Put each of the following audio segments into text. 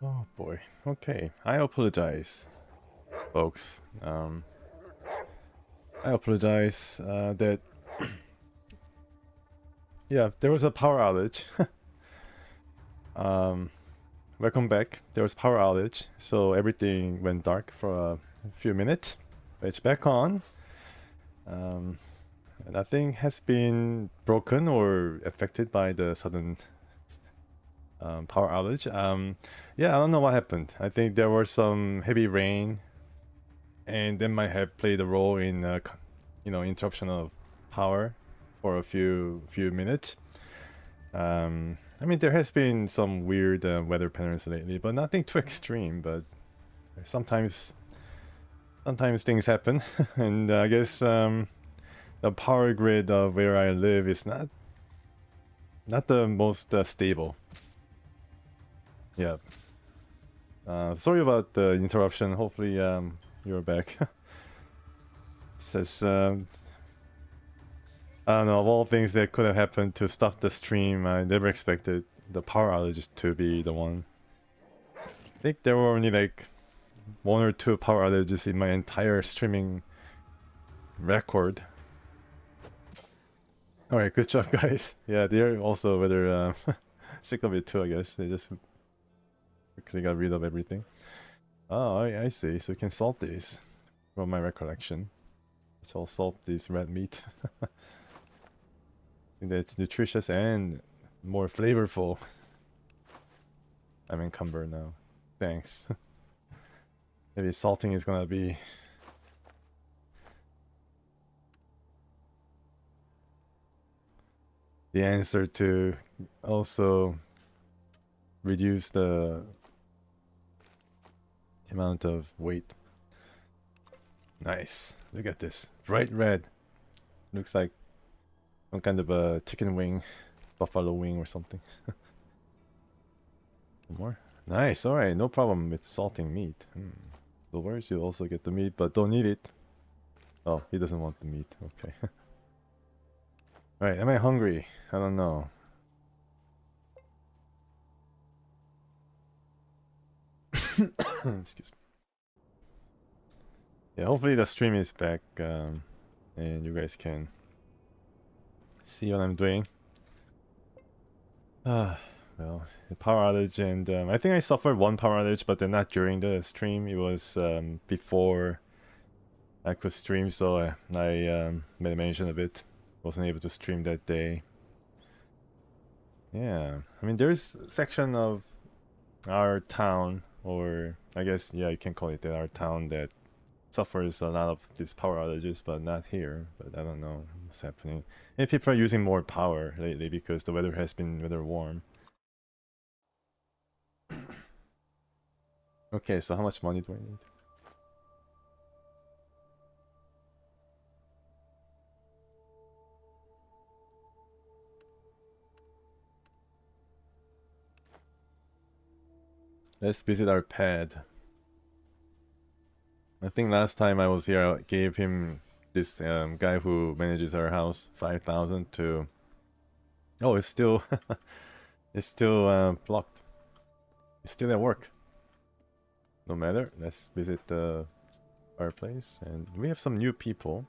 Oh boy. Okay. I apologize, folks. I apologize that yeah, there was a power outage. um, Welcome back. There was power outage, so everything went dark for a few minutes. It's back on. Um, Nothing has been broken or affected by the sudden power outage. Yeah, I don't know what happened. I think there was some heavy rain, and that might have played a role in, interruption of power for a few minutes. I mean, there has been some weird weather patterns lately, but nothing too extreme. But sometimes, sometimes things happen, and I guess the power grid of where I live is not the most stable. Yeah. Sorry about the interruption. Hopefully, you're back. Says I don't know, of all things that could have happened to stop the stream, I never expected the power outage to be the one. I think there were only like one or two power outages in my entire streaming record. Alright, good job guys. Yeah, they're also whether sick of it too, I guess. They just quickly got rid of everything. Oh, I see. So you can salt these from my recollection. So I'll salt this red meat. I think that's nutritious and more flavorful. I'm encumbered now. Thanks. Maybe salting is gonna be the answer to also reduce the amount of weight. Nice. Look at this. Bright red. Looks like some kind of a chicken wing, buffalo wing or something. More. Nice. Alright, no problem with salting meat. No worries, you also get the meat, but don't eat it. Oh, he doesn't want the meat. Okay. Alright, am I hungry? I don't know. Excuse me. Yeah, hopefully the stream is back, and you guys can see what I'm doing. Well, the power outage, and I think I suffered one power outage, but then not during the stream. It was before I could stream, so I made a mention of it. Wasn't able to stream that day. Yeah, I mean, there's a section of our town, or I guess, yeah, you can call it that, our town, that suffers a lot of these power outages, but not here. But I don't know what's happening. And people are using more power lately because the weather has been rather warm. Okay, so how much money do I need? Let's visit our pad. I think last time I was here, I gave him this guy who manages our house 5,000 to. Oh, it's still it's still blocked. It's still at work. No matter. Let's visit our place, and we have some new people.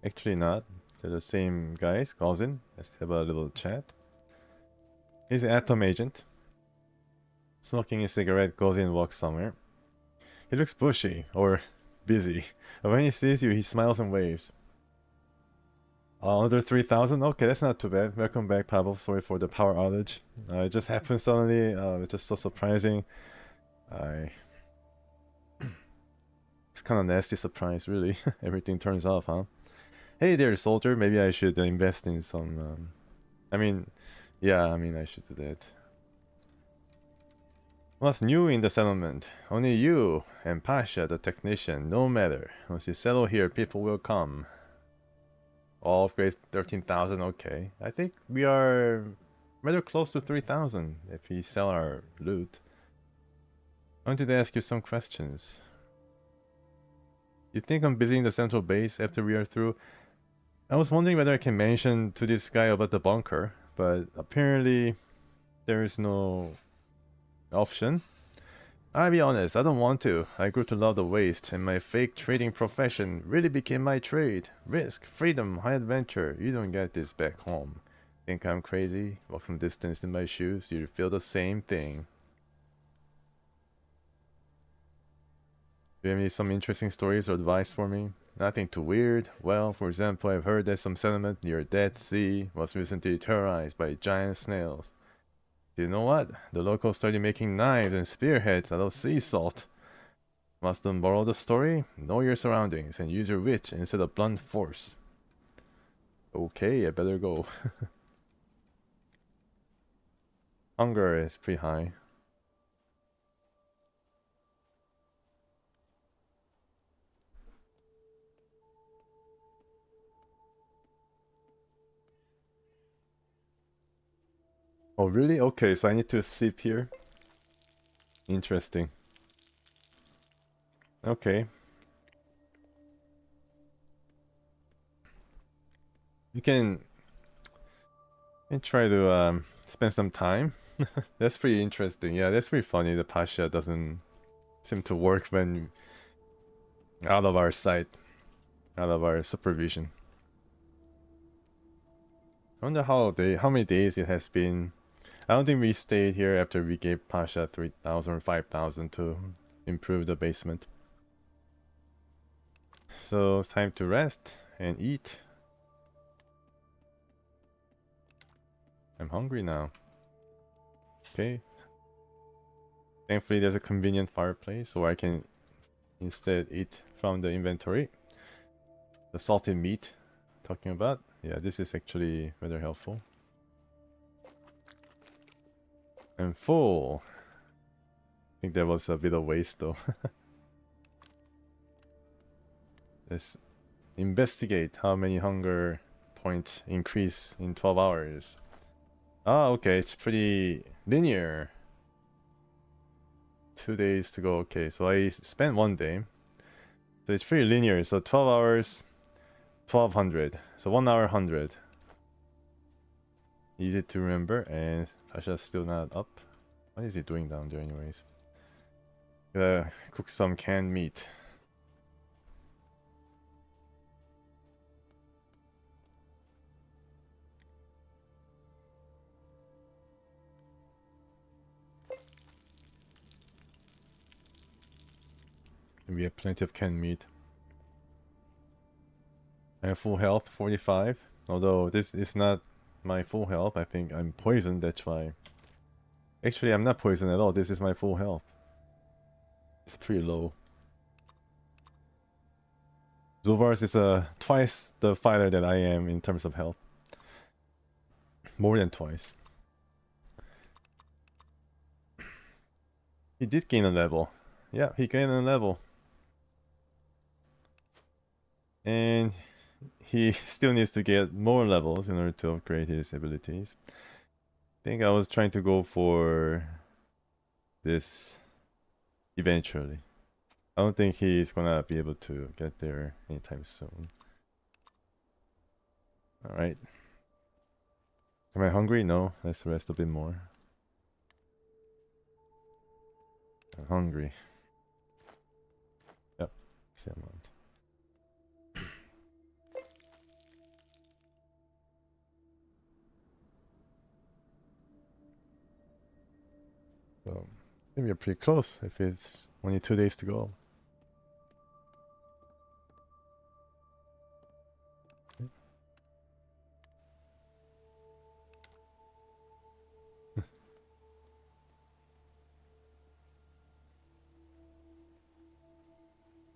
Actually, not. They're the same guys. Cousin. Let's have a little chat. He's an atom agent. Smoking a cigarette, goes in, walks somewhere. He looks bushy, or busy. But when he sees you, he smiles and waves. Under 3,000? Okay, that's not too bad. Welcome back, Pavel. Sorry for the power outage. It just happened suddenly. It's just so surprising. It's kind of nasty surprise, really. Everything turns off, huh? Hey there, soldier. Maybe I should invest in some... I mean, yeah, I mean, I should do that. What's new in the settlement? Only you and Pasha, the technician. No matter. Once you settle here, people will come. All upgrades 13,000. Okay. I think we are rather close to 3,000 if we sell our loot. I wanted to ask you some questions. You think I'm visiting the central base after we are through? I was wondering whether I can mention to this guy about the bunker, but apparently there is no option. I'll be honest, I don't want to. I grew to love the waste, and my fake trading profession really became my trade. Risk, freedom, high adventure. You don't get this back home. Think I'm crazy? Walk some distance in my shoes, you feel the same thing. Do you have some interesting stories or advice for me? Nothing too weird. Well, for example, I've heard that some settlement near Dead Sea was recently terrorized by giant snails. Do you know what? The locals started making knives and spearheads out of sea salt. Must then borrow the story? Know your surroundings and use your wit instead of blunt force. Okay, I better go. Hunger is pretty high. Oh really? Okay, so I need to sleep here. Interesting. Okay. You can try to spend some time. That's pretty interesting. Yeah, that's pretty funny. The Pasha doesn't seem to work when out of our sight, out of our supervision. I wonder how many days it has been. I don't think we stayed here after we gave Pasha 3,000 or 5,000 to improve the basement. So it's time to rest and eat. I'm hungry now. Okay. Thankfully there's a convenient fireplace so I can instead eat from the inventory. The salted meat talking about. Yeah, this is actually rather helpful. I'm full. I think there was a bit of waste though. Let's investigate how many hunger points increase in 12 hours. Ah, okay, it's pretty linear. 2 days to go. Okay, so I spent 1 day. So it's pretty linear. So 12 hours, 1200. So 1 hour 100. Easy to remember, and Tasha's still not up. What is he doing down there anyways? Gotta cook some canned meat. We have plenty of canned meat. I have full health, 45. Although this is not my full health. I think I'm poisoned, that's why. Actually, I'm not poisoned at all. This is my full health. It's pretty low. Zuvars is twice the fighter that I am in terms of health. More than twice. He did gain a level. Yeah, he gained a level. And he still needs to get more levels in order to upgrade his abilities. I think I was trying to go for this eventually. I don't think he's gonna be able to get there anytime soon. Alright. Am I hungry? No. Let's rest a bit more. I'm hungry. Yep. Same amount. So, maybe we're pretty close if it's only 2 days to go.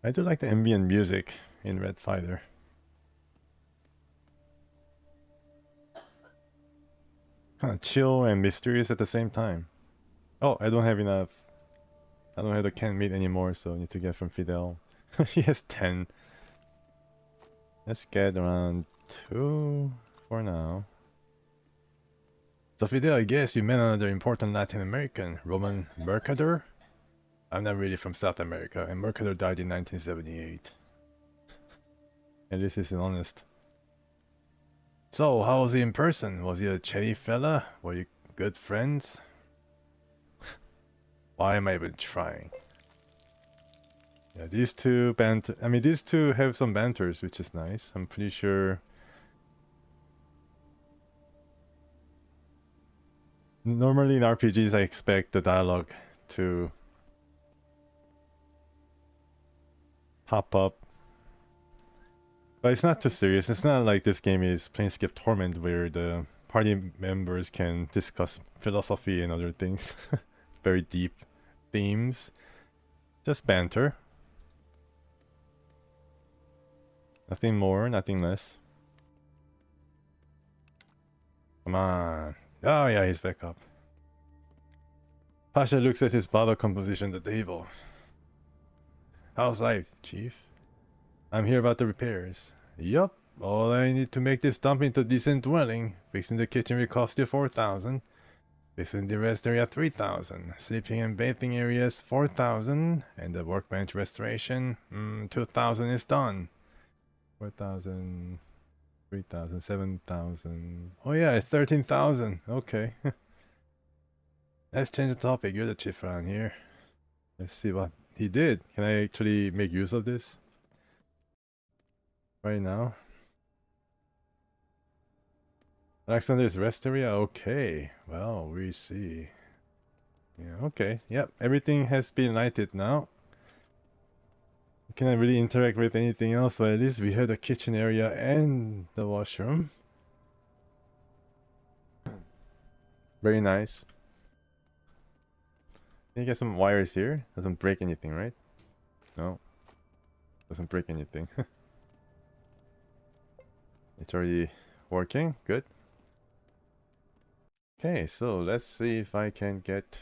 I do like the ambient music in Red Fighter. Kind of chill and mysterious at the same time. Oh, I don't have enough. I don't have the canned meat anymore, so I need to get from Fidel. He has 10. Let's get around 2 for now. So Fidel, I guess you met another important Latin American, Roman Mercader? I'm not really from South America, and Mercader died in 1978. And this isn't honest. So, how was he in person? Was he a chatty fella? Were you good friends? Why am I even trying? Yeah, these two banter. I mean, these two have some banters, which is nice. I'm pretty sure. Normally in RPGs, I expect the dialogue to pop up, but it's not too serious. It's not like this game is Planescape Torment, where the party members can discuss philosophy and other things. Very deep themes. Just banter. Nothing more, nothing less. Come on. Oh yeah, he's back up. Pasha looks at his bottle composition at the table. How's life, Chief? I'm here about the repairs. Yup, all I need to make this dump into a decent dwelling. Fixing the kitchen will cost you 4,000. Fixing the rest area 3,000. Sleeping and bathing areas 4,000. And the workbench restoration, 2,000 is done. 4,000, 3,000, 7,000. Oh yeah, it's 13,000. Okay. Let's change the topic. You're the chief around here. Let's see what he did. Can I actually make use of this right now? Alexander's rest area? Okay. Well, we see. Yeah, okay. Yep, everything has been lighted now. Cannot really interact with anything else, but at least we have the kitchen area and the washroom. Very nice. Can you get some wires here? Doesn't break anything, right? No. Doesn't break anything. It's already working. Good. Okay, so let's see if I can get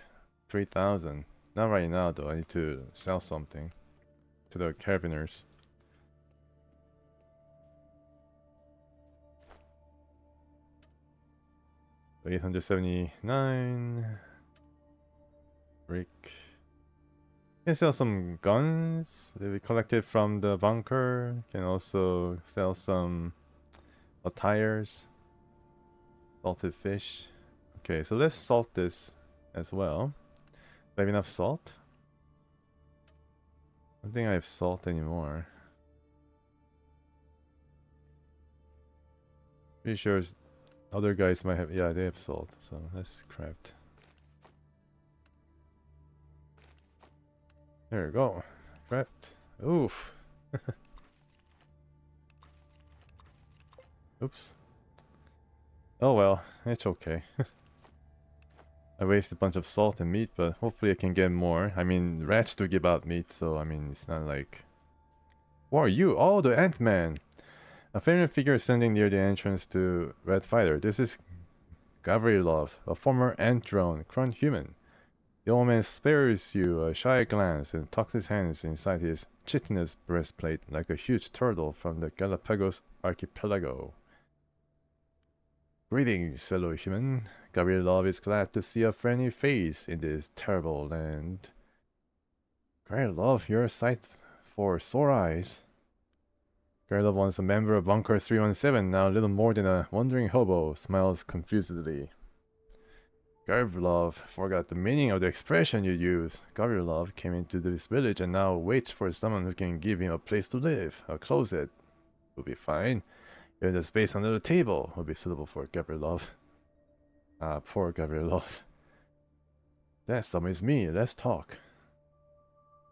3,000. Not right now though, I need to sell something to the carabiners. So 879. Brick. Can sell some guns that we collected from the bunker. Can also sell some tires. Salted fish. Okay, so let's salt this as well. Do I have enough salt? I don't think I have salt anymore. Pretty sure other guys might have. Yeah, they have salt. So let's craft. There we go. Craft. Oof. Oops. Oh well, it's okay. I wasted a bunch of salt and meat, but hopefully I can get more. I mean, rats do give out meat, so I mean, it's not like... Who are you? Oh, the Ant-Man! A familiar figure standing near the entrance to Red Fighter. This is Gavrilov, a former ant drone, current human. The old man spares you a shy glance and tucks his hands inside his chitinous breastplate like a huge turtle from the Galapagos archipelago. Greetings, fellow human. Gavrilov is glad to see a friendly face in this terrible land. Gavrilov, you're a sight for sore eyes. Gavrilov, once a member of Bunker 317, now little more than a wandering hobo, smiles confusedly. Gavrilov forgot the meaning of the expression you used. Gavrilov came into this village and now waits for someone who can give him a place to live. A closet will be fine. Even the space under the table will be suitable for Gavrilov. Ah, poor Gavrilov. That someone is me. Let's talk.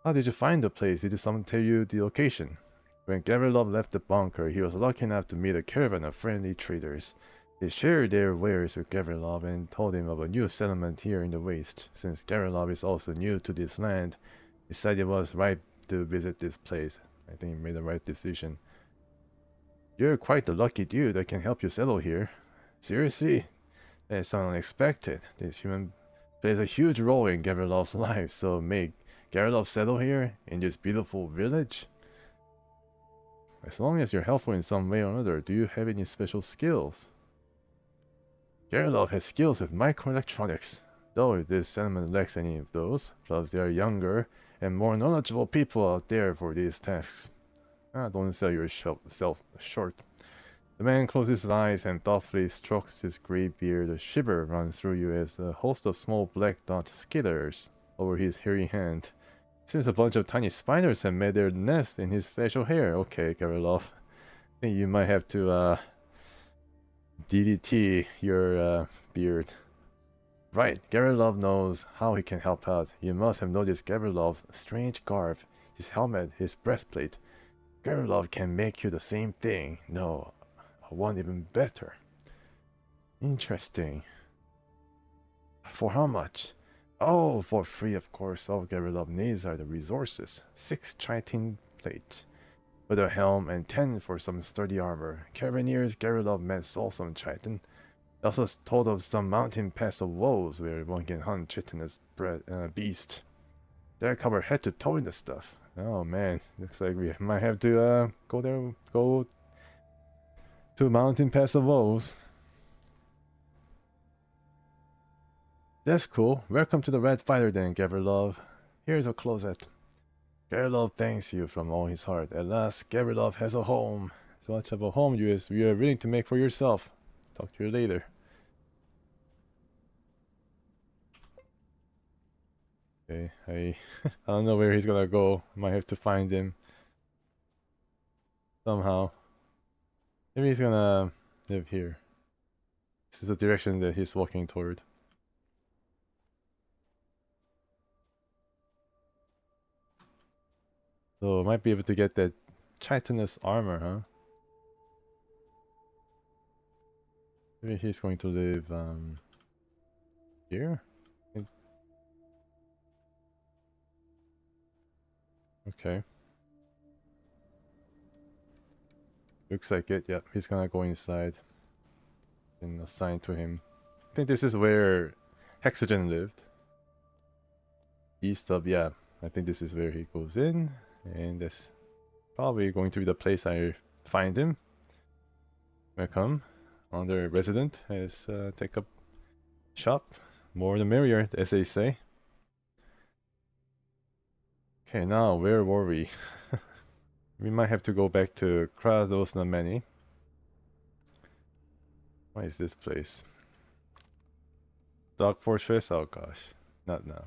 How did you find the place? Did someone tell you the location? When Gavrilov left the bunker, he was lucky enough to meet a caravan of friendly traders. They shared their wares with Gavrilov and told him of a new settlement here in the Waste. Since Gavrilov is also new to this land, he decided it was right to visit this place. I think he made the right decision. You're quite the lucky dude that can help you settle here. Seriously? That is unexpected. This human plays a huge role in Gavrilov's life, so make Gavrilov settle here in this beautiful village? As long as you're helpful in some way or another, do you have any special skills? Gavrilov has skills with microelectronics, though this settlement lacks any of those. Plus, there are younger and more knowledgeable people out there for these tasks. Don't sell yourself short. The man closes his eyes and thoughtfully strokes his gray beard. A shiver runs through you as a host of small black dot skitters over his hairy hand. Seems a bunch of tiny spiders have made their nest in his facial hair. Okay, Gavrilov. I think you might have to DDT your beard. Right, Gavrilov knows how he can help out. You must have noticed Gavrilov's strange garb, his helmet, his breastplate. Gavrilov can make you the same thing. No, one even better. Interesting. For how much? Oh, for free, of course. All Gavrilov needs are the resources. 6 Triton plate with a helm and 10 for some sturdy armor. Caravaneers Gavrilov met saw some Triton. Also told of some mountain pass of woes where one can hunt chitinous beast. They're covered head to toe in the stuff. Oh man, looks like we might have to go to mountain pass of woes. That's cool. Welcome to the Red Fighter then, Gavrilov. Here's a closet. Gavrilov thanks you from all his heart. At last, Gavrilov has a home. So much of a home you are willing to make for yourself. Talk to you later. Okay, I don't know where he's gonna go. Might have to find him somehow. Maybe he's gonna live here. This is the direction that he's walking toward. So might be able to get that chitinous armor, huh? Maybe he's going to live here? Okay. Looks like it, yep. He's gonna go inside and assign to him. I think this is where Hexogen lived. East of, yeah. I think this is where he goes in. And that's probably going to be the place I find him. Welcome. Under resident has take up shop. More the merrier, as they say. Okay, now where were we? We might have to go back to Krasnosnameni. What is this place? Dark Fortress? Oh gosh, not now.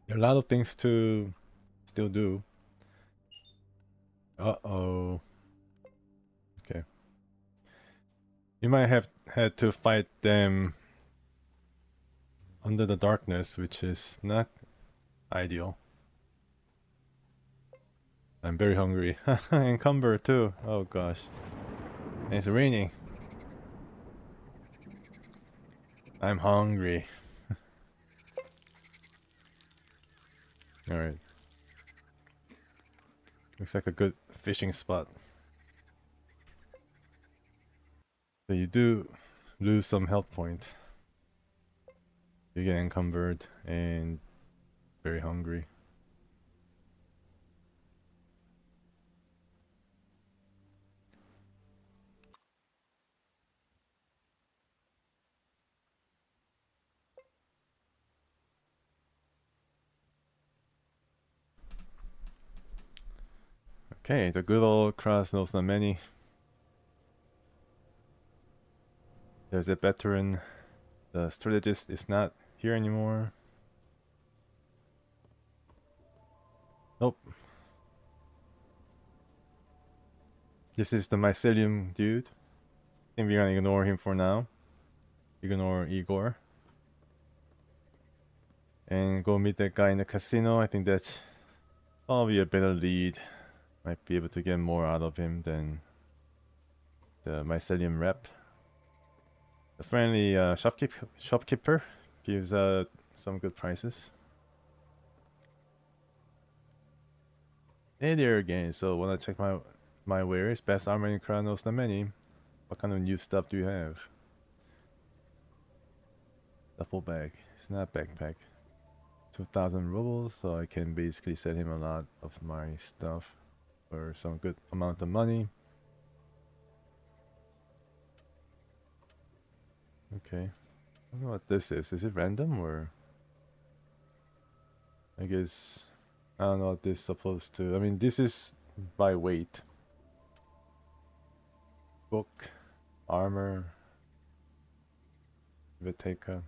There are a lot of things to still do. Uh-oh. Okay. You might have had to fight them under the darkness, which is not ideal. I'm very hungry. Encumber too. Oh gosh. And it's raining. I'm hungry. Alright. Looks like a good fishing spot. So you do lose some health point. You get encumbered and very hungry. Okay, the good old Krasnosnameni. There's a veteran. The strategist is not here anymore. Nope. This is the mycelium dude. I think we're gonna ignore him for now. Ignore Igor. And go meet that guy in the casino. I think that's probably a better lead. Might be able to get more out of him than the mycelium rep. The friendly shopkeeper gives some good prices. Hey there again. So wanna check my wares? Best armor in Krasnosnameni. What kind of new stuff do you have? Duffel bag. It's not a backpack. 2,000 rubles, so I can basically sell him a lot of my stuff for some good amount of money. Okay. I don't know what this is. Is it random or? I guess I don't know what this is supposed to. I mean, this is by weight. Book, armor, Viteka.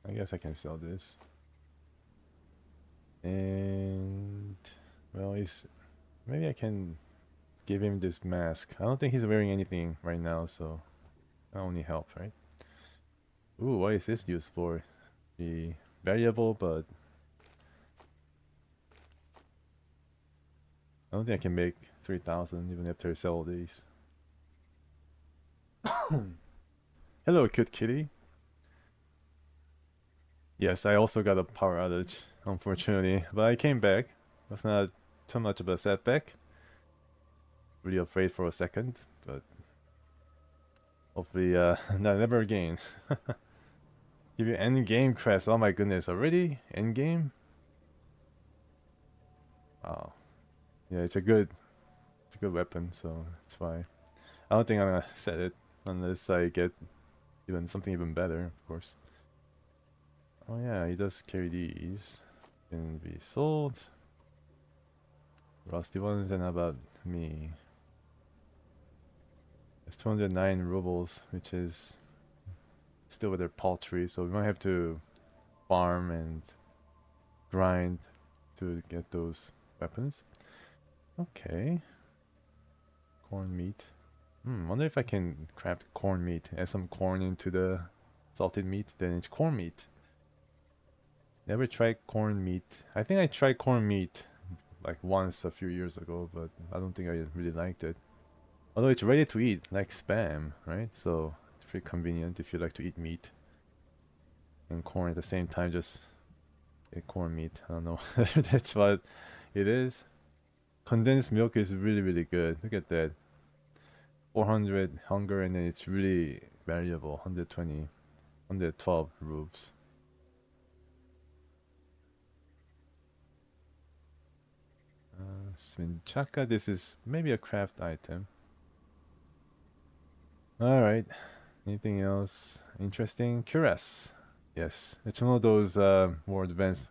I guess I can sell this. And well, maybe I can give him this mask. I don't think he's wearing anything right now, so I only help, right? Ooh, what is this used for? The variable, but I don't think I can make 3,000 even after I sell all these. Hello, cute kitty. Yes, I also got a power outage, unfortunately, but I came back. That's not too much of a setback. Really afraid for a second, but hopefully, never again. Give you end game crest. Oh my goodness, already end game? Wow. Yeah, it's a good weapon, so it's fine. I don't think I'm gonna set it unless I get something even better, of course. Oh yeah, he does carry these. Can be sold. Rusty ones, and how about me? It's 209 rubles, which is still with their paltry, so we might have to farm and grind to get those weapons. Okay. Corn meat. Wonder if I can craft corn meat. Add some corn into the salted meat, then it's corn meat. Never tried corn meat. I think I tried corn meat like once a few years ago, but I don't think I really liked it. Although it's ready to eat, like spam, right? So it's pretty convenient if you like to eat meat and corn at the same time. Just eat corn meat. I don't know. That's what it is. Condensed milk is really good. Look at that. 400 hunger, and then it's really variable. 120, 112 rubles. Sminchaka, this is maybe a craft item. Alright. Anything else interesting? Cuirass. Yes, it's one of those more advanced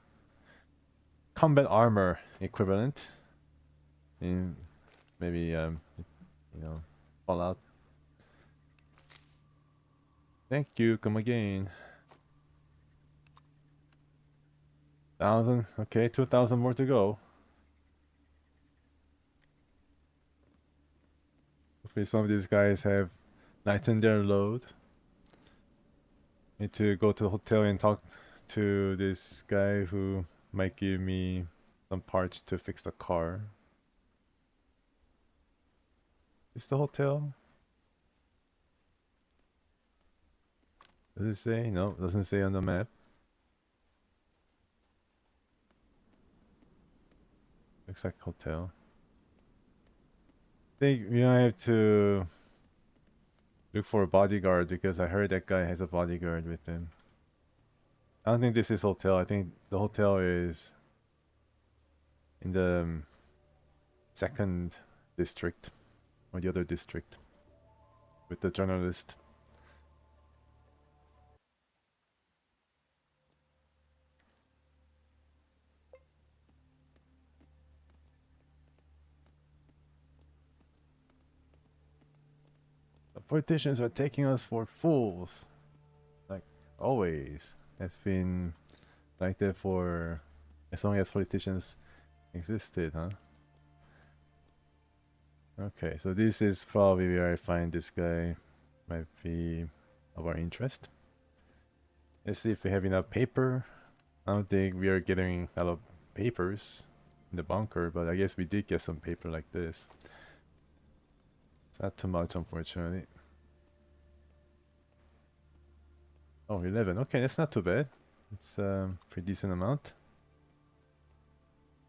combat armor equivalent in maybe Fallout. Thank you, come again. 1,000, okay, 2,000 more to go. Hopefully some of these guys have lightened their load. Need to go to the hotel and talk to this guy who might give me some parts to fix the car. Is the hotel? Does it say? No, it doesn't say on the map. Looks like hotel. I think we might have to look for a bodyguard because I heard that guy has a bodyguard with him. I don't think this is hotel. I think the hotel is in the second district or the other district with the journalist. The politicians are taking us for fools. Like always. It's been like that for as long as politicians existed, huh? Okay, so this is probably where I find this guy might be of our interest. Let's see if we have enough paper. I don't think we are getting a lot of papers in the bunker, but I guess we did get some paper like this. It's not too much, unfortunately. Oh, 11. Okay, that's not too bad. It's a pretty decent amount.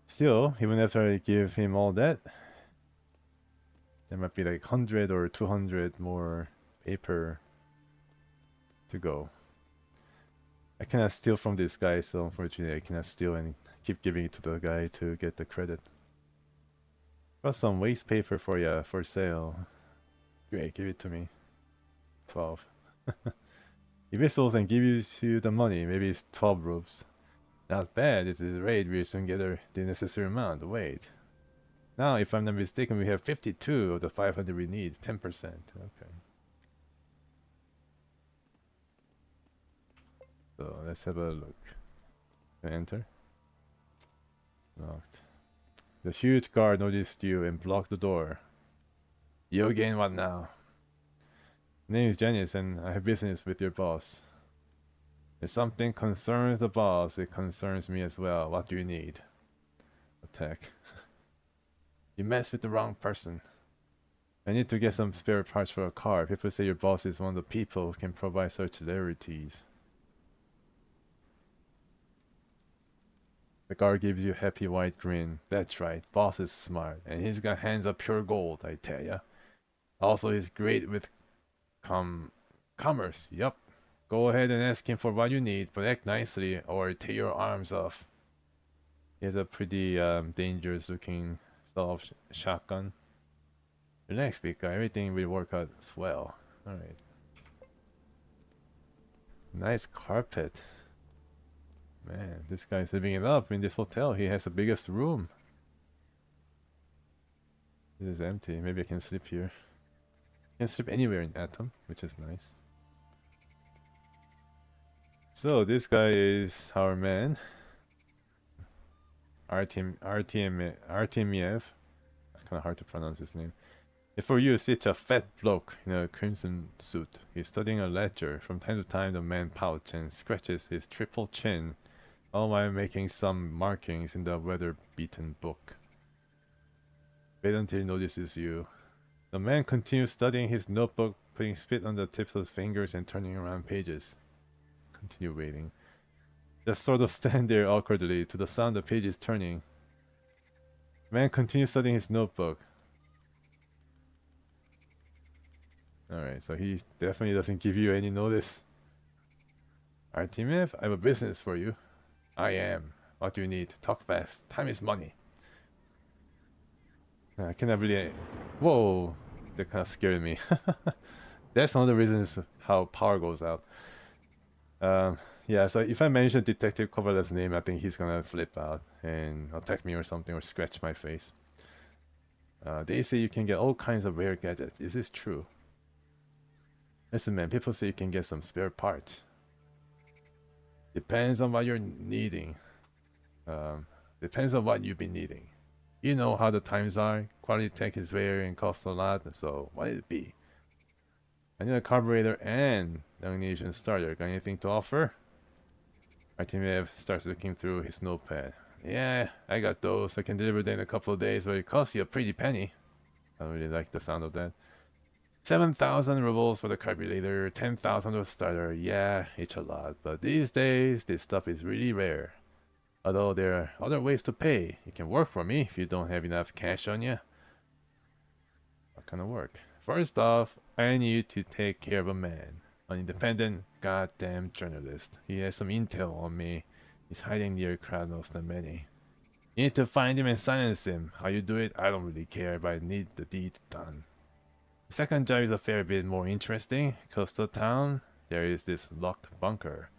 Still, even after I give him all that, there might be like 100 or 200 more paper to go. I cannot steal from this guy, so unfortunately I cannot steal and keep giving it to the guy to get the credit. Got some waste paper for ya for sale. Great, give it to me. 12. He whistles and gives you the money. Maybe it's 12 rubles. Not bad. It's a raid. We'll soon get the necessary amount. Wait. Now, if I'm not mistaken, we have 52 of the 500 we need. 10%. Okay. So let's have a look. Enter. Locked. The huge guard noticed you and blocked the door. You again, what now? My name is Janice and I have business with your boss. If something concerns the boss, it concerns me as well. What do you need? Attack. You messed with the wrong person. I need to get some spare parts for a car. People say your boss is one of the people who can provide such rarities. The guard gives you a happy white grin. That's right, boss is smart, and he's got hands of pure gold, I tell ya. Also, he's great with commerce. Yup. Go ahead and ask him for what you need, but act nicely or take your arms off. He has a pretty dangerous looking shotgun. Relax, big guy. Everything will work out swell. Alright. Nice carpet. Man, this guy's living it up in this hotel. He has the biggest room. This is empty. Maybe I can sleep here. I can sleep anywhere in Atom, which is nice. So this guy is our man. Artemiev. Kind of hard to pronounce his name. If for you, such a fat bloke in a crimson suit. He's studying a ledger. From time to time, the man pouts and scratches his triple chin, all while making some markings in the weather-beaten book. Wait until he notices you. The man continues studying his notebook, putting spit on the tips of his fingers and turning around pages. Continue waiting. Just sort of stand there awkwardly to the sound of pages turning. The man continues studying his notebook. Alright, so he definitely doesn't give you any notice. Artemiev, I have a business for you. I am. What do you need? Talk fast. Time is money. I cannot really... Whoa! That kind of scared me. That's one of the reasons how power goes out. Yeah, so if I mention Detective Kovalov's name, I think he's gonna flip out and attack me or something, or scratch my face. They say you can get all kinds of rare gadgets. Is this true? Listen, man, people say you can get some spare parts. Depends on what you're needing. Depends on what you've been needing. You know how the times are. Quality tech is rare and costs a lot, so what would it be? I need a carburetor and an ignition starter. Got anything to offer? Artemiev starts looking through his notepad. Yeah, I got those. I can deliver them in a couple of days, but it costs you a pretty penny. I don't really like the sound of that. 7,000 rubles for the carburetor, 10,000 for the starter. Yeah, it's a lot, but these days, this stuff is really rare. Although there are other ways to pay. It can work for me if you don't have enough cash on you. What kind of work? First off, I need you to take care of a man. An independent goddamn journalist. He has some intel on me. He's hiding near Kranos the many. You need to find him and silence him. How you do it, I don't really care, but I need the deed done. The second job is a fair bit more interesting. Close to town, there is this locked bunker.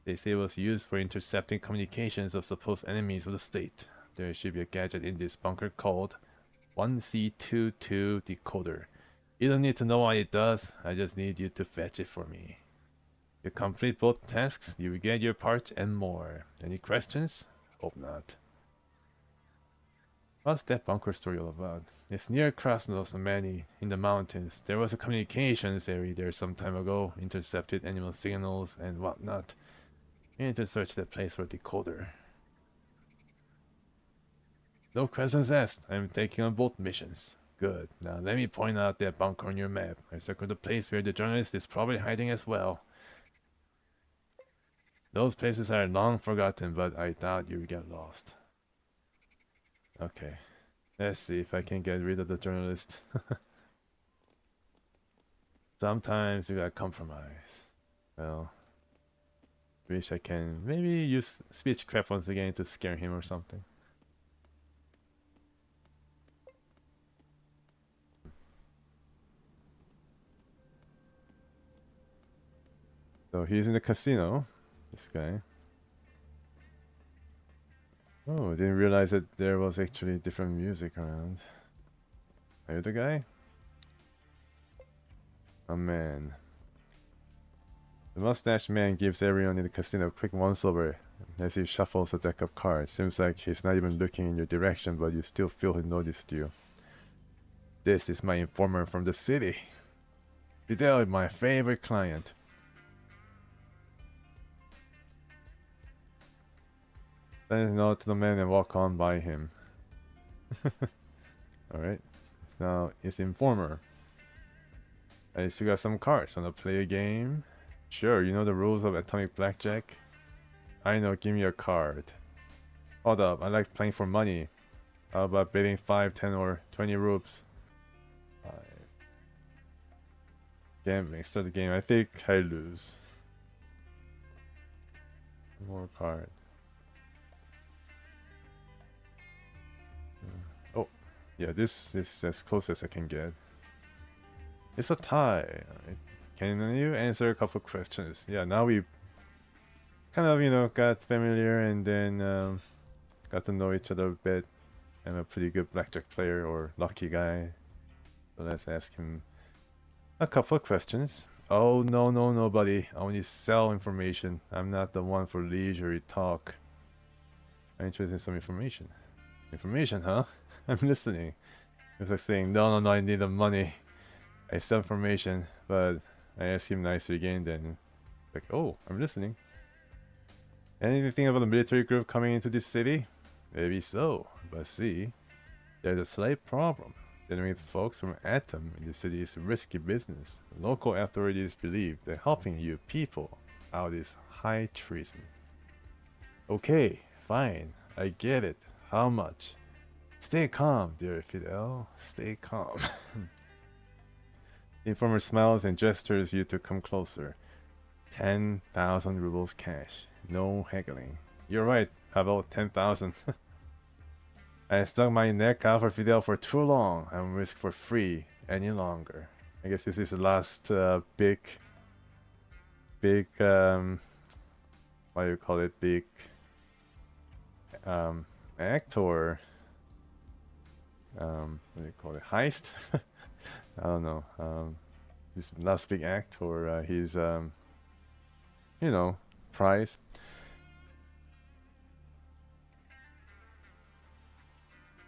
They say it was used for intercepting communications of supposed enemies of the state. There should be a gadget in this bunker called 1C22 decoder. You don't need to know what it does, I just need you to fetch it for me. You complete both tasks, you will get your parts and more. Any questions? Hope not. What's that bunker story all about? It's near Krasnos Many in the mountains. There was a communications area there some time ago, intercepted animal signals and whatnot. You need to search that place for a decoder. No questions asked. I'm taking on both missions. Good. Now let me point out that bunker on your map. I circled the place where the journalist is probably hiding as well. Those places are long forgotten, but I doubt you'll get lost. Okay. Let's see if I can get rid of the journalist. Sometimes you gotta compromise. Well, wish I can maybe use speechcraft once again to scare him or something. So he's in the casino, this guy. Oh, didn't realize that there was actually different music around. Are you the guy? Oh man. The mustache man gives everyone in the casino a quick once-over as he shuffles a deck of cards. Seems like he's not even looking in your direction, but you still feel he noticed you. This is my informer from the city. Fidel, my favorite client. Send a note to the man and walk on by him. Alright. Now, it's informer. I still got some cards. Wanna play a game? Sure, you know the rules of atomic blackjack? I know, give me a card. Hold up, I like playing for money. How about betting 5, 10 or 20 rupees? Gambling, start the game. I think I lose. More card. Oh, yeah, this is as close as I can get. It's a tie. Right. Can you answer a couple questions? Yeah, now we kind of, got familiar and then got to know each other a bit. I'm a pretty good blackjack player or lucky guy. So let's ask him a couple of questions. Oh, no, buddy. I only sell information. I'm not the one for leisurely talk. I'm interested in some information. Information, huh? I'm listening. It's like saying, no, I need the money. I sell information, but I ask him nicely again, then like, oh, I'm listening. Anything about the military group coming into this city? Maybe so, but see, there's a slight problem. Dealing with folks from Atom in the city is risky business. Local authorities believe that helping you people out is high treason. Okay, fine, I get it. How much? Stay calm, dear Fidel. Stay calm. The informer smiles and gestures you to come closer. 10,000 rubles cash. No haggling. You're right, how about 10,000? I stuck my neck out for Fidel for too long. I won't risk for free any longer. I guess this is the last big, what do you call it? Big act or what do you call it? Heist? I don't know. His last big act or his prize.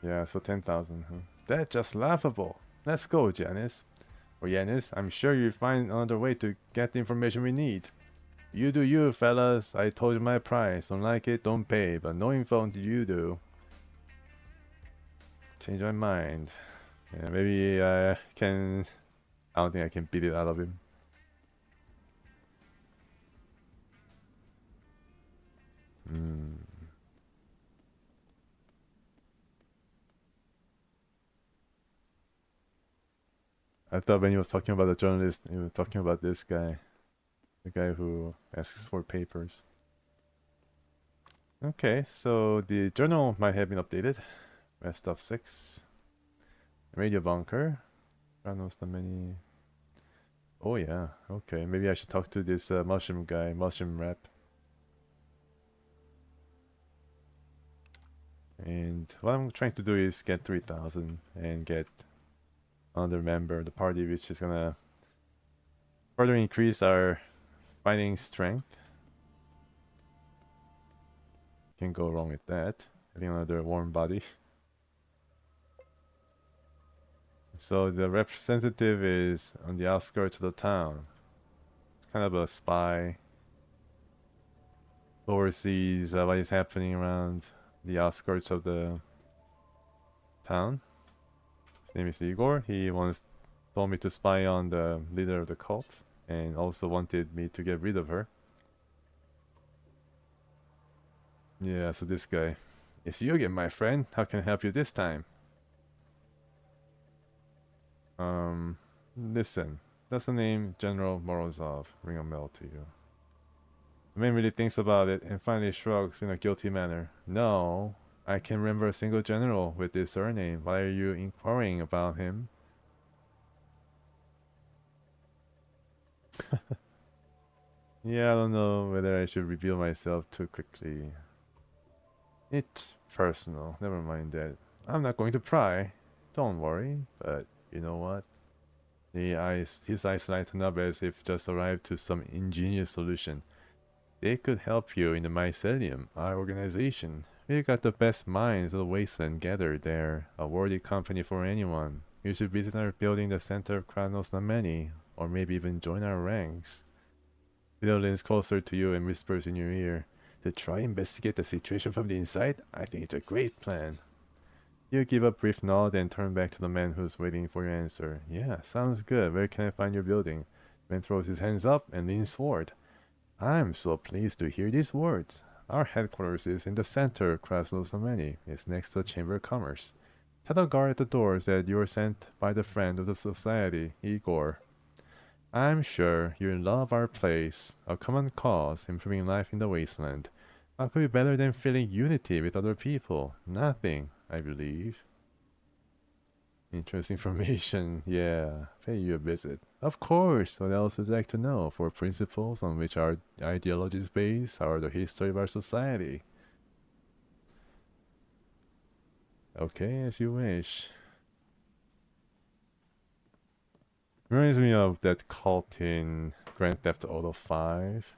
Yeah, so 10,000. Huh? That's just laughable. Let's go, Janice. Or Yanis, I'm sure you'll find another way to get the information we need. You do you, fellas. I told you my price. Don't like it, don't pay. But no info until you do. Change my mind. Yeah, maybe I can... I don't think I can beat it out of him. I thought when he was talking about the journalist, he was talking about this guy. The guy who asks for papers. Okay, so the journal might have been updated. Rest of 6. Radio bunker. God knows the many... Oh yeah, okay. Maybe I should talk to this mushroom guy, mushroom rep. And what I'm trying to do is get 3,000 and get another member of the party, which is gonna further increase our fighting strength. Can't go wrong with that. Having another warm body. So the representative is on the outskirts of the town. It's kind of a spy. Oversees what is happening around the outskirts of the town. His name is Igor. He once told me to spy on the leader of the cult and also wanted me to get rid of her. Yeah, so this guy. It's you again, my friend. How can I help you this time? Listen. Does the name General Morozov ring a bell to you? The man really thinks about it and finally shrugs in a guilty manner. No, I can't remember a single general with this surname. Why are you inquiring about him? Yeah, I don't know whether I should reveal myself too quickly. It's personal. Never mind that. I'm not going to pry. Don't worry. But you know what? His eyes lighten up as if just arrived to some ingenious solution. They could help you in the mycelium, our organization. We got the best minds of the wasteland gathered there. A worthy company for anyone. You should visit our building, the center of Kranos Nameni, or maybe even join our ranks. Widow leans closer to you and whispers in your ear. To try investigate the situation from the inside, I think it's a great plan. You give a brief nod and turn back to the man who's waiting for your answer. Yeah, sounds good. Where can I find your building? The man throws his hands up and leans forward. I'm so pleased to hear these words. Our headquarters is in the center of Krasnosameni. It's next to the Chamber of Commerce. Tell the guard at the door that you were sent by the friend of the society, Igor. I'm sure you'll love our place. A common cause, improving life in the wasteland. What could be better than feeling unity with other people? Nothing, I believe. Interesting information. Yeah, pay you a visit. Of course, what else would you like to know? For principles on which our ideology is based, or the history of our society? Okay, as you wish. Reminds me of that cult in Grand Theft Auto 5.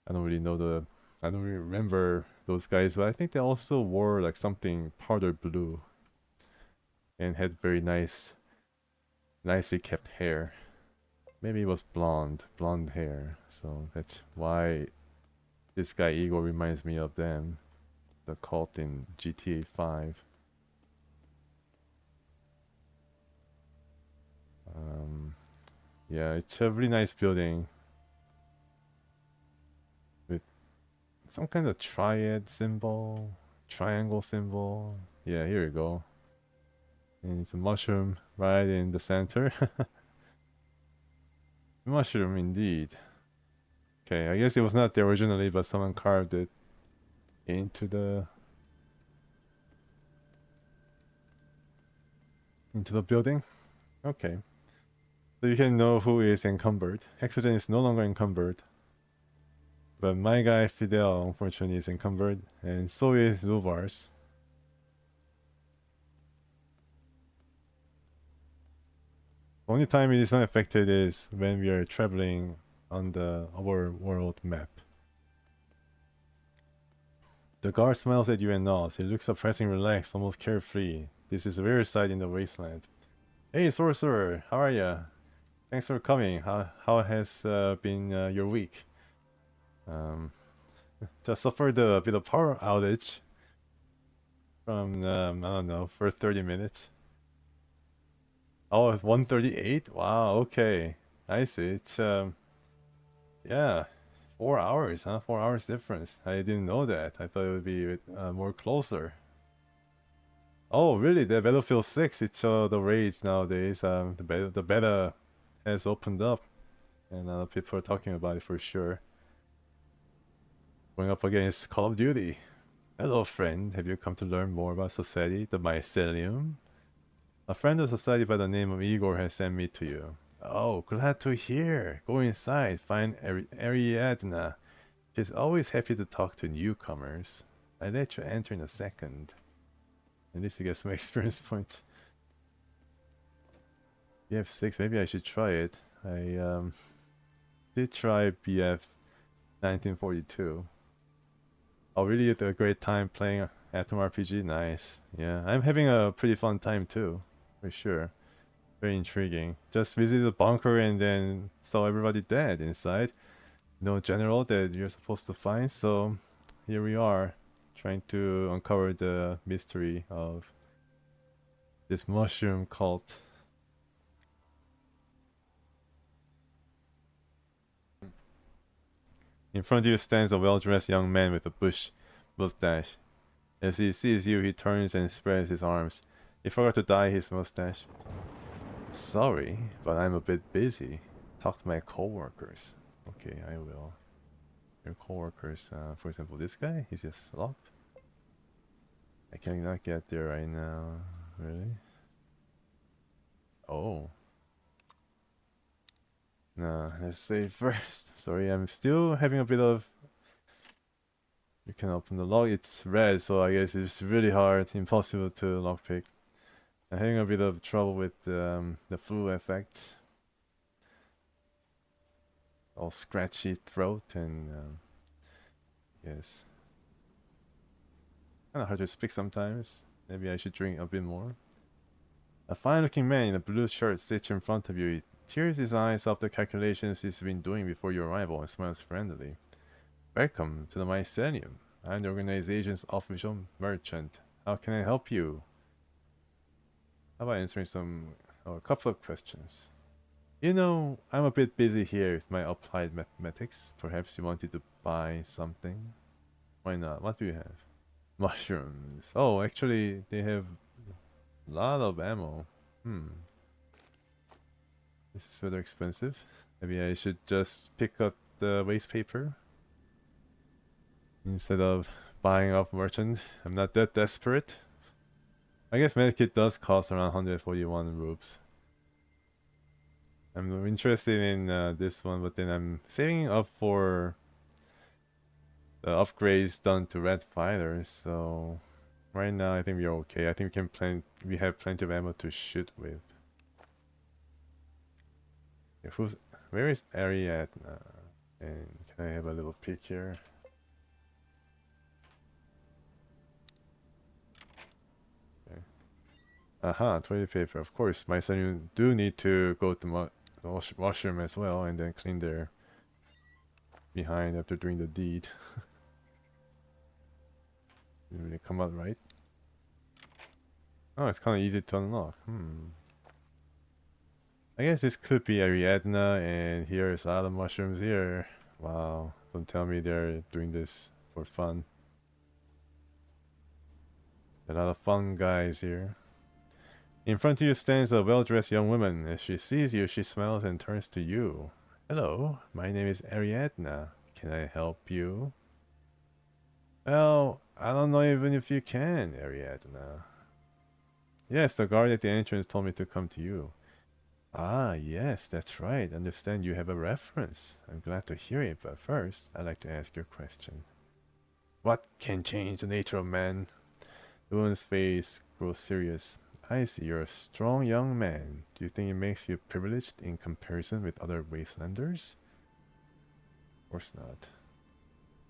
I don't really know the... I don't really remember those guys, but I think they also wore like something powder blue. And had very nicely kept hair. Maybe it was blonde hair. So that's why this guy Igor reminds me of them. The cult in GTA 5. Yeah, it's a really nice building. With some kind of triad symbol, triangle symbol. Yeah, here you go. And it's a mushroom right in the center. Mushroom indeed. Okay, I guess it was not there originally, but someone carved it into the building. Okay. So you can know who is encumbered. Hexogen is no longer encumbered. But my guy Fidel unfortunately is encumbered, and so is Zuvars. The only time it is not affected is when we are traveling on the overworld map. The guard smiles at you and nods. He looks surprisingly relaxed, almost carefree. This is a rare sight in the wasteland. Hey, sorcerer, how are ya? Thanks for coming. How has been your week? Just suffered a bit of power outage from I don't know, for 30 minutes. Oh, 138? Wow, okay. I see. It's yeah, 4 hours, huh? 4 hours difference. I didn't know that. I thought it would be more closer. Oh, really? The Battlefield 6, it's the rage nowadays. The beta has opened up, and people are talking about it for sure. Going up against Call of Duty. Hello, friend. Have you come to learn more about society, the mycelium? A friend of society by the name of Igor has sent me to you. Oh, glad to hear. Go inside. Find Ariadna. She's always happy to talk to newcomers. I'll let you enter in a second. At least you get some experience points. BF6, maybe I should try it. I did try BF 1942. Oh, really had a great time playing Atom RPG? Nice. Yeah, I'm having a pretty fun time too, for sure. Very intriguing. Just visited the bunker and then saw everybody dead inside. No general that you're supposed to find, so here we are, trying to uncover the mystery of this mushroom cult. In front of you stands a well-dressed young man with a bush mustache. As he sees you, he turns and spreads his arms. He forgot to dye his mustache. Sorry, but I'm a bit busy. Talk to my co-workers. Okay, I will. Your co-workers, for example, this guy, he's just locked. I cannot get there right now. Really? Oh. Nah, let's save first. Sorry, I'm still having a bit of You can open the lock. It's red, so I guess it's really hard, impossible to lockpick. I'm having a bit of trouble with the flu effect. All scratchy throat and yes, kind of hard to speak sometimes. Maybe I should drink a bit more. A fine-looking man in a blue shirt sits in front of you. He tears his eyes off the calculations he's been doing before your arrival and smiles friendly. Welcome to the Mycelium. I'm the organization's official merchant. How can I help you? How about answering a couple of questions? You know, I'm a bit busy here with my applied mathematics. Perhaps you wanted to buy something? Why not? What do you have? Mushrooms. Oh, actually, they have a lot of ammo. This is rather expensive. Maybe I should just pick up the waste paper instead of buying off merchant. I'm not that desperate. I guess medkit does cost around 141 rupees. I'm interested in this one, but then I'm saving up for the upgrades done to red fighters. So right now I think we're okay. I think we have plenty of ammo to shoot with. Yeah, where is Ariadna? And can I have a little peek here? Okay. Aha, toilet paper. Of course, my son, you do need to go to the washroom as well and then clean their behind after doing the deed. Didn't really come out right. Oh, it's kind of easy to unlock. I guess this could be Ariadna, and here's a lot of mushrooms here. Wow, don't tell me they're doing this for fun. A lot of fun guys here. In front of you stands a well-dressed young woman. As she sees you, she smiles and turns to you. Hello, my name is Ariadna. Can I help you? Well, I don't know even if you can, Ariadna. Yes, the guard at the entrance told me to come to you. Ah, yes, that's right. Understand you have a reference. I'm glad to hear it, but first, I'd like to ask you a question. What can change the nature of man? The woman's face grows serious. I see you're a strong young man. Do you think it makes you privileged in comparison with other wastelanders? Of course not.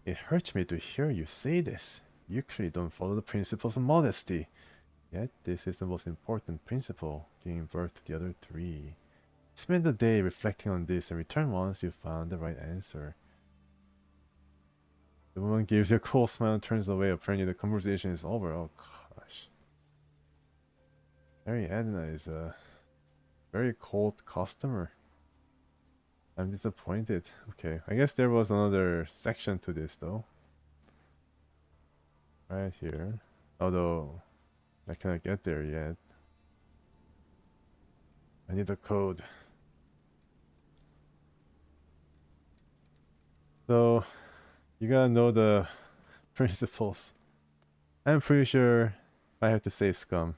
It hurts me to hear you say this. You clearly don't follow the principles of modesty. Yet, this is the most important principle, giving birth to the other three. Spend the day reflecting on this and return once you've found the right answer. The woman gives you a cold smile and turns away. Apparently the conversation is over. Oh gosh. Ariadna is a very cold customer. I'm disappointed. Okay, I guess there was another section to this though. Right here. Although I cannot get there yet. I need the code. So you gotta know the principles. I'm pretty sure I have to save scum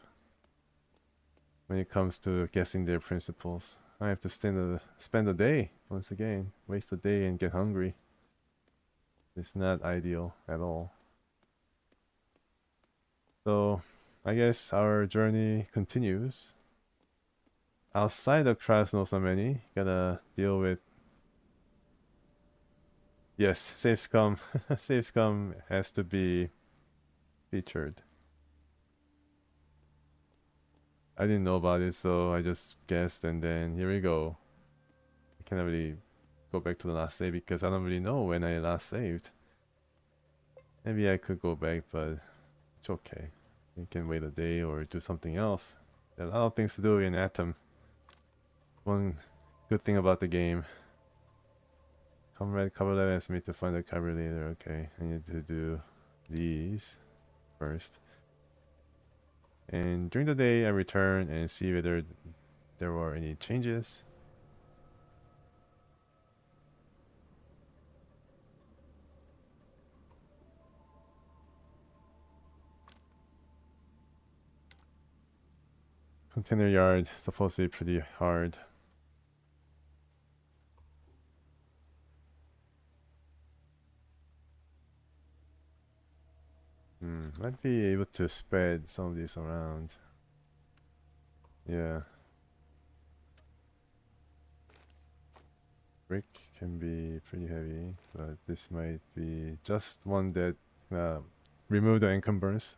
when it comes to guessing their principles. I have to spend a day once again, waste a day and get hungry. It's not ideal at all. So I guess our journey continues. Outside of Krasnosameni, gotta deal with. Yes, save scum. Save scum has to be featured. I didn't know about it, so I just guessed, and then here we go. I cannot really go back to the last save because I don't really know when I last saved. Maybe I could go back, but it's okay. You can wait a day or do something else. There are a lot of things to do in Atom. One good thing about the game. Comrade cover letter asked me to find a carburetor. Okay, I need to do these first. And during the day, I return and see whether there were any changes. Container yard, supposed to be pretty hard. Might be able to spread some of these around. Yeah. Brick can be pretty heavy, but this might be just one that remove the encumbrance.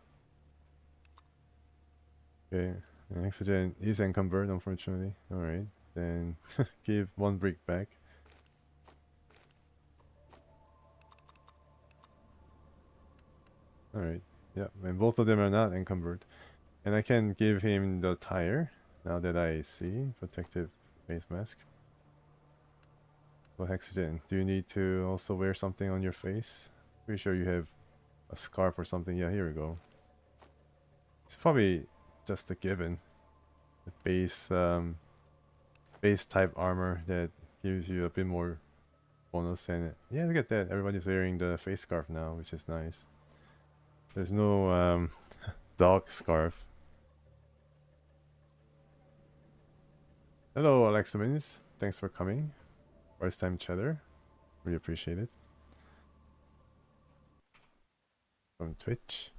Okay, and oxygen is encumbered, unfortunately. Alright, then give one brick back. Alright, yeah, and both of them are not encumbered. And I can give him the tire, now that I see. Protective face mask. Well, Hexagen, do you need to also wear something on your face? Pretty sure you have a scarf or something. Yeah, here we go. It's probably just a given. The base type armor that gives you a bit more bonus, and yeah, look at that. Everybody's wearing the face scarf now, which is nice. There's no dog scarf. Hello, Alexamins. Thanks for coming. First time chatter. Really appreciate it. From Twitch.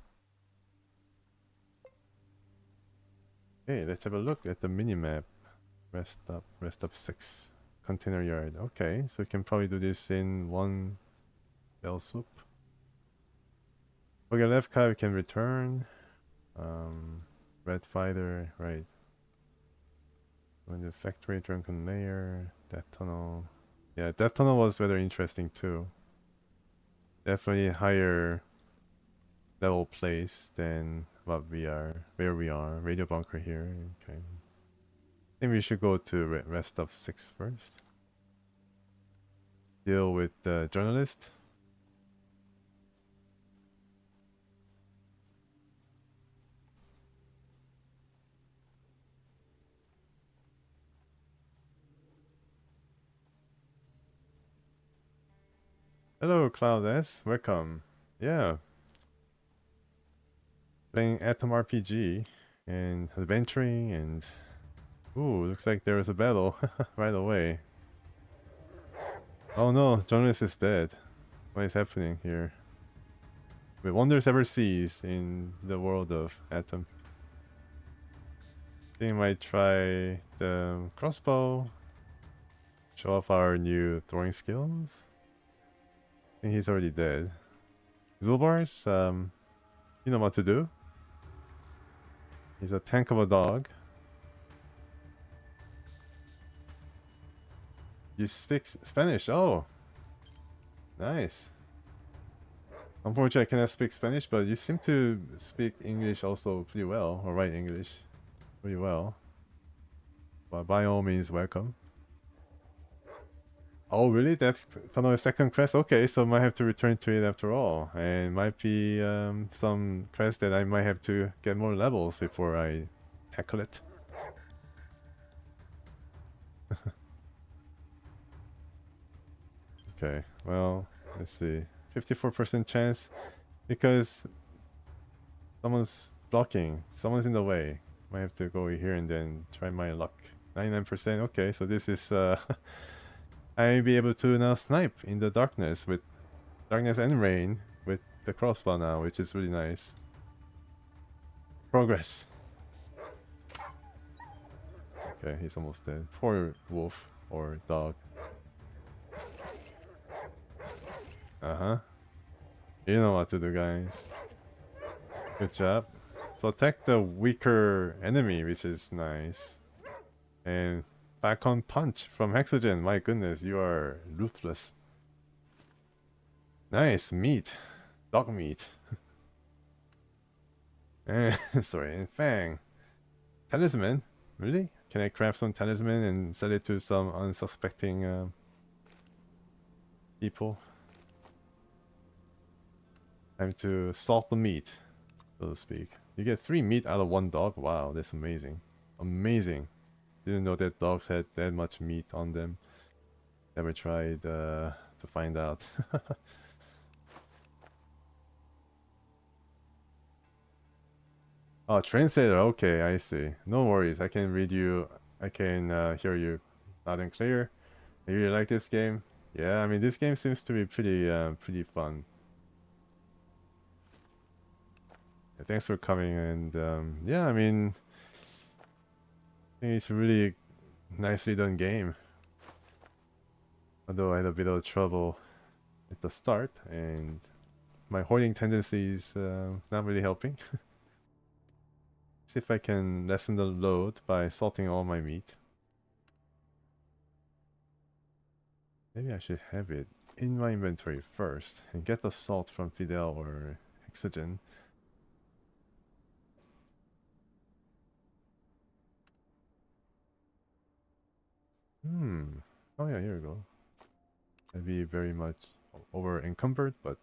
Okay, let's have a look at the minimap. Rest up 6. Container yard. Okay, so we can probably do this in one fell swoop. Okay, left car we can return. Red fighter, right. When the factory drunken layer, death tunnel. Yeah, death tunnel was rather interesting too. Definitely higher level place than what we are, where we are. Radio bunker here. Okay. I think we should go to rest of 6 first. Deal with the journalist. Hello, Cloud S. Welcome. Yeah. Playing Atom RPG and adventuring and... Ooh, looks like there is a battle right away. Oh no, journalist is dead. What is happening here? Wait, wonders ever cease in the world of Atom. I think I might try the crossbow. Show off our new throwing skills. I think he's already dead. Zulbars, you know what to do. He's a tank of a dog. You speak Spanish? Oh, nice. Unfortunately, I cannot speak Spanish, but you seem to speak English also pretty well, or write English pretty well. But by all means, welcome. Oh, really? That tunnel is second quest? Okay, so I might have to return to it after all. And might be some quest that I might have to get more levels before I tackle it. Okay, well, let's see. 54% chance because someone's blocking. Someone's in the way. Might have to go here and then try my luck. 99%. Okay, so this is I may be able to now snipe in the darkness with darkness and rain with the crossbow now, which is really nice. Progress. Okay, he's almost dead. Poor wolf or dog. Uh-huh. You know what to do, guys. Good job. So attack the weaker enemy, which is nice. And back on punch from Hexagen. My goodness, you are ruthless. Nice meat. Dog meat. Sorry, and Fang. Talisman? Really? Can I craft some talisman and sell it to some unsuspecting people? Time to salt the meat, so to speak. You get 3 meat out of 1 dog? Wow, that's amazing. Amazing. Didn't know that dogs had that much meat on them. Never tried to find out. Oh, translator. Okay, I see. No worries. I can read you. I can hear you loud and clear. I really like this game. Yeah, I mean, this game seems to be pretty fun. Thanks for coming, and yeah, I mean, I think it's a really nicely done game. Although I had a bit of trouble at the start, and my hoarding tendencies not really helping. See if I can lessen the load by salting all my meat. Maybe I should have it in my inventory first and get the salt from Fidel or Hexogen. Oh yeah, here we go. I'd be very much over encumbered, but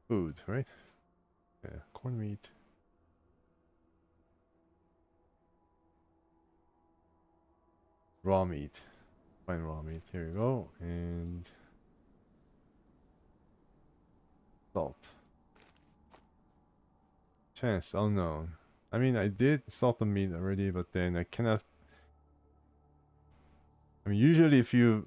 food, right? Yeah, corn meat. Raw meat. Fine raw meat. Here we go. And salt. Chance unknown. I mean, I did salt the meat already, but then I cannot. I mean, usually if you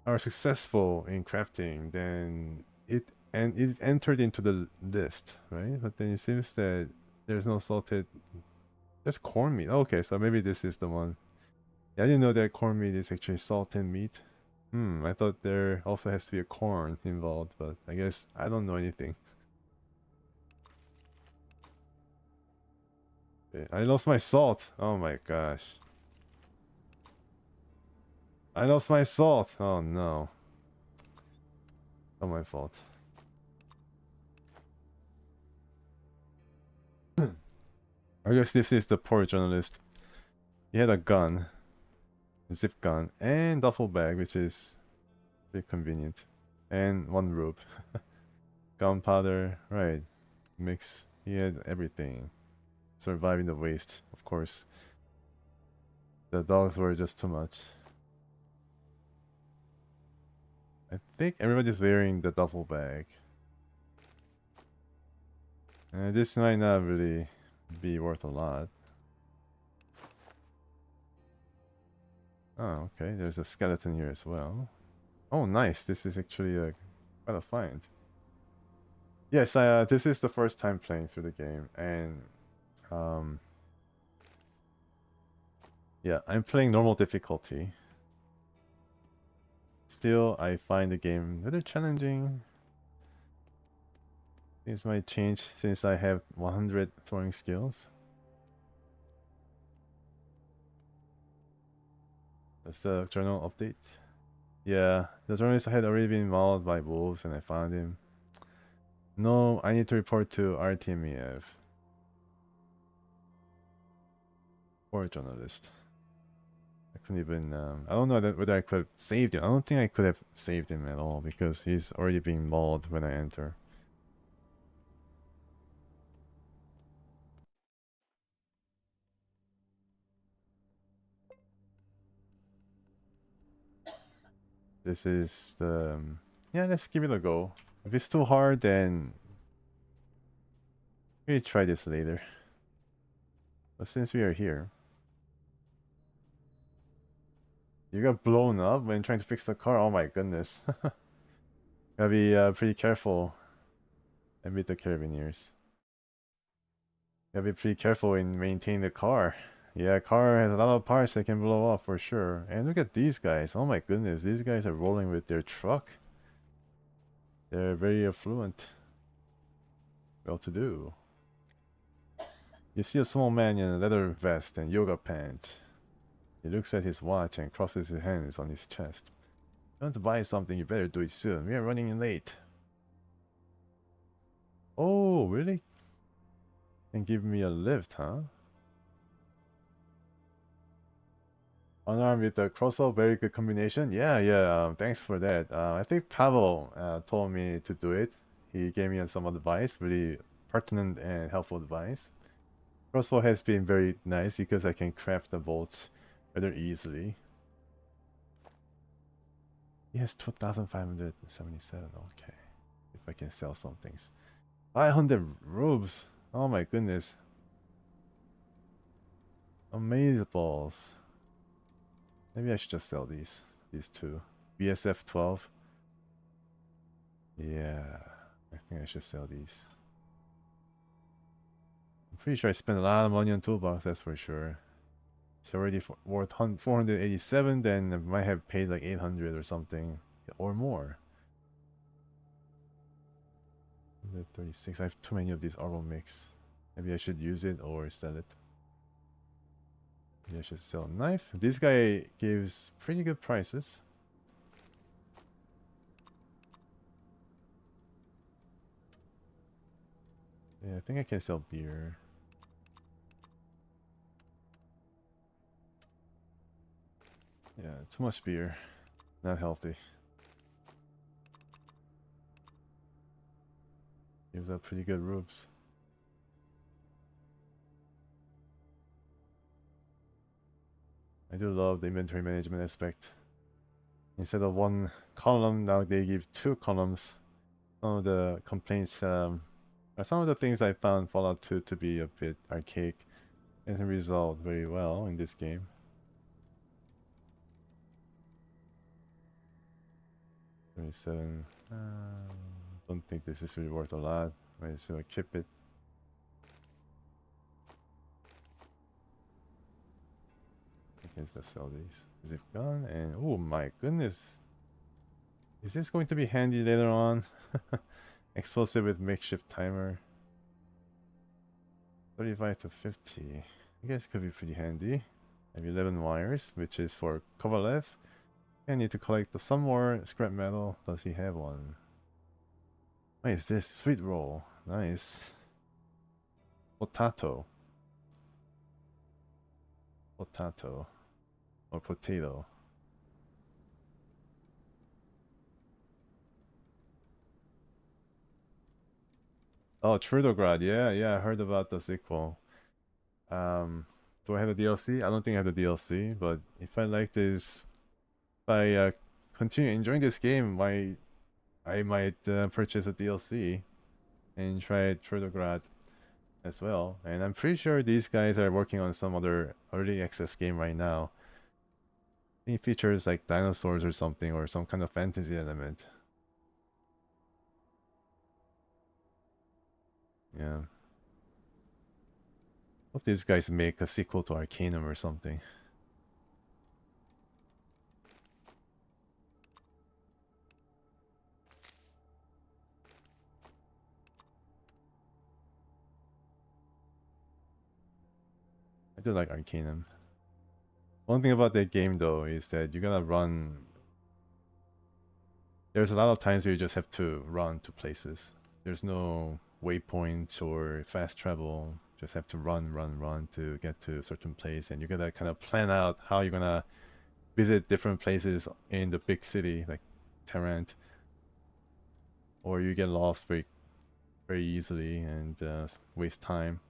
are successful in crafting, then it entered into the list, right? But then it seems that there's no salted. There's corn meat. Okay, so maybe this is the one. Yeah, I didn't know that corn meat is actually salted meat. I thought there also has to be a corn involved, but I guess I don't know anything. Okay, I lost my salt. Oh my gosh. I lost my salt. Oh no. Not my fault. I guess this is the poor journalist. He had a gun, a zip gun, and duffel bag, which is pretty convenient. And one rope. Gunpowder, right. Mix. He had everything. Surviving the waste, of course. The dogs were just too much. I think everybody's wearing the duffel bag. This might not really be worth a lot. Oh, okay. There's a skeleton here as well. Oh, nice. This is actually quite a find. Yes, this is the first time playing through the game, and yeah, I'm playing normal difficulty. Still, I find the game rather challenging. Things might change since I have 100 throwing skills. That's the journal update. Yeah, the journalist had already been mauled by wolves and I found him. No, I need to report to RTMEF. Poor journalist. I couldn't even, I don't know whether I could have saved him. I don't think I could have saved him at all because he's already being mauled when I enter. This is the, yeah, let's give it a go. If it's too hard, then we'll try this later. But since we are here, you got blown up when trying to fix the car. Oh my goodness. Gotta be pretty careful. And meet the carabiners. Gotta be pretty careful in maintaining the car. Yeah, car has a lot of parts that can blow off for sure. And look at these guys. Oh my goodness, these guys are rolling with their truck. They're very affluent. Well to do. You see a small man in a leather vest and yoga pants. He looks at his watch and crosses his hands on his chest. If you want to buy something, you better do it soon. We are running in late. Oh, really? And give me a lift, huh? Unarmed with the crossbow, very good combination. Yeah, thanks for that. I think Pavel told me to do it. He gave me some advice, really pertinent and helpful advice. Crossbow has been very nice because I can craft the bolts rather easily. He has 2,577. Okay. If I can sell some things. 500 robes. Oh my goodness. Amazeballs. Maybe I should just sell these two. BSF 12. Yeah. I think I should sell these. I'm pretty sure I spent a lot of money on toolbox, that's for sure. It's already worth 487, then I might have paid like 800 or something, or more. 136. I have too many of these Arbol mix. Maybe I should use it or sell it. Maybe I should sell a knife. This guy gives pretty good prices. Yeah, I think I can sell beer. Yeah, too much beer. Not healthy. Gives up pretty good rubes. I do love the inventory management aspect. Instead of one column, now they give two columns. Some of the complaints are some of the things I found Fallout 2 to be a bit archaic. It hasn't resolved very well in this game. 27. Don't think this is really worth a lot. Might as well keep it. I can just sell these. Zip gun and oh my goodness. Is this going to be handy later on? Explosive with makeshift timer. 35 to 50. I guess it could be pretty handy. I have 11 wires, which is for Kovalev. I need to collect some more scrap metal. Does he have one? What is this? Sweet roll. Nice. Potato. Potato. Or potato. Oh, Trudograd. Yeah, I heard about the sequel. Do I have the DLC? I don't think I have the DLC, but if I like this, if I continue enjoying this game, I might purchase a DLC and try Trudograd as well. And I'm pretty sure these guys are working on some other early access game right now. It features like dinosaurs or something, or some kind of fantasy element. Yeah. Hope these guys make a sequel to Arcanum or something. I do like Arcanum. One thing about that game though is that you gotta run. There's a lot of times where you just have to run to places. There's no waypoints or fast travel. Just have to run to get to a certain place, and you gotta kind of plan out how you're gonna visit different places in the big city like Tarrant, or you get lost very easily and waste time.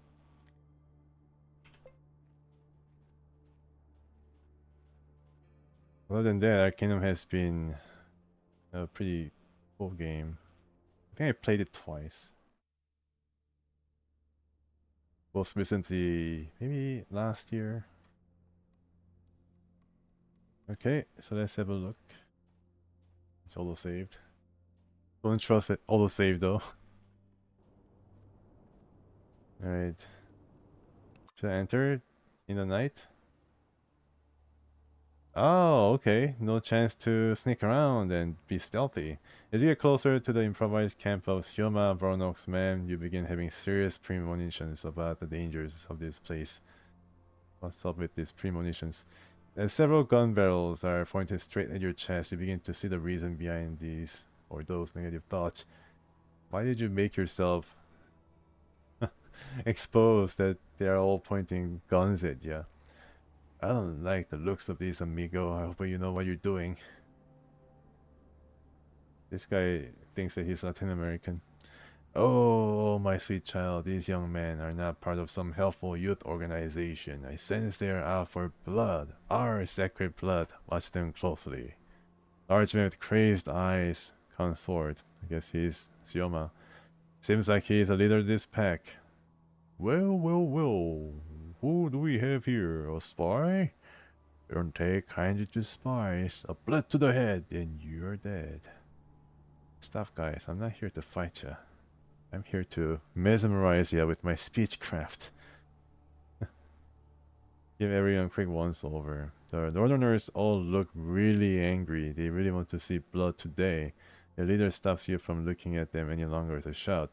Other than that, Arcanum has been a pretty cool game. I think I played it twice. Most recently, maybe last year. Okay, so let's have a look. It's auto saved. Don't trust it auto save though. Alright. Should I enter in the night? Oh, okay. No chance to sneak around and be stealthy. As you get closer to the improvised camp of Sioma Voronox man, you begin having serious premonitions about the dangers of this place. What's up with these premonitions? As several gun barrels are pointed straight at your chest, you begin to see the reason behind these, or those negative thoughts. Why did you make yourself exposed that they are all pointing guns at you? I don't like the looks of this, amigo. I hope you know what you're doing. This guy thinks that he's Latin American. Oh, my sweet child, these young men are not part of some helpful youth organization. I sense they are out for blood. Our sacred blood. Watch them closely. Large man with crazed eyes. Consort. I guess he's Sioma. Seems like he's a leader of this pack. Well. Who do we have here? A spy? Don't take kindly to spies. A bullet to the head, and you're dead. Stop, guys. I'm not here to fight ya. I'm here to mesmerize you with my speechcraft. Give everyone a quick once over. The Northerners all look really angry. They really want to see blood today. The leader stops you from looking at them any longer with a shout.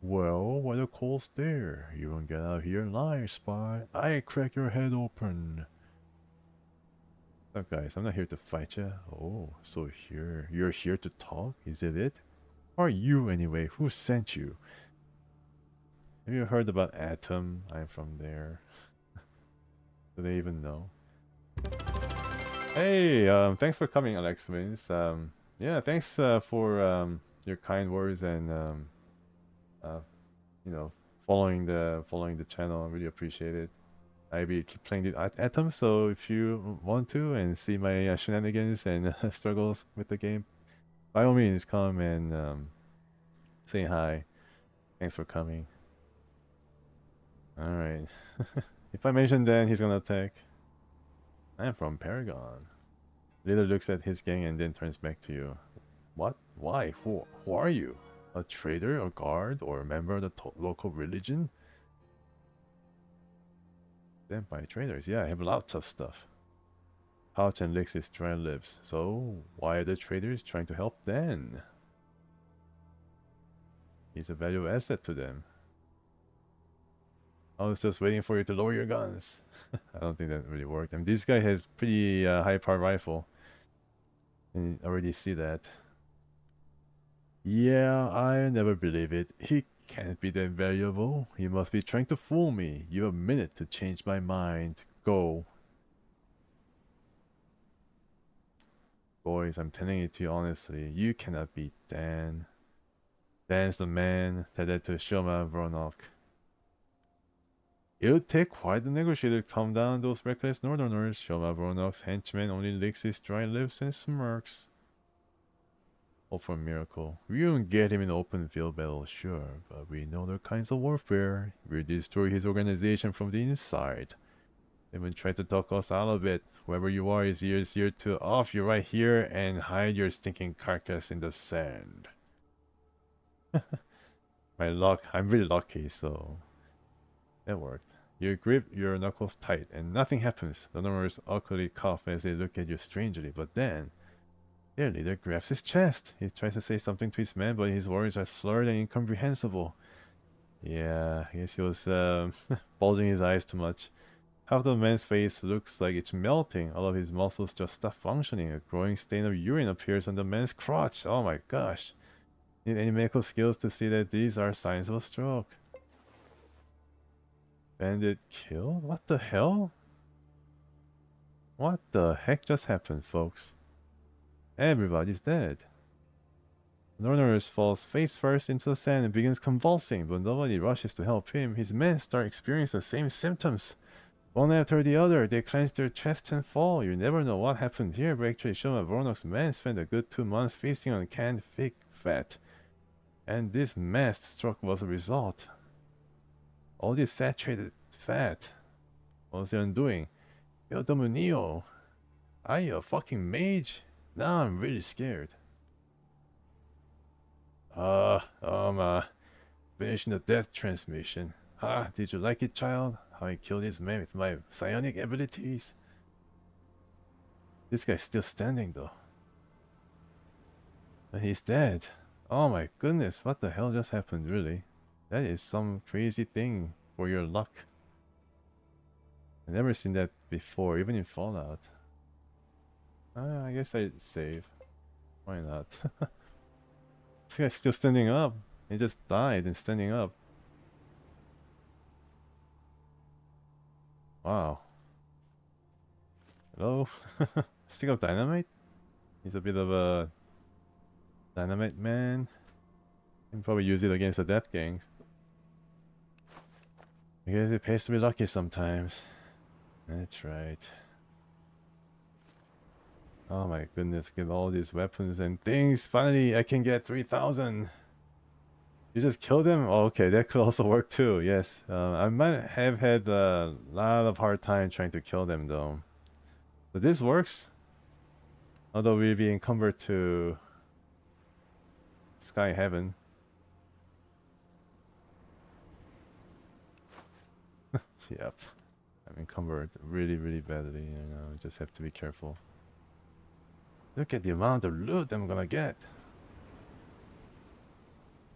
Well, why the coals there? You won't get out here alive, spy. I crack your head open. Look, guys, I'm not here to fight you. Oh, so you're here to talk? Is it? Who are you anyway? Who sent you? Have you heard about Atom? I'm from there. Do they even know? Hey, thanks for coming, Alex Wins. Yeah, thanks for your kind words and uh, you know, following the channel. I really appreciate it. I will keep playing the Atom, so if you want to and see my shenanigans and struggles with the game, by all means, come and say hi. Thanks for coming. All right. If I mention then he's gonna attack. I'm from Paragon. Leader looks at his gang and then turns back to you. What? Why? Who are you? A trader, a guard, or a member of the local religion? Sent by traders. Yeah, I have lots of stuff. Pouch and licks his dry lips. So, why are the traders trying to help then? He's a valuable asset to them. I was just waiting for you to lower your guns. I don't think that really worked. I mean, this guy has pretty high power rifle. And you already see that. Yeah, I never believe it. He can't be that valuable. He must be trying to fool me. You have a minute to change my mind. Go. Boys, I'm telling it to you honestly. You cannot beat Dan. Dan's the man that led to Shoma Vronok. It would take quite the negotiator to calm down those reckless northerners. Shoma Vronok's henchman only licks his dry lips and smirks. Hope for a miracle. We won't get him in open field battle, sure, but we know the kinds of warfare. We'll destroy his organization from the inside. They will try to talk us out of it. Whoever you are is here to off you right here and hide your stinking carcass in the sand. My luck, I'm really lucky, so that worked. You grip your knuckles tight and nothing happens. The numbers awkwardly cough as they look at you strangely, but then their leader grabs his chest. He tries to say something to his men, but his words are slurred and incomprehensible. Yeah, I guess he was bulging his eyes too much. Half the man's face looks like it's melting. All of his muscles just stop functioning. A growing stain of urine appears on the man's crotch. Oh my gosh. Need any medical skills to see that these are signs of a stroke. Bandit kill? What the hell? What the heck just happened, folks? Everybody's dead. Northerners falls face first into the sand and begins convulsing, but nobody rushes to help him. His men start experiencing the same symptoms. One after the other, they clench their chests and fall. You never know what happened here, but actually Shoma Vronok's men spent a good 2 months feasting on canned fig fat. And this mass stroke was a result. All this saturated fat. What was the undoing? Yo, Dominio. Are you a fucking mage? Now I'm really scared. Finishing the death transmission. Ha, did you like it, child? How I killed this man with my psionic abilities? This guy's still standing though. And he's dead. Oh my goodness, what the hell just happened, really? That is some crazy thing for your luck. I've never seen that before, even in Fallout. I guess I'd save. Why not? This guy's still standing up. He just died and standing up. Wow. Hello? Stick of dynamite? He's a bit of a dynamite man. Can probably use it against the death gangs. I guess it pays to be lucky sometimes. That's right. Oh my goodness, get all these weapons and things. Finally, I can get 3,000. You just killed him? Oh, okay, that could also work too, yes. I might have had a lot of hard time trying to kill them though. But this works. Although we'll be encumbered to Sky Heaven. Yep. I'm encumbered really, really badly. You know, just have to be careful. Look at the amount of loot I'm gonna get.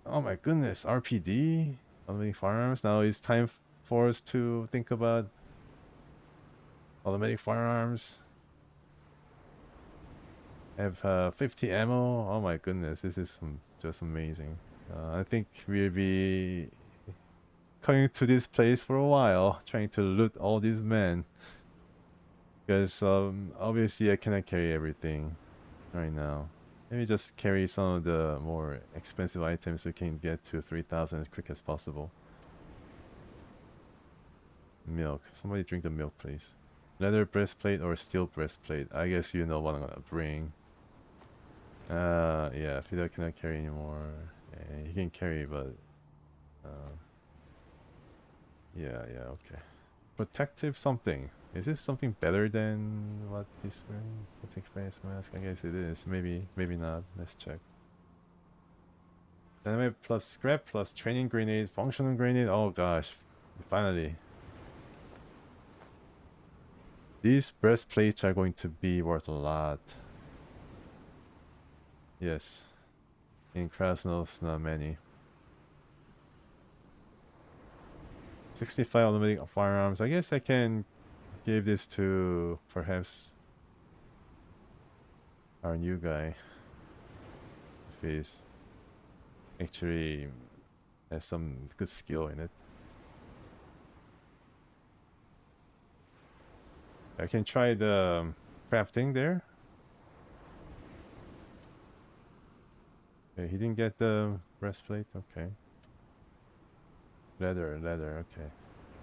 Oh my goodness, RPD? Automatic firearms? Now it's time for us to think about automatic firearms. Have 50 ammo. Oh my goodness, this is just amazing. I think we'll be coming to this place for a while, trying to loot all these men. Because obviously I cannot carry everything right now. Maybe just carry some of the more expensive items so we can get to 3,000 as quick as possible. Milk. Somebody drink the milk, please. Leather breastplate or steel breastplate? I guess you know what I'm gonna bring. Yeah, Fidel cannot carry anymore. Yeah, he can carry, but yeah, okay. Protective something. Is this something better than what he's wearing? Protective face mask? I guess it is. Maybe not. Let's check. Dynamite plus scrap plus training grenade, functional grenade. Oh gosh, finally. These breastplates are going to be worth a lot. Yes. In Krasnos, not many. 65 automatic firearms. I guess I can give this to perhaps our new guy. If he's actually has some good skill in it. I can try the crafting there. Okay, he didn't get the breastplate. Okay. Leather. Okay.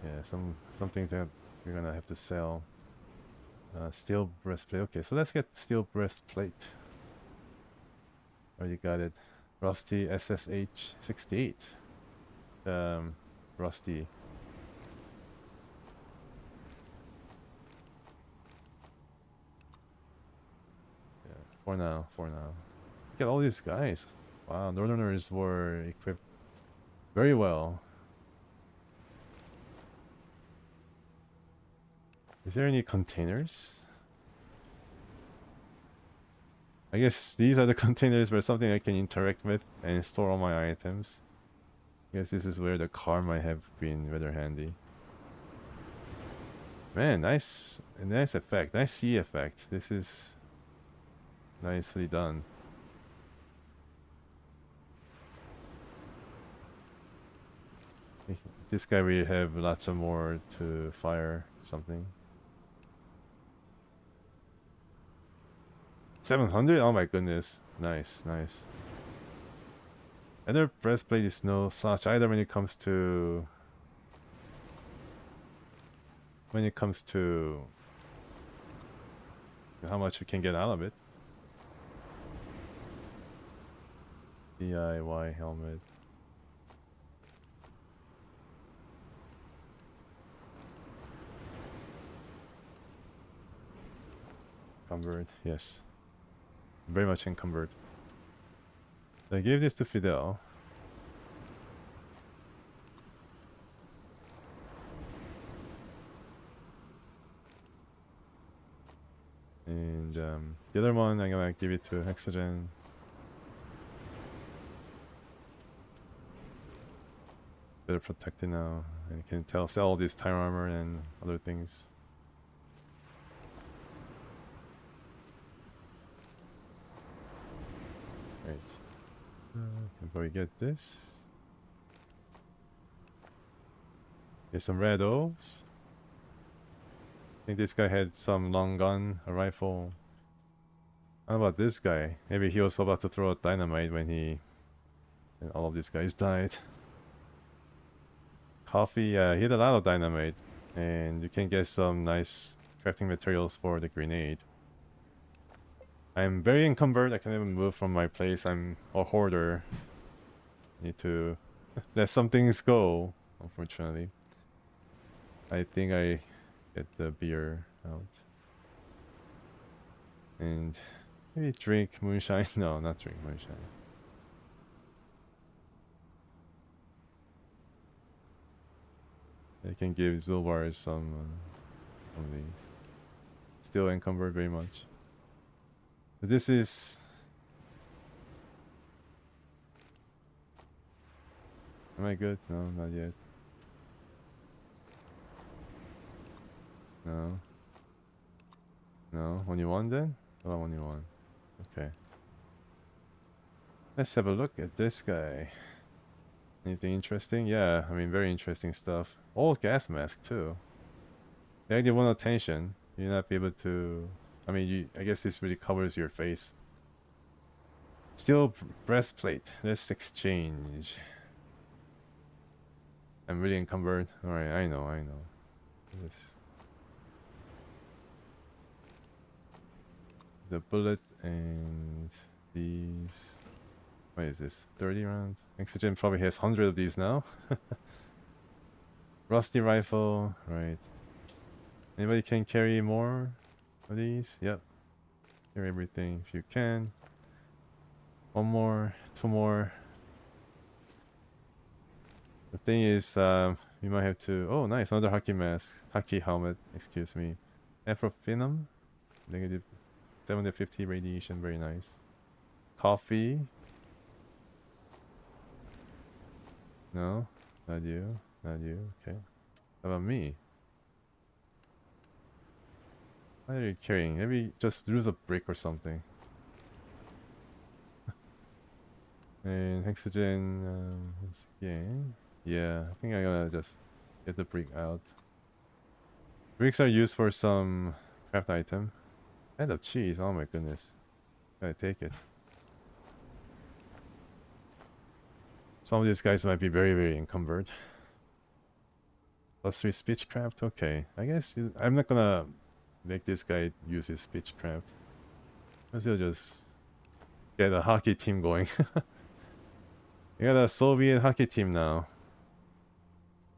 Yeah, some things that we're gonna have to sell. Steel breastplate. Okay, so let's get steel breastplate. Already got it. Rusty SSH 68. Rusty. Yeah, for now. Look at all these guys. Wow, Northerners were equipped very well. Is there any containers? I guess these are the containers for something I can interact with and store all my items. I guess this is where the car might have been rather handy. Man, nice effect. Nice sea effect. This is nicely done. This guy will have lots of more to fire something. 700? Oh my goodness. Nice. Leather breastplate is no slouch either when it comes to how much you can get out of it. DIY helmet. Encumbered, yes. Very much encumbered. I gave this to Fidel. And the other one I'm gonna give it to Hexagen. Better protected now. And you can sell all this tire armor and other things. Right. Can probably get this. Get some red O's. I think this guy had some long gun, a rifle. How about this guy? Maybe he was about to throw a dynamite when all of these guys died. Coffee, yeah, he had a lot of dynamite. And you can get some nice crafting materials for the grenade. I'm very encumbered. I can't even move from my place. I'm a hoarder. Need to let some things go, unfortunately. I think I get the beer out. And maybe drink moonshine. No, not drink moonshine. I can give Zobar some of these. Still encumbered very much. But this is... Am I good? No, not yet. No. No, only one then? Oh, only one. Okay. Let's have a look at this guy. Anything interesting? Yeah, I mean, very interesting stuff. Oh, gas mask too. Yeah, you want attention. You're not be able to... I mean, I guess this really covers your face. Steel breastplate. Let's exchange. I'm really encumbered. Alright, I know. This. The bullet and these... What is this? 30 rounds? Oxygen probably has 100 of these now. Rusty rifle, right. Anybody can carry more of these? Yep. Carry everything if you can. One more, two more. The thing is, you might have to... Oh, nice, another hockey mask. Hockey helmet, excuse me. Afrophenum. Negative 750 radiation, very nice. Coffee. No, not you. Not you, okay. How about me? What are you carrying? Maybe just lose a brick or something. And hexagen, yeah, I think I'm gonna just get the brick out. Bricks are used for some craft item. And of cheese, oh my goodness. Gotta take it. Some of these guys might be very, very encumbered. +3 speechcraft, okay. I guess I'm not gonna make this guy use his speechcraft. Because he'll just get a hockey team going. You got a Soviet hockey team now.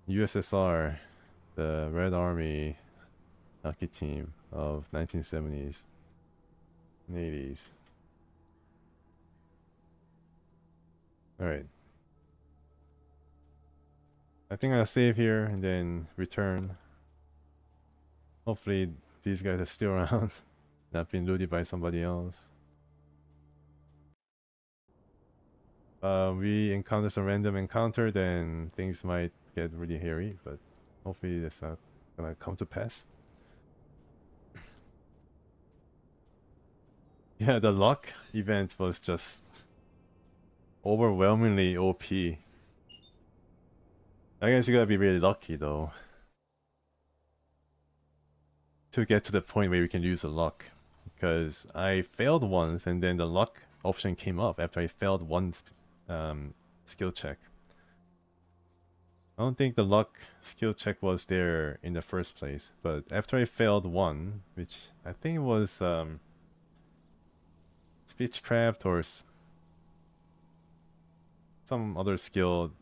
USSR, the Red Army hockey team of 1970s and 80s. Alright. I think I'll save here and then return. Hopefully these guys are still around, not being looted by somebody else. We encounter some random encounter, then things might get really hairy, but hopefully that's not gonna come to pass. Yeah, the luck event was just overwhelmingly OP. I guess you gotta be really lucky though to get to the point where you can use the luck. Because I failed once and then the luck option came up after I failed one skill check. I don't think the luck skill check was there in the first place, but after I failed one, which I think was speechcraft or some other skill,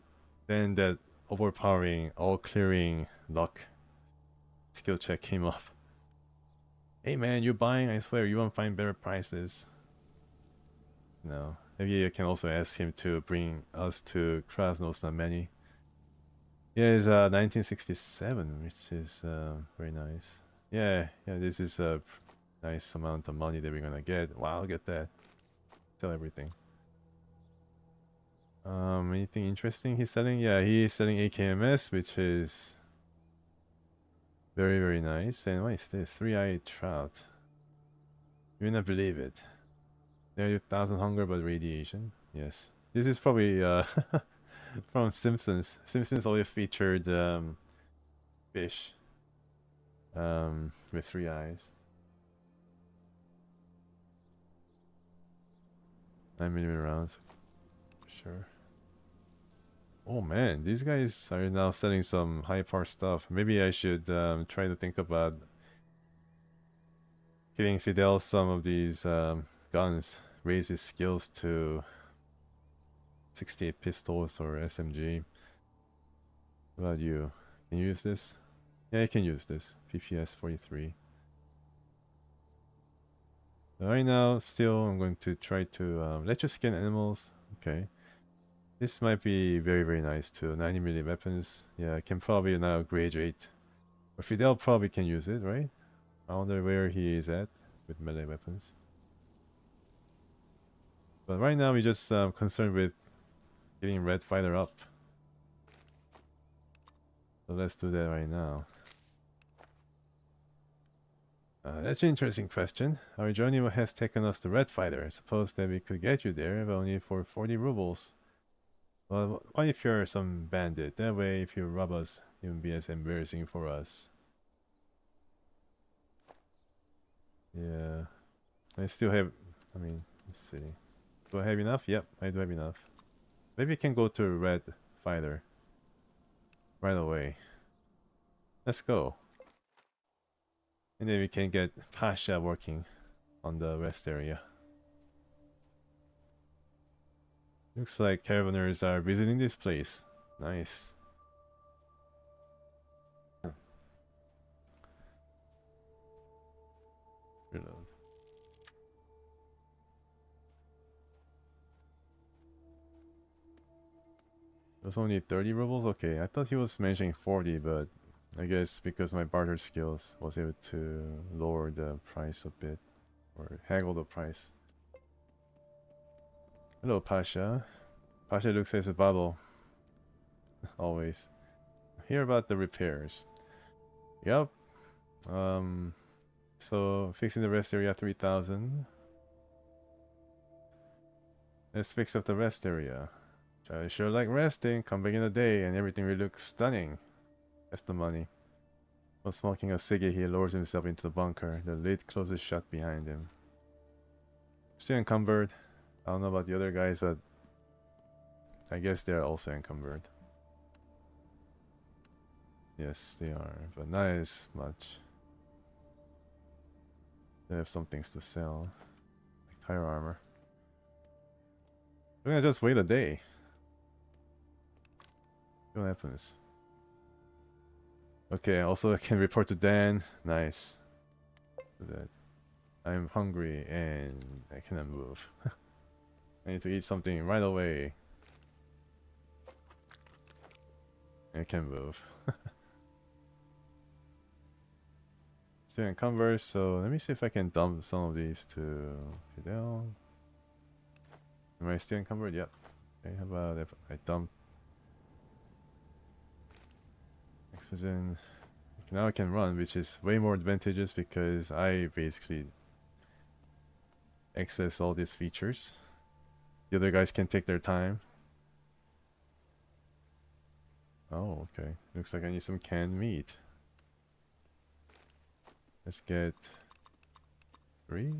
then that overpowering, all clearing luck skill check came up. Hey man, you're buying, I swear, you won't find better prices. No. Maybe I can also ask him to bring us to Krasnoznameni. Yeah, it's 1967, which is very nice. Yeah, this is a nice amount of money that we're gonna get. Wow, look at that. Sell everything. Anything interesting he's selling? Yeah, he's selling AKMS, which is very, very nice. And what is this? Three-eyed trout. You will not believe it. There, 1,000 hunger, but radiation. Yes. This is probably from Simpsons. Simpsons always featured fish with 3 eyes. 9mm rounds. Sure. Oh man, these guys are now selling some high power stuff. Maybe I should try to think about giving Fidel some of these guns. Raise his skills to 68 pistols or SMG. What about you? Can you use this? Yeah, I can use this. PPS 43. Right now, still, I'm going to try to let you skin animals. Okay. This might be very, very nice too. 90mm weapons. Yeah, I can probably now graduate. Or Fidel probably can use it, right? I wonder where he is at with melee weapons. But right now we're just concerned with getting Red Fighter up. So let's do that right now. That's an interesting question. Our journey has taken us to Red Fighter. Suppose that we could get you there, but only for 40 rubles. Well, what if you're some bandit? That way, if you rob us, it won't be as embarrassing for us. Yeah. I still have... I mean, let's see. Do I have enough? Yep, I do have enough. Maybe we can go to Red Fighter right away. Let's go. And then we can get Pasha working on the rest area. Looks like caravanners are visiting this place. Nice. Reload. It was only 30 rubles? Okay, I thought he was mentioning 40, but I guess because my barter skills was able to lower the price a bit. Or haggle the price. Hello, Pasha. Pasha looks as a bottle. Always. Hear about the repairs. Yep. So fixing the rest area 3000. Let's fix up the rest area. I sure like resting. Come back in a day and everything will look stunning. That's the money. While smoking a ciggy, he lowers himself into the bunker. The lid closes shut behind him. Still encumbered. I don't know about the other guys, but I guess they're also encumbered. Yes, they are, but not as much. They have some things to sell, like tire armor. We're gonna just wait a day. See what happens. Okay, also I can report to Dan. Nice. That I'm hungry and I cannot move. I need to eat something right away. I can move. Still encumbered, so let me see if I can dump some of these to Fidel. Am I still encumbered? Yep. Okay, how about if I dump oxygen? Okay, now I can run, which is way more advantageous because I basically access all these features. The other guys can take their time. Oh, okay. Looks like I need some canned meat. Let's get 3.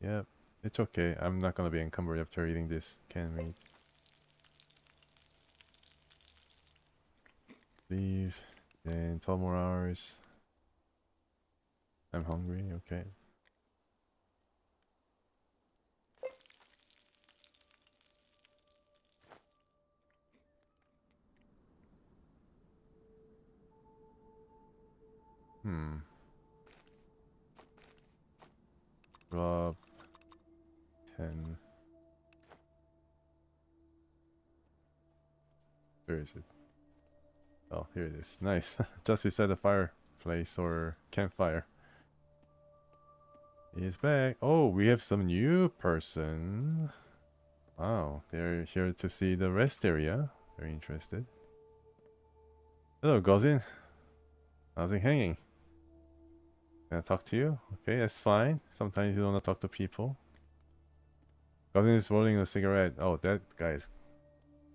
Yep, it's okay. I'm not gonna be encumbered after eating this canned meat. Leave. Then 12 more hours. I'm hungry, okay. Drop 10. Where is it? Oh, here it is. Nice. Just beside the fireplace or campfire. He's back. Oh, we have some new person. Wow, they're here to see the rest area. Very interested. Hello, Gozin. How's it hanging? Can I talk to you? Okay, that's fine. Sometimes you don't want to talk to people. Gozin is rolling a cigarette. Oh, that guy's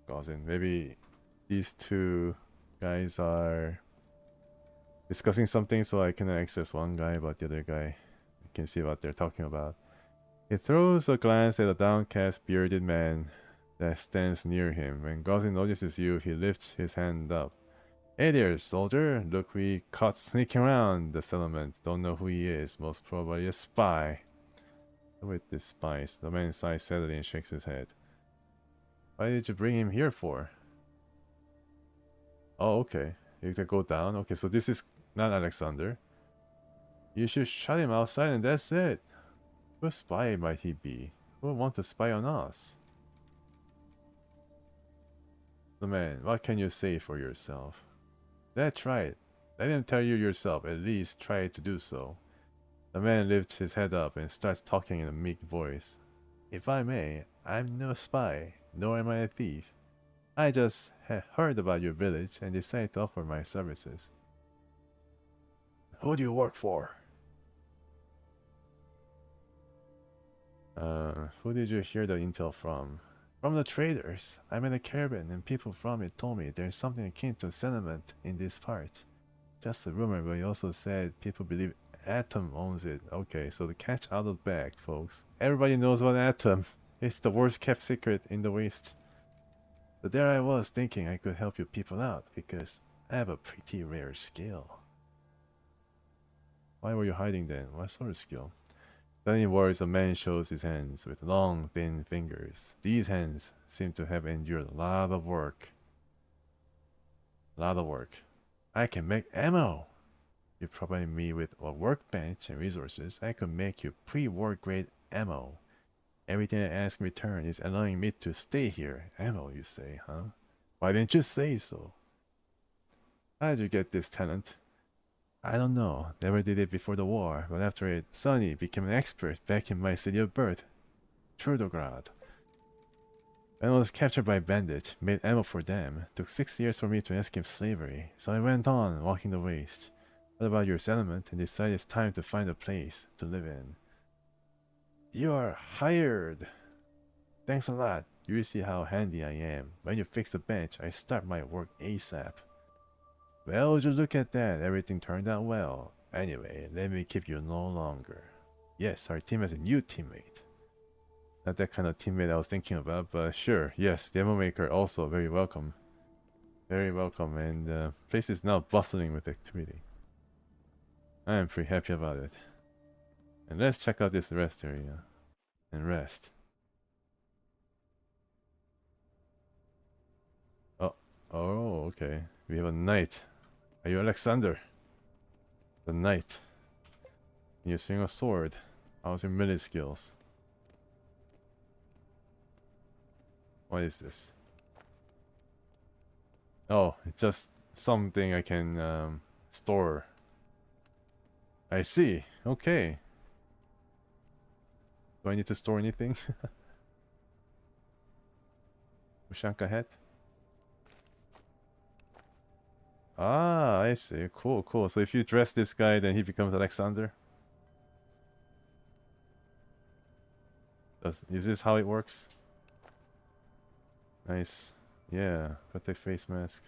Gozin. Maybe these two guys are discussing something, so I can access one guy, but the other guy, you can see what they're talking about. He throws a glance at a downcast, bearded man that stands near him. When Gozin notices you, he lifts his hand up. Hey there, soldier. Look, we caught sneaking around the settlement. Don't know who he is. Most probably a spy. With this spies, the man sighs sadly and shakes his head. Why did you bring him here for? Oh, okay. You can go down. Okay, so this is not Alexander. You should shut him outside and that's it. What spy might he be? Who would want to spy on us? The man, what can you say for yourself? That's right. Let him tell you yourself, at least try to do so. The man lifts his head up and starts talking in a meek voice. If I may, I'm no spy, nor am I a thief. I just heard about your village and decided to offer my services. Who do you work for? Who did you hear the intel from? From the traders. I'm in a caravan and people from it told me there's something akin to a settlement in this part. Just a rumor, but he also said people believe Atom owns it. Okay, so the catch out of the bag, folks. Everybody knows about Atom. It's the worst kept secret in the West. But there I was thinking I could help you people out because I have a pretty rare skill. Why were you hiding then? What sort of skill? Then in words, a man shows his hands with long, thin fingers. These hands seem to have endured a lot of work. I can make ammo! You provide me with a workbench and resources. I could make you pre-war grade ammo. Everything I ask in return is allowing me to stay here. Ammo, you say, huh? Why didn't you say so? How did you get this talent? I don't know. Never did it before the war, but after it, Sonny became an expert back in my city of birth, Trudograd. When I was captured by bandits, made ammo for them. Took 6 years for me to escape slavery, so I went on, walking the waste. What about your settlement, and decided it's time to find a place to live in. You are hired! Thanks a lot. You see how handy I am. When you fix the bench, I start my work ASAP. Well, would you look at that, everything turned out well. Anyway, let me keep you no longer. Yes, our team has a new teammate. Not that kind of teammate I was thinking about, but sure, yes, demo maker also very welcome. Very welcome, and the place is now bustling with activity. I am pretty happy about it. And let's check out this rest area. And rest. Oh, okay. We have a knight. Are you Alexander? The knight. You swing a sword. How's your melee skills? What is this? Oh, it's just something I can store. I see. Okay. Do I need to store anything? Ushanka hat? Ah, I see. Cool, cool. So if you dress this guy, then he becomes Alexander? Is this how it works? Nice. Yeah, protect face mask.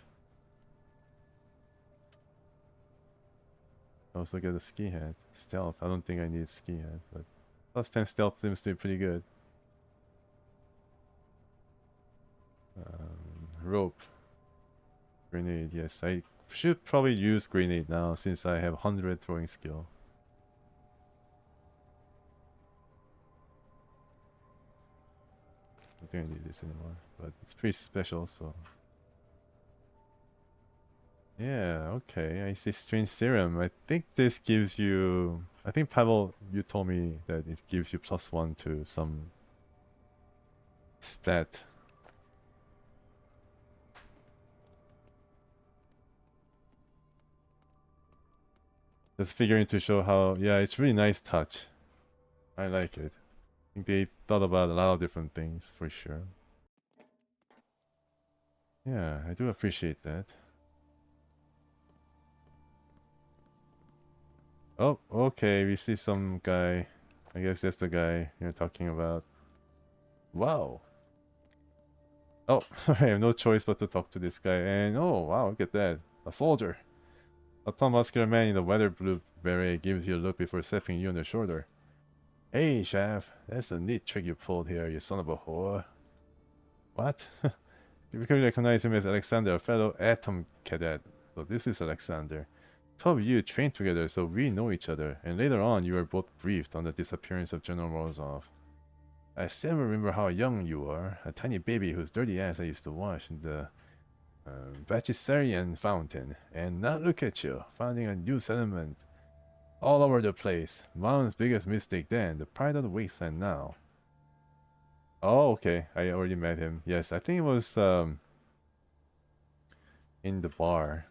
Also get a ski hat. Stealth. I don't think I need ski hat, but plus 10 stealth seems to be pretty good. Rope. Grenade, yes. I should probably use grenade now since I have 100 throwing skill. I don't think I need this anymore, but it's pretty special, so... Yeah, okay, I see strange serum. I think this gives you... I think Pavel, you told me that it gives you +1 to some stat. Just figuring to show how... Yeah, it's really nice touch. I like it. I think they thought about a lot of different things, for sure. Yeah, I do appreciate that. Oh, okay, we see some guy. I guess that's the guy you're talking about. Wow. Oh, I have no choice but to talk to this guy. And oh, wow, look at that. A soldier. A tall muscular man in a weather blue beret gives you a look before slapping you on the shoulder. Hey, Shaft, that's a neat trick you pulled here, you son of a whore. What? You can recognize him as Alexander, a fellow Atom cadet. So this is Alexander. 12 of you trained together, so we know each other, and later on you were both briefed on the disappearance of General Morozov. I still remember how young you were, a tiny baby whose dirty ass I used to wash in the Bachisarian fountain, and now look at you, founding a new settlement all over the place. Moun's biggest mistake then, the pride of the wasteland now. Oh, okay, I already met him. Yes, I think it was in the bar.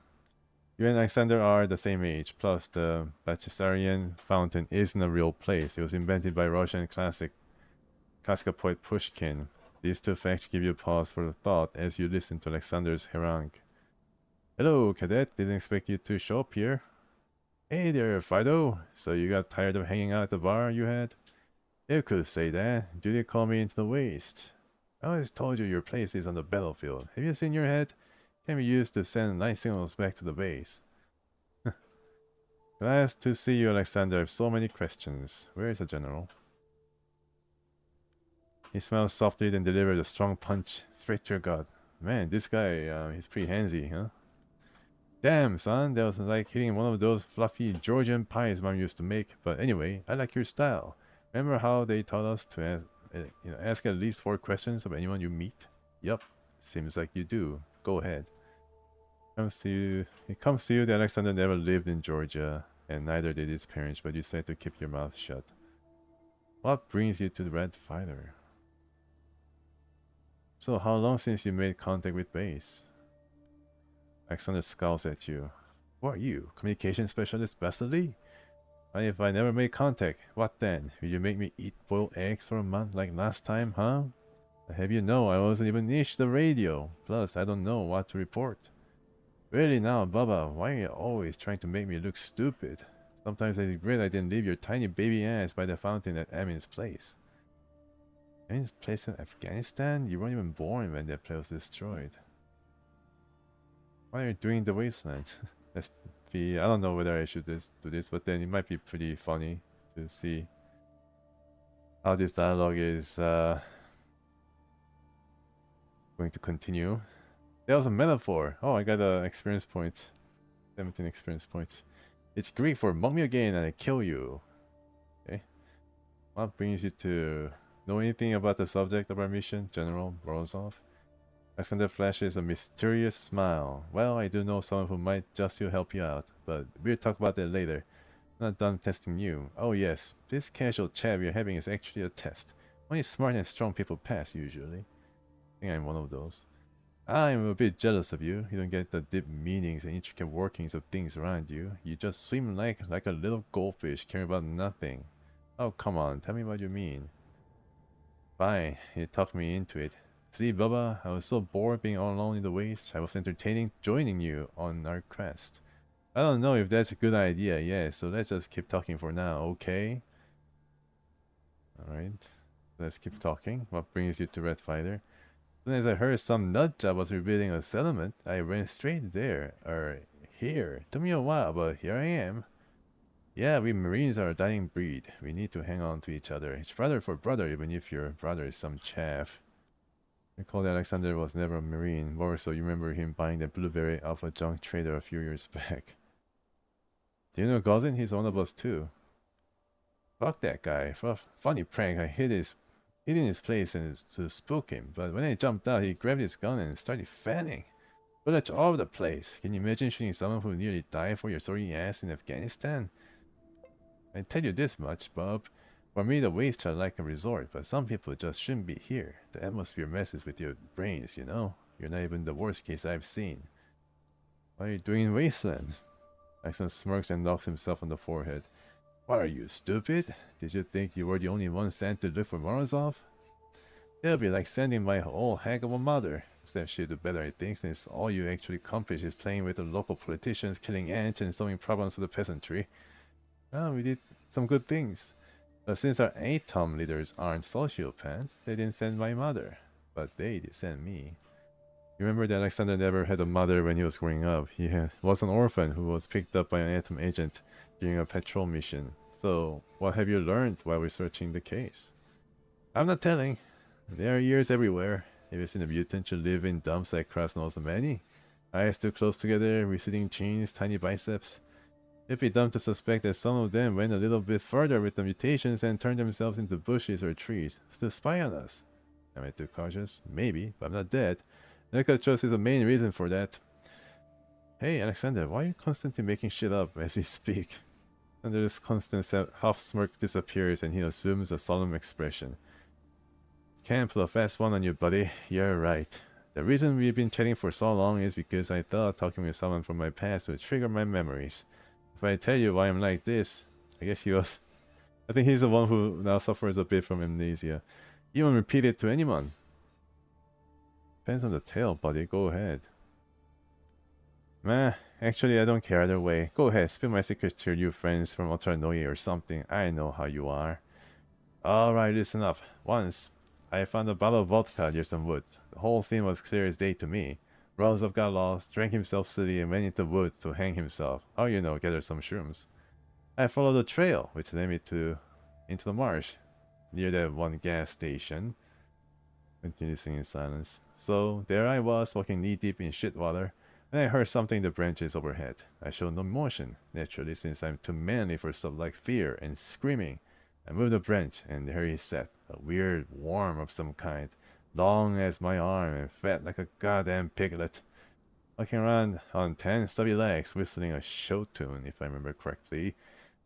You and Alexander are the same age, plus the Bachasarian fountain isn't a real place. It was invented by Russian classical poet Pushkin. These two facts give you pause for thought as you listen to Alexander's harangue. Hello, cadet. Didn't expect you to show up here. Hey there, Fido. So you got tired of hanging out at the bar you had? You could say that. Duty called me into the waste. I always told you your place is on the battlefield. Have you seen your head? Can be used to send light signals back to the base. Glad to see you, Alexander. I have so many questions. Where is the general? He smiled softly, then delivered a strong punch straight to your gut. Man, this guy, he's pretty handsy, huh? Damn, son, that was like hitting one of those fluffy Georgian pies Mom used to make. But anyway, I like your style. Remember how they taught us to ask at least 4 questions of anyone you meet? Yup, seems like you do. Go ahead. It comes to you that Alexander never lived in Georgia, and neither did his parents, but you said to keep your mouth shut. What brings you to the Red Fighter? So how long since you made contact with base? Alexander scowls at you. Who are you? Communication specialist Vasily? And if I never made contact, what then? Will you make me eat boiled eggs for a month like last time, huh? I have you know I wasn't even issued the radio. Plus, I don't know what to report. Really now, Baba, why are you always trying to make me look stupid? Sometimes I regret I didn't leave your tiny baby ass by the fountain at Amin's place. Amin's place in Afghanistan? You weren't even born when that place was destroyed. What are you doing in the wasteland? I don't know whether I should do this, but then it might be pretty funny to see how this dialogue is going to continue. That was a metaphor. Oh, I got an experience point. 17 experience points. It's Greek for mug me again and I kill you. Okay. What brings you to know anything about the subject of our mission, General Morozov? Alexander flashes a mysterious smile. Well, I do know someone who might just help you out, but we'll talk about that later. I'm not done testing you. Oh yes, this casual chat we're having is actually a test. Only smart and strong people pass usually. I think I'm one of those. I'm a bit jealous of you. You don't get the deep meanings and intricate workings of things around you. You just swim like a little goldfish caring about nothing. Oh, come on, tell me what you mean. Fine, you talked me into it. See, Bubba, I was so bored being all alone in the waste, I was entertaining joining you on our quest. I don't know if that's a good idea, yeah, so let's just keep talking for now, okay? Alright, let's keep talking. What brings you to Red Fighter? As soon as I heard some nut job was rebuilding a settlement, I ran straight there. Here. Took me a while, but here I am. Yeah, we Marines are a dying breed. We need to hang on to each other. It's brother for brother, even if your brother is some chaff. Recall that Alexander was never a Marine. More so, you remember him buying the blueberry off a junk trader a few years back. Do you know Gozin? He's one of us too. Fuck that guy. For a funny prank, I hid in his place and to spook him, but when I jumped out, he grabbed his gun and started fanning. Bullets all over the place. Can you imagine shooting someone who nearly died for your sorry ass in Afghanistan? I tell you this much, Bob. For me, the wastes are like a resort, but some people just shouldn't be here. The atmosphere messes with your brains, you know? You're not even the worst case I've seen. What are you doing in Wasteland? Axon smirks and knocks himself on the forehead. What are you, stupid? Did you think you were the only one sent to look for Morozov? It'll be like sending my old hag of a mother. Except she'll do better, I think, since all you actually accomplish is playing with the local politicians, killing ants, and solving problems for the peasantry. Well, we did some good things. But since our ATOM leaders aren't sociopaths, they didn't send my mother. But they did send me. You remember that Alexander never had a mother when he was growing up. He was an orphan who was picked up by an ATOM agent during a patrol mission. So, what have you learned while researching the case? I'm not telling. There are ears everywhere. Have you seen a mutant who live in dumps like Krasnozamani? Eyes too close together, receding chins, tiny biceps. It'd be dumb to suspect that some of them went a little bit further with the mutations and turned themselves into bushes or trees to spy on us. Am I too cautious? Maybe, but I'm not dead. Lack of trust is the main reason for that. Hey, Alexander, why are you constantly making shit up as we speak? Alexander's constant half smirk disappears and he assumes a solemn expression. Can't pull a fast one on you, buddy. You're right. The reason we've been chatting for so long is because I thought talking with someone from my past would trigger my memories. If I tell you why I'm like this, I guess I think he's the one who now suffers a bit from amnesia. You won't repeat it to anyone. Depends on the tale, buddy. Go ahead. Meh, actually I don't care either way. Go ahead, spill my secrets to your new friends from Otaranoi or something. I know how you are. Alright, listen up. Once, I found a bottle of vodka near some woods. The whole scene was clear as day to me. Rozov got lost, drank himself silly, and went into the woods to hang himself. Or, you know, gather some shrooms. I followed the trail, which led me into the marsh, near that one gas station. Continuing in silence. So, there I was, walking knee-deep in shit water, and I heard something in the branches overhead. I showed no emotion, naturally, since I'm too manly for stuff like fear and screaming. I moved the branch, and there he sat, a weird worm of some kind, long as my arm and fat like a goddamn piglet. Walking around on 10 stubby legs, whistling a show tune, if I remember correctly.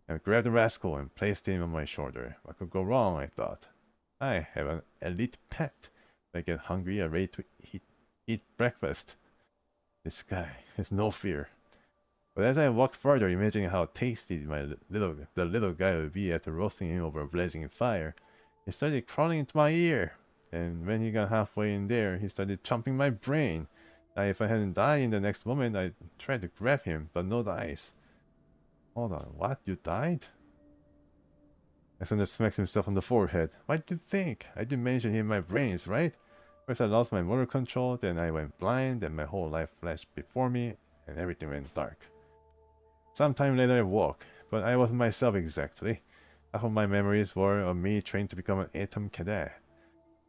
I grabbed the rascal and placed him on my shoulder. What could go wrong, I thought. I have an elite pet. If I get hungry, I'm ready to eat breakfast. This guy has no fear. But as I walked further, imagining how tasty the little guy would be after roasting him over a blazing fire, he started crawling into my ear. And when he got halfway in there, he started chomping my brain. Now, if I hadn't died in the next moment, I tried to grab him, but no dice. Hold on, what? You died? Alexander smacks himself on the forehead. What do you think? I didn't mention him in my brains, right? First I lost my motor control, then I went blind, then my whole life flashed before me, and everything went dark. Sometime later I woke, but I wasn't myself exactly. Half of my memories were of me trained to become an atom cadet.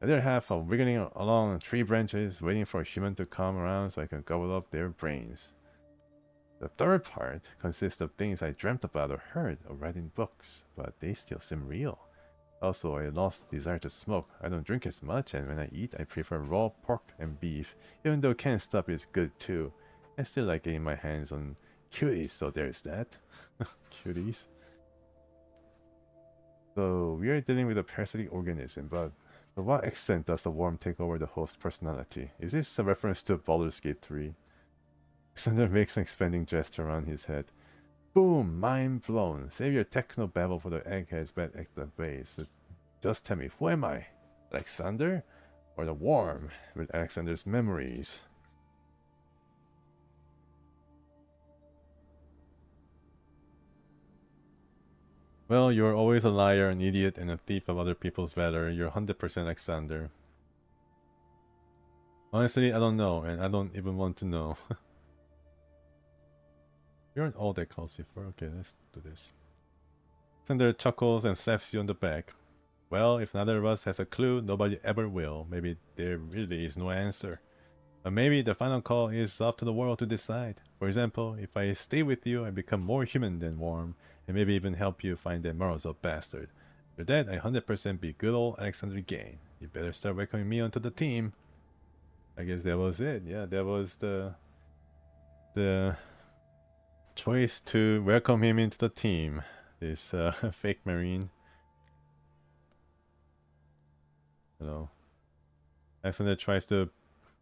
The other half of wiggling along tree branches, waiting for a human to come around so I can gobble up their brains. The third part consists of things I dreamt about or heard or read in books, but they still seem real. Also, I lost the desire to smoke. I don't drink as much, and when I eat, I prefer raw pork and beef, even though canned stuff is good too. I still like getting my hands on cuties, so there's that. Cuties. So, we are dealing with a parasitic organism, but to what extent does the worm take over the host's personality? Is this a reference to Baldur's Gate 3? Alexander makes an expanding gesture around his head. Boom! Mind blown. Save your techno babble for the egghead's bad at the base. So just tell me, who am I? Alexander? Or the worm with Alexander's memories? Well, you're always a liar, an idiot, and a thief of other people's valor. You're 100% Alexander. Honestly, I don't know, and I don't even want to know. You aren't all that Calcifer. Okay, let's do this. Alexander chuckles and slaps you on the back. Well, if neither of us has a clue, nobody ever will. Maybe there really is no answer. But maybe the final call is up to the world to decide. For example, if I stay with you, I become more human than warm, and maybe even help you find that Morozov bastard. After that, I 100% be good old Alexander Gain. You better start welcoming me onto the team. I guess that was it. Yeah, that was the choice to welcome him into the team. This fake marine. Hello. Alexander tries to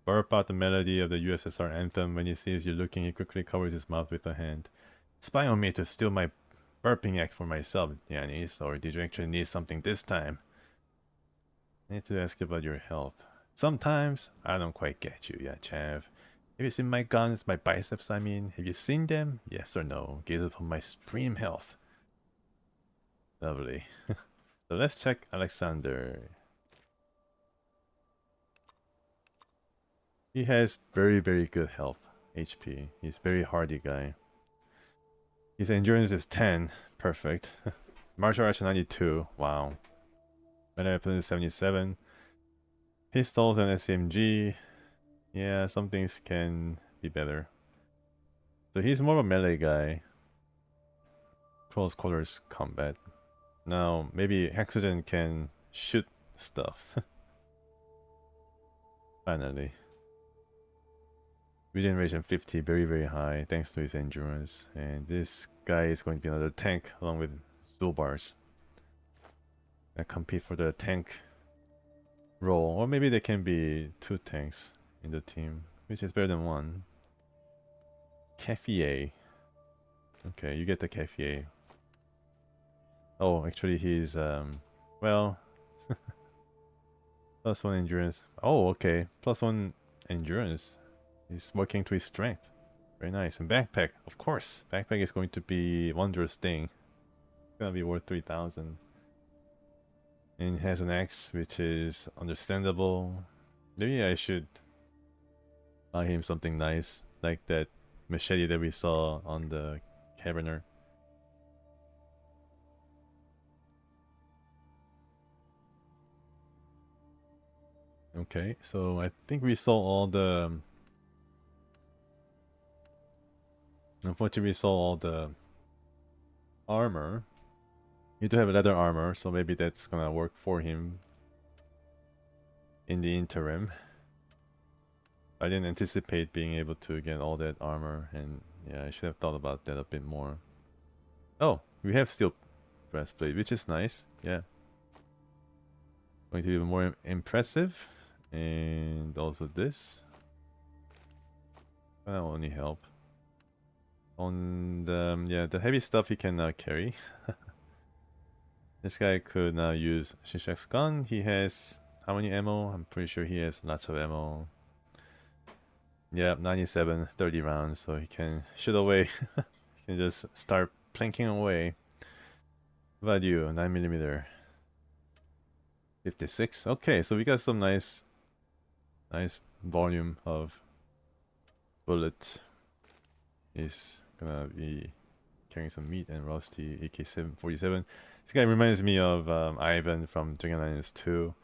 burp out the melody of the USSR anthem. When he sees you looking, he quickly covers his mouth with a hand. Spy on me to steal my burping act for myself, Yanis, or did you actually need something this time? I need to ask you about your health. Sometimes I don't quite get you, yeah, Chav. Have you seen my guns, my biceps, I mean? Have you seen them? Yes or no? Get it from my stream health. Lovely. So let's check Alexander. He has very, very good health, HP. He's very hardy guy. His endurance is 10. Perfect. Martial arts 92. Wow. Melee weapon is 77. Pistols and SMG. Yeah, some things can be better. So he's more of a melee guy. Close quarters combat. Now, maybe Hexagon can shoot stuff. Finally. Regeneration 50, very, very high, thanks to his endurance. And this guy is going to be another tank, along with Zulbars. I compete for the tank role, or maybe they can be two tanks. in the team, which is better than 1. Cafier. Okay, you get the Cafier. Oh, actually he's well, +1 endurance. Oh, okay, +1 endurance. He's working to his strength. Very nice. And backpack, of course. Backpack is going to be wondrous thing. It's gonna be worth 3,000. And it has an axe, which is understandable. Maybe I should buy him something nice, like that machete that we saw on the Caverner. Okay, so I think we saw all the... Unfortunately, we saw all the armor. You do have leather armor, so maybe that's gonna work for him in the interim. I didn't anticipate being able to get all that armor, and yeah, I should have thought about that a bit more. Oh, we have steel breastplate, which is nice. Yeah, going to be even more impressive. And also this. That will only help. On the yeah, the heavy stuff he can carry. This guy could now use Shishak's gun. He has how many ammo? I'm pretty sure he has lots of ammo. Yeah, 97, 30 rounds, so he can shoot away. He can just start planking away. What about you? 9mm. 56. Okay, so we got some nice volume of bullet. He's gonna be carrying some meat and rusty AK-47. This guy reminds me of Ivan from Dragon Alliance 2.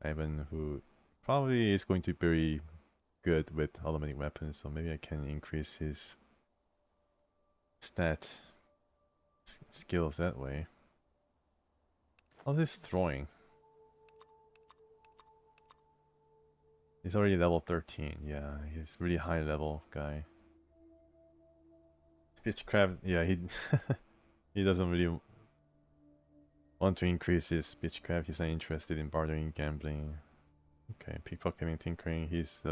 Ivan, who probably is going to be very good with automatic weapons, so maybe I can increase his skills that way. How's his throwing? He's already level 13. Yeah, he's really high level guy. Speechcraft, yeah, he he doesn't really want to increase his speechcraft. He's not interested in bartering, gambling. Okay, pickpocketing, tinkering. He's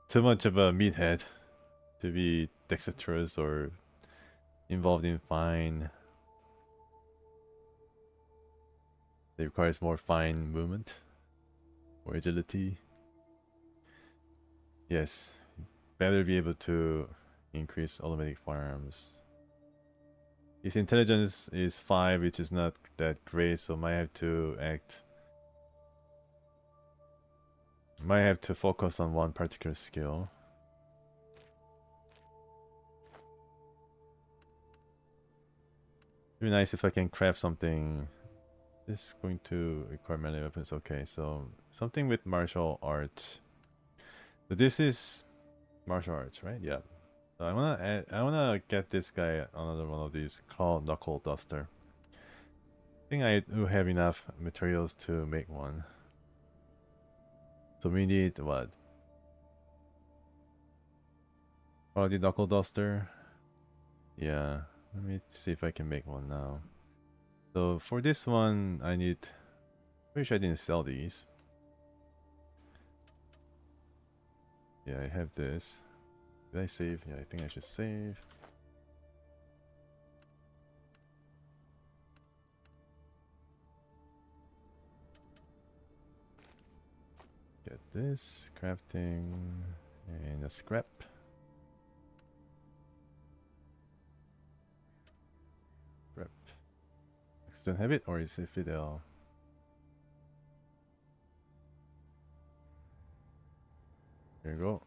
too much of a meathead to be dexterous or involved in fine. It requires more fine movement or agility. Yes, better be able to increase automatic firearms. His intelligence is 5, which is not that great, so might have to focus on one particular skill. It'd be nice if I can craft something. This is going to require melee weapons. Okay, so something with martial arts. So this is martial arts, right? Yeah. So I wanna get this guy another one of these called Knuckle Duster. I think I do have enough materials to make one. So we need what? Quality Knuckle Duster. Yeah. Let me see if I can make one now. So for this one, I need... Pretty sure I didn't sell these. Yeah, I have this. Did I save? Yeah, I think I should save. Get this, crafting, and a scrap. Scrap. Don't have it, or is it Fidel? Here you go.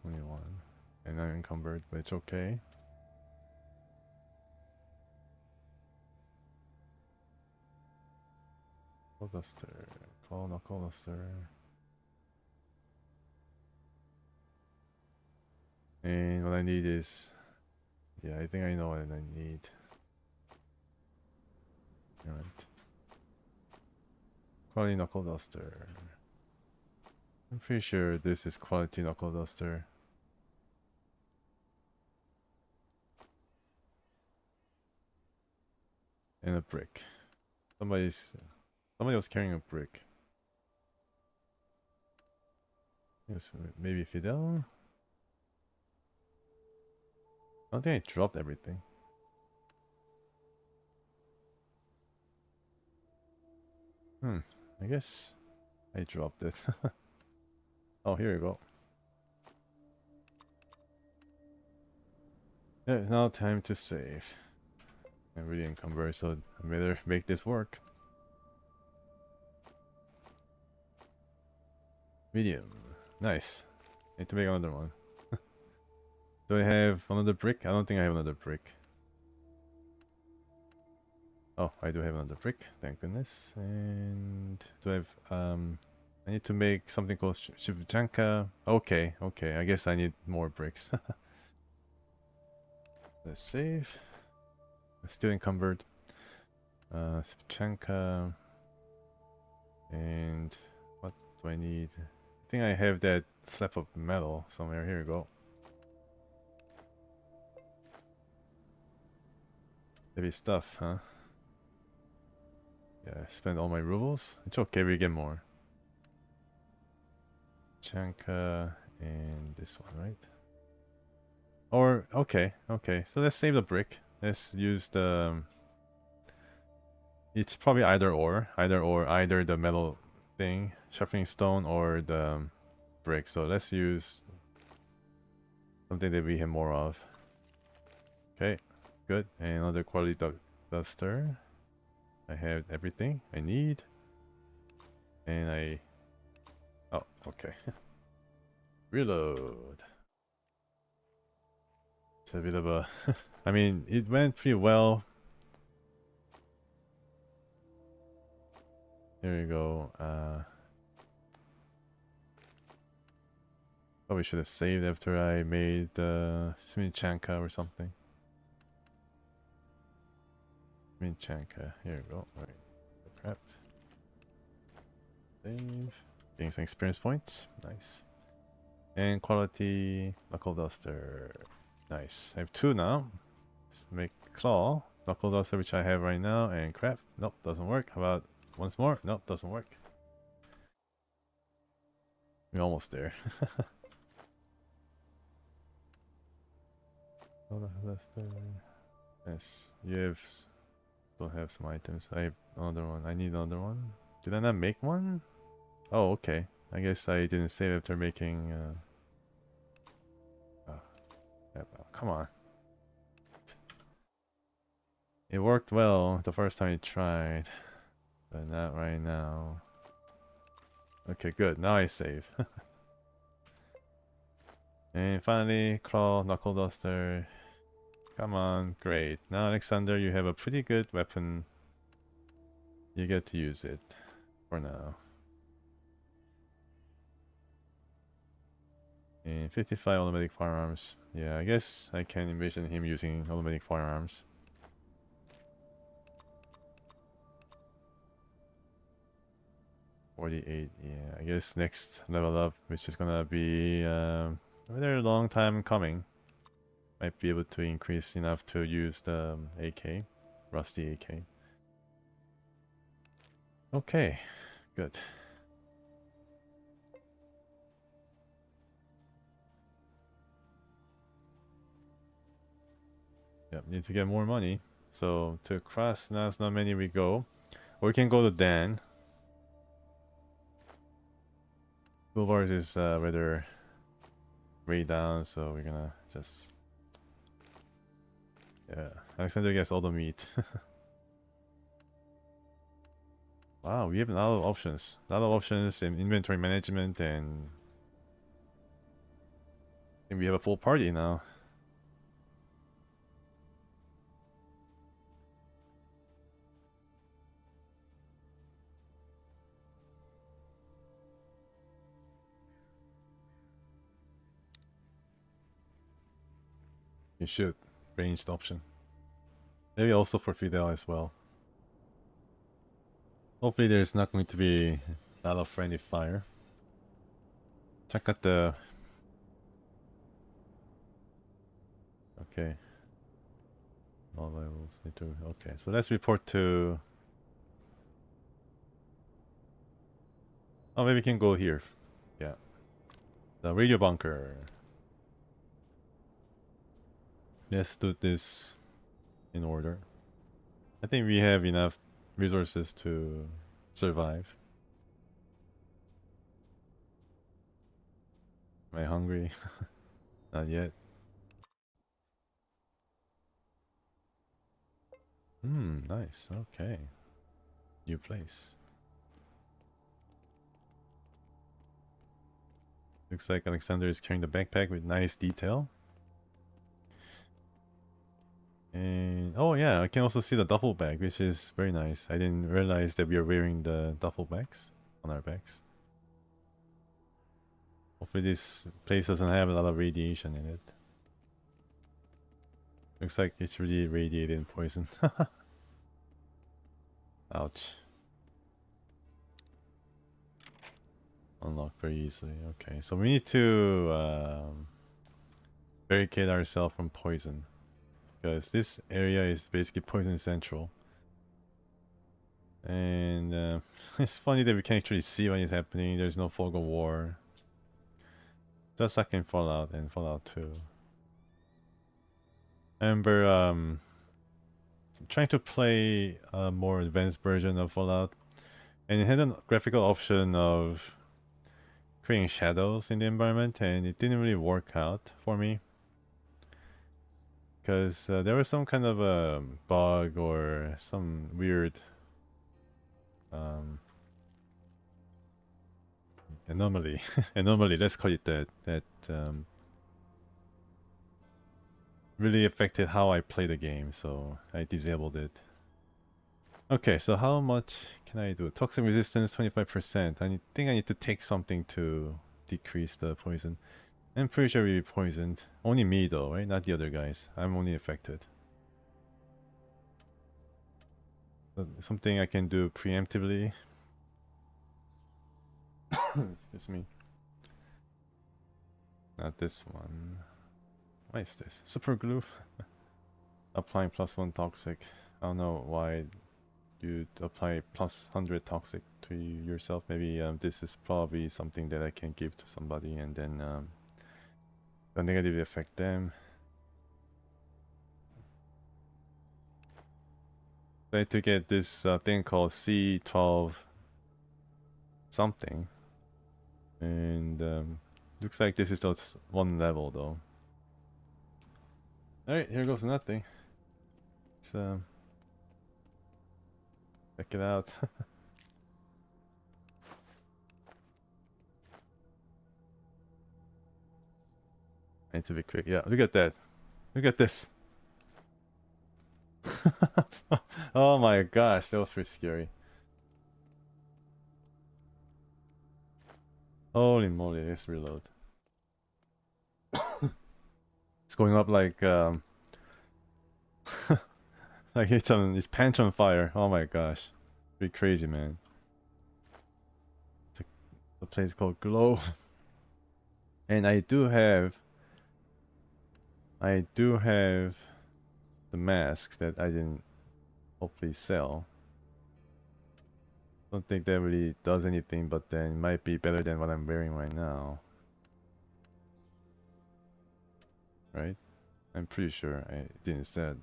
Only one. And I'm encumbered, but it's okay. Knuckle Duster. Call Knuckle Duster. And what I need is... Yeah, I think I know what I need. Alright. Quality Knuckle Duster. I'm pretty sure this is quality Knuckle Duster. And a brick. Somebody was carrying a brick. Yes, maybe Fidel. I don't think I dropped everything. I guess I dropped it. Oh, here you go. Yeah, now time to save. I'm really encumbered, so I better make this work. Medium. Nice. Need to make another one. Do I have another brick? I don't think I have another brick. Oh, I do have another brick. Thank goodness. And do I have I need to make something called Shivchanka. Okay, okay. I guess I need more bricks. Let's save. Still encumbered. Shivchanka. And what do I need? I think I have that slab of metal somewhere. Here we go. Heavy stuff, huh? Yeah, I spent all my rubles. It's okay, we get more. Chanka and this one, right? Or, okay, okay. So let's save the brick. Let's use the... It's probably either or. Either the metal thing, sharpening stone, or the brick. So let's use something that we have more of. Okay, good. And another quality duster. I have everything I need. And I... Oh, okay. Reload. It's a bit of a... I mean, it went pretty well. Here we go. Probably should have saved after I made the Sminchanka or something. Sminchanka. Here we go. Alright. Crap. Save. Getting some experience points. Nice. And quality knuckle duster. Nice. I have 2 now. Let's make claw. Knuckle duster, which I have right now. And crap. Nope, doesn't work. How about once more? Nope, doesn't work. We're almost there. Yes, don't have some items. I have another one. I need another one. Did I not make one? Oh, okay. I guess I didn't save after making. Come on. It worked well the first time you tried, but not right now. Okay, good. Now I save. And finally, crawl, knuckle duster. Come on, great. Now, Alexander, you have a pretty good weapon. You get to use it for now. And 55 automatic firearms. Yeah, I guess I can envision him using automatic firearms. $48, yeah. I guess next level up, which is gonna be a very long time coming. Might be able to increase enough to use the AK, rusty AK. Okay, good. Yep, need to get more money. So to cross now, not many we go. Or we can go to Dan. Boulevards is rather way down, so we're gonna just... Yeah, Alexander gets all the meat. Wow, we have a lot of options. A lot of options in inventory management, and I think we have a full party now. You should. Ranged option. Maybe also for Fidel as well. Hopefully there's not going to be a lot of friendly fire. Check out the... Okay. All levels need to... Okay, so let's report to... Oh, maybe we can go here. Yeah. The radio bunker. Let's do this in order. I think we have enough resources to survive. Am I hungry? Not yet. Nice. Okay. New place. Looks like Alexander is carrying the backpack with nice detail. And oh yeah, I can also see the duffel bag, which is very nice. I didn't realize that we are wearing the duffel bags on our backs. Hopefully this place doesn't have a lot of radiation in it. Looks like it's really radiated poison. Ouch. Unlock very easily. Okay, so we need to barricade ourselves from poison. Because this area is basically poison central. And it's funny that we can actually see what is happening. There's no fog of war. Just like in Fallout and Fallout 2. I remember trying to play a more advanced version of Fallout, and it had a graphical option of creating shadows in the environment, and it didn't really work out for me. Because there was some kind of a bug or some weird anomaly. Anomaly, let's call it that. That really affected how I play the game, so I disabled it. Okay, so how much can I do? Toxin resistance 25%. Think I need to take something to decrease the poison. I'm pretty sure we'll be poisoned. Only me though, right? Not the other guys. I'm only affected. But something I can do preemptively. Excuse me. Not this one. What is this? Super glue? Applying +1 toxic. I don't know why you'd apply +100 toxic to yourself. Maybe this is probably something that I can give to somebody and then negatively affect them. So I need to get this thing called C12 something. And looks like this is just one level though. Alright, here goes nothing. Let's check it out. I need to be quick. Yeah, look at that. Look at this. Oh my gosh, that was pretty scary. Holy moly, let's reload. It's going up like like it's pants on fire. Oh my gosh. Pretty crazy, man. It's a place called Glow. And I do have the mask that I didn't hopefully sell. Don't think that really does anything, but then it might be better than what I'm wearing right now. Right? I'm pretty sure I didn't sell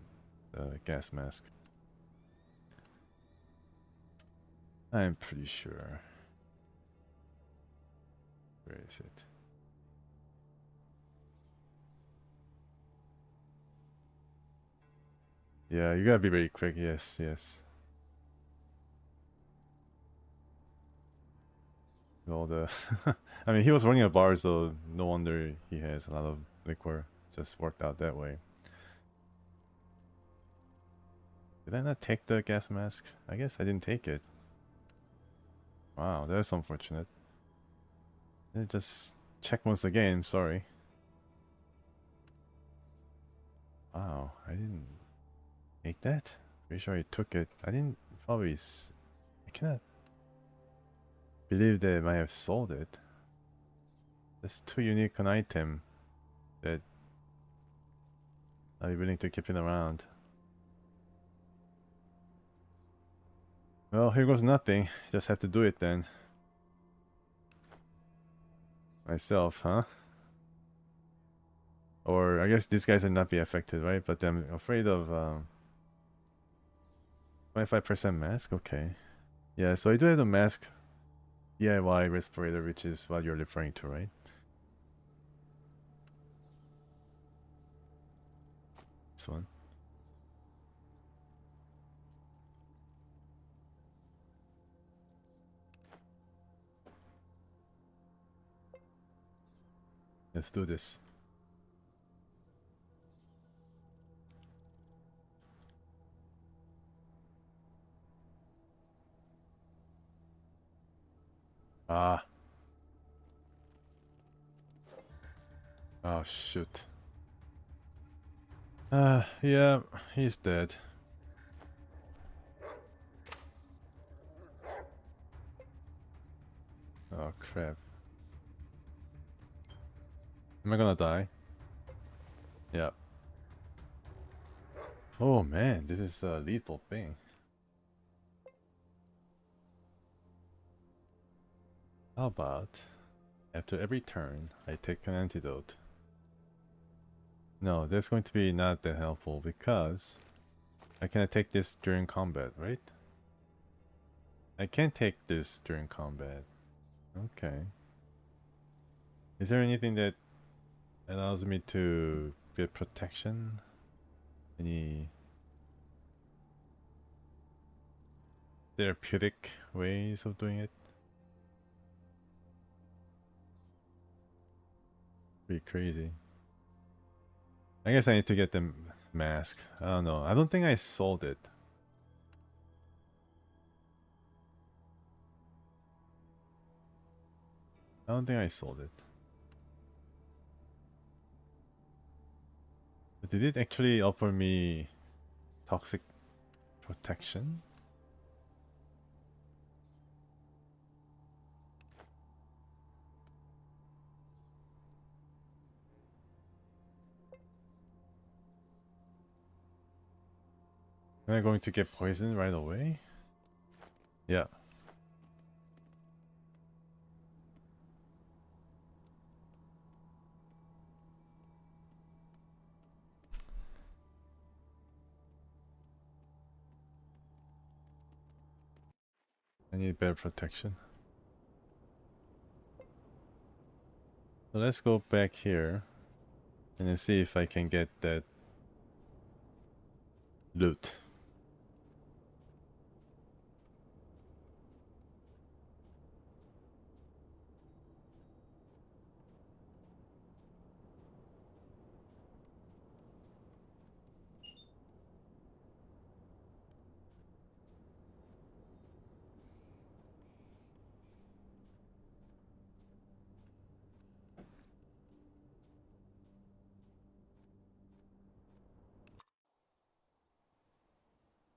the gas mask. I'm pretty sure. Where is it? Yeah, you gotta be very quick. Yes, yes. All the I mean, he was running a bar, so no wonder he has a lot of liquor. Just worked out that way. Did I not take the gas mask? I guess I didn't take it. Wow, that's unfortunate. I just check once again, sorry. Wow, I didn't take that? Pretty sure I took it. I didn't probably I cannot believe they might have sold it. That's too unique an item that I'd be willing to keep it around. Well, here goes nothing. Just have to do it then. myself, huh? Or I guess these guys will not be affected, right? But I'm afraid of 25% mask. Okay. Yeah, so I do have the mask DIY respirator, which is what you're referring to, right? This one. Let's do this. Ah. Oh, shoot. Yeah, he's dead. Oh, crap. Am I gonna die? Yeah. Oh, man, this is a lethal thing. How about after every turn, I take an antidote? No, that's going to be not that helpful because I cannot take this during combat, right? I can't take this during combat. Okay. Is there anything that allows me to get protection? Any therapeutic ways of doing it? Pretty crazy. I guess I need to get the mask. I don't know. I don't think I sold it. I don't think I sold it. But did it actually offer me toxic protection? Am I going to get poisoned right away? Yeah. I need better protection. So let's go back here and then see if I can get that loot.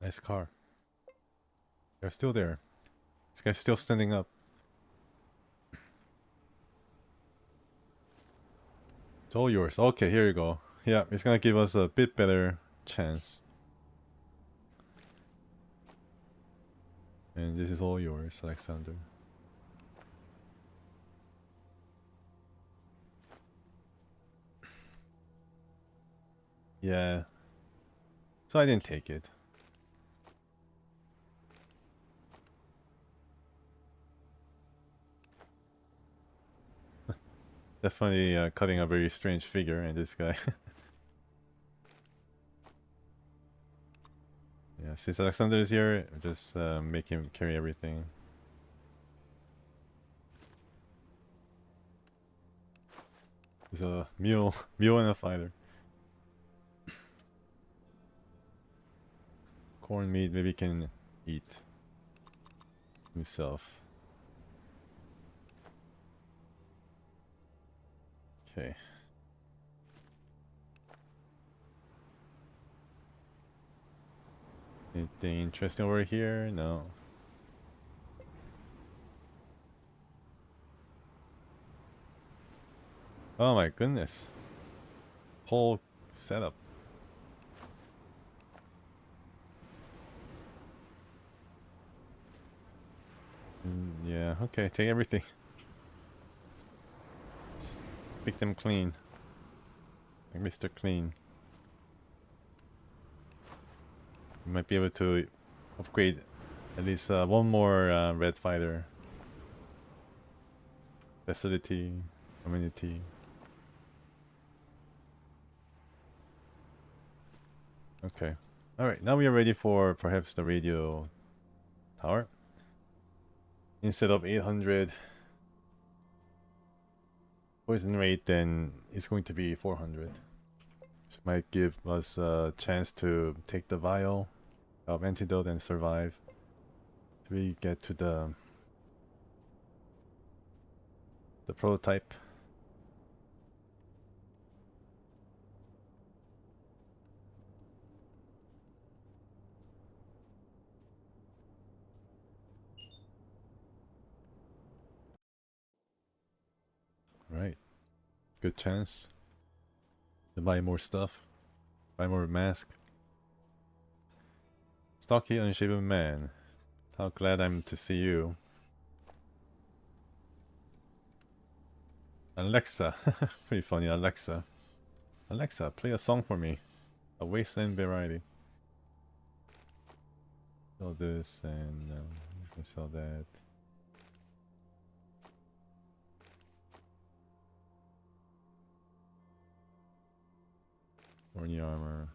Nice car. They're still there. This guy's still standing up. It's all yours. Okay, here you go. Yeah, it's gonna give us a bit better chance. And this is all yours, Alexander. Yeah. So I didn't take it. Definitely cutting a very strange figure in this guy. Yeah, since Alexander is here, just make him carry everything. He's a mule, mule and a fighter. Corn meat, maybe he can eat himself. Okay. Anything interesting over here? No. Oh my goodness. Whole setup. Yeah, okay, take everything. Pick them clean. Like Mr. Clean. You might be able to upgrade at least one more red fighter. Facility, community. Okay. Alright, now we are ready for perhaps the radio tower. Instead of 800 poison rate, then it's going to be 400. Which might give us a chance to take the vial of antidote and survive. Till we get to the prototype. Right. Good chance to buy more stuff. Buy more mask. Stocky unshaven man. How glad I'm to see you. Alexa. Pretty funny, Alexa. Alexa, play a song for me. A wasteland variety. Sell this and sell that. Horny armor.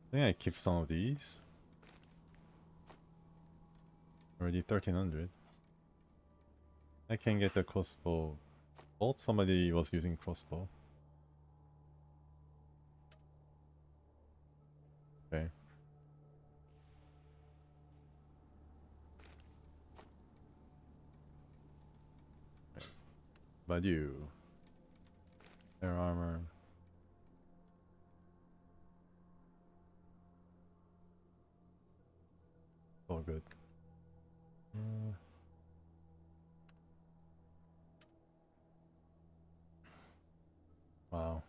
I think I keep some of these. Already 1300. I can get the crossbow bolt. Somebody was using crossbow. Okay. But you. Air armor. All good. Wow.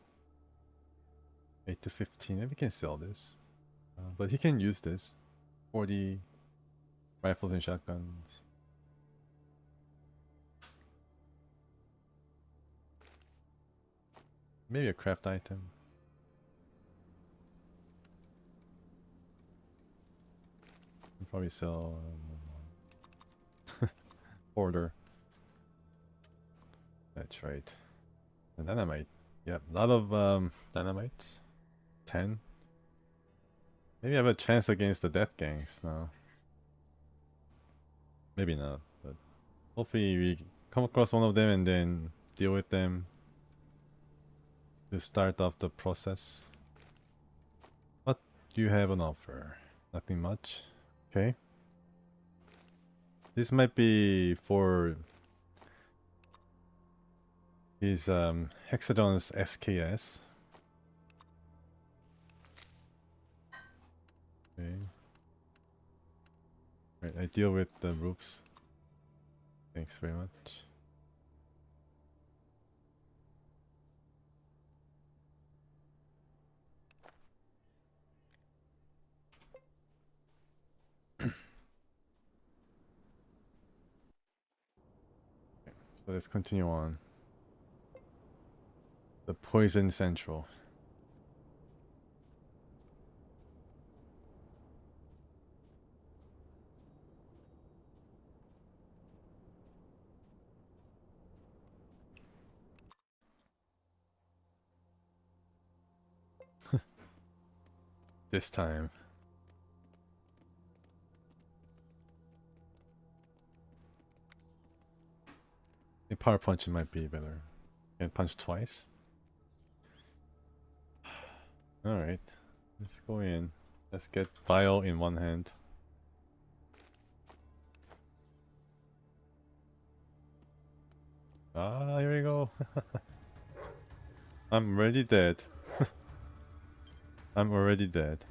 8 to 15. Maybe we can sell this. But he can use this. 40 rifles and shotguns. Maybe a craft item. Can probably sell order. That's right. And dynamite. Yep, a lot of dynamite. 10. Maybe I have a chance against the death gangs now. Maybe not, but hopefully we come across one of them and then deal with them to start off the process. What do you have on offer? Nothing much. Okay. This might be for his Hexadon's SKS. Okay. Right, I deal with the roofs. Thanks very much. So let's continue on. The Poison Central. This time. A power punch might be better. Can punch twice. Alright. Let's go in. Let's get vial in one hand. Ah, here we go. I'm already dead. I'm already dead.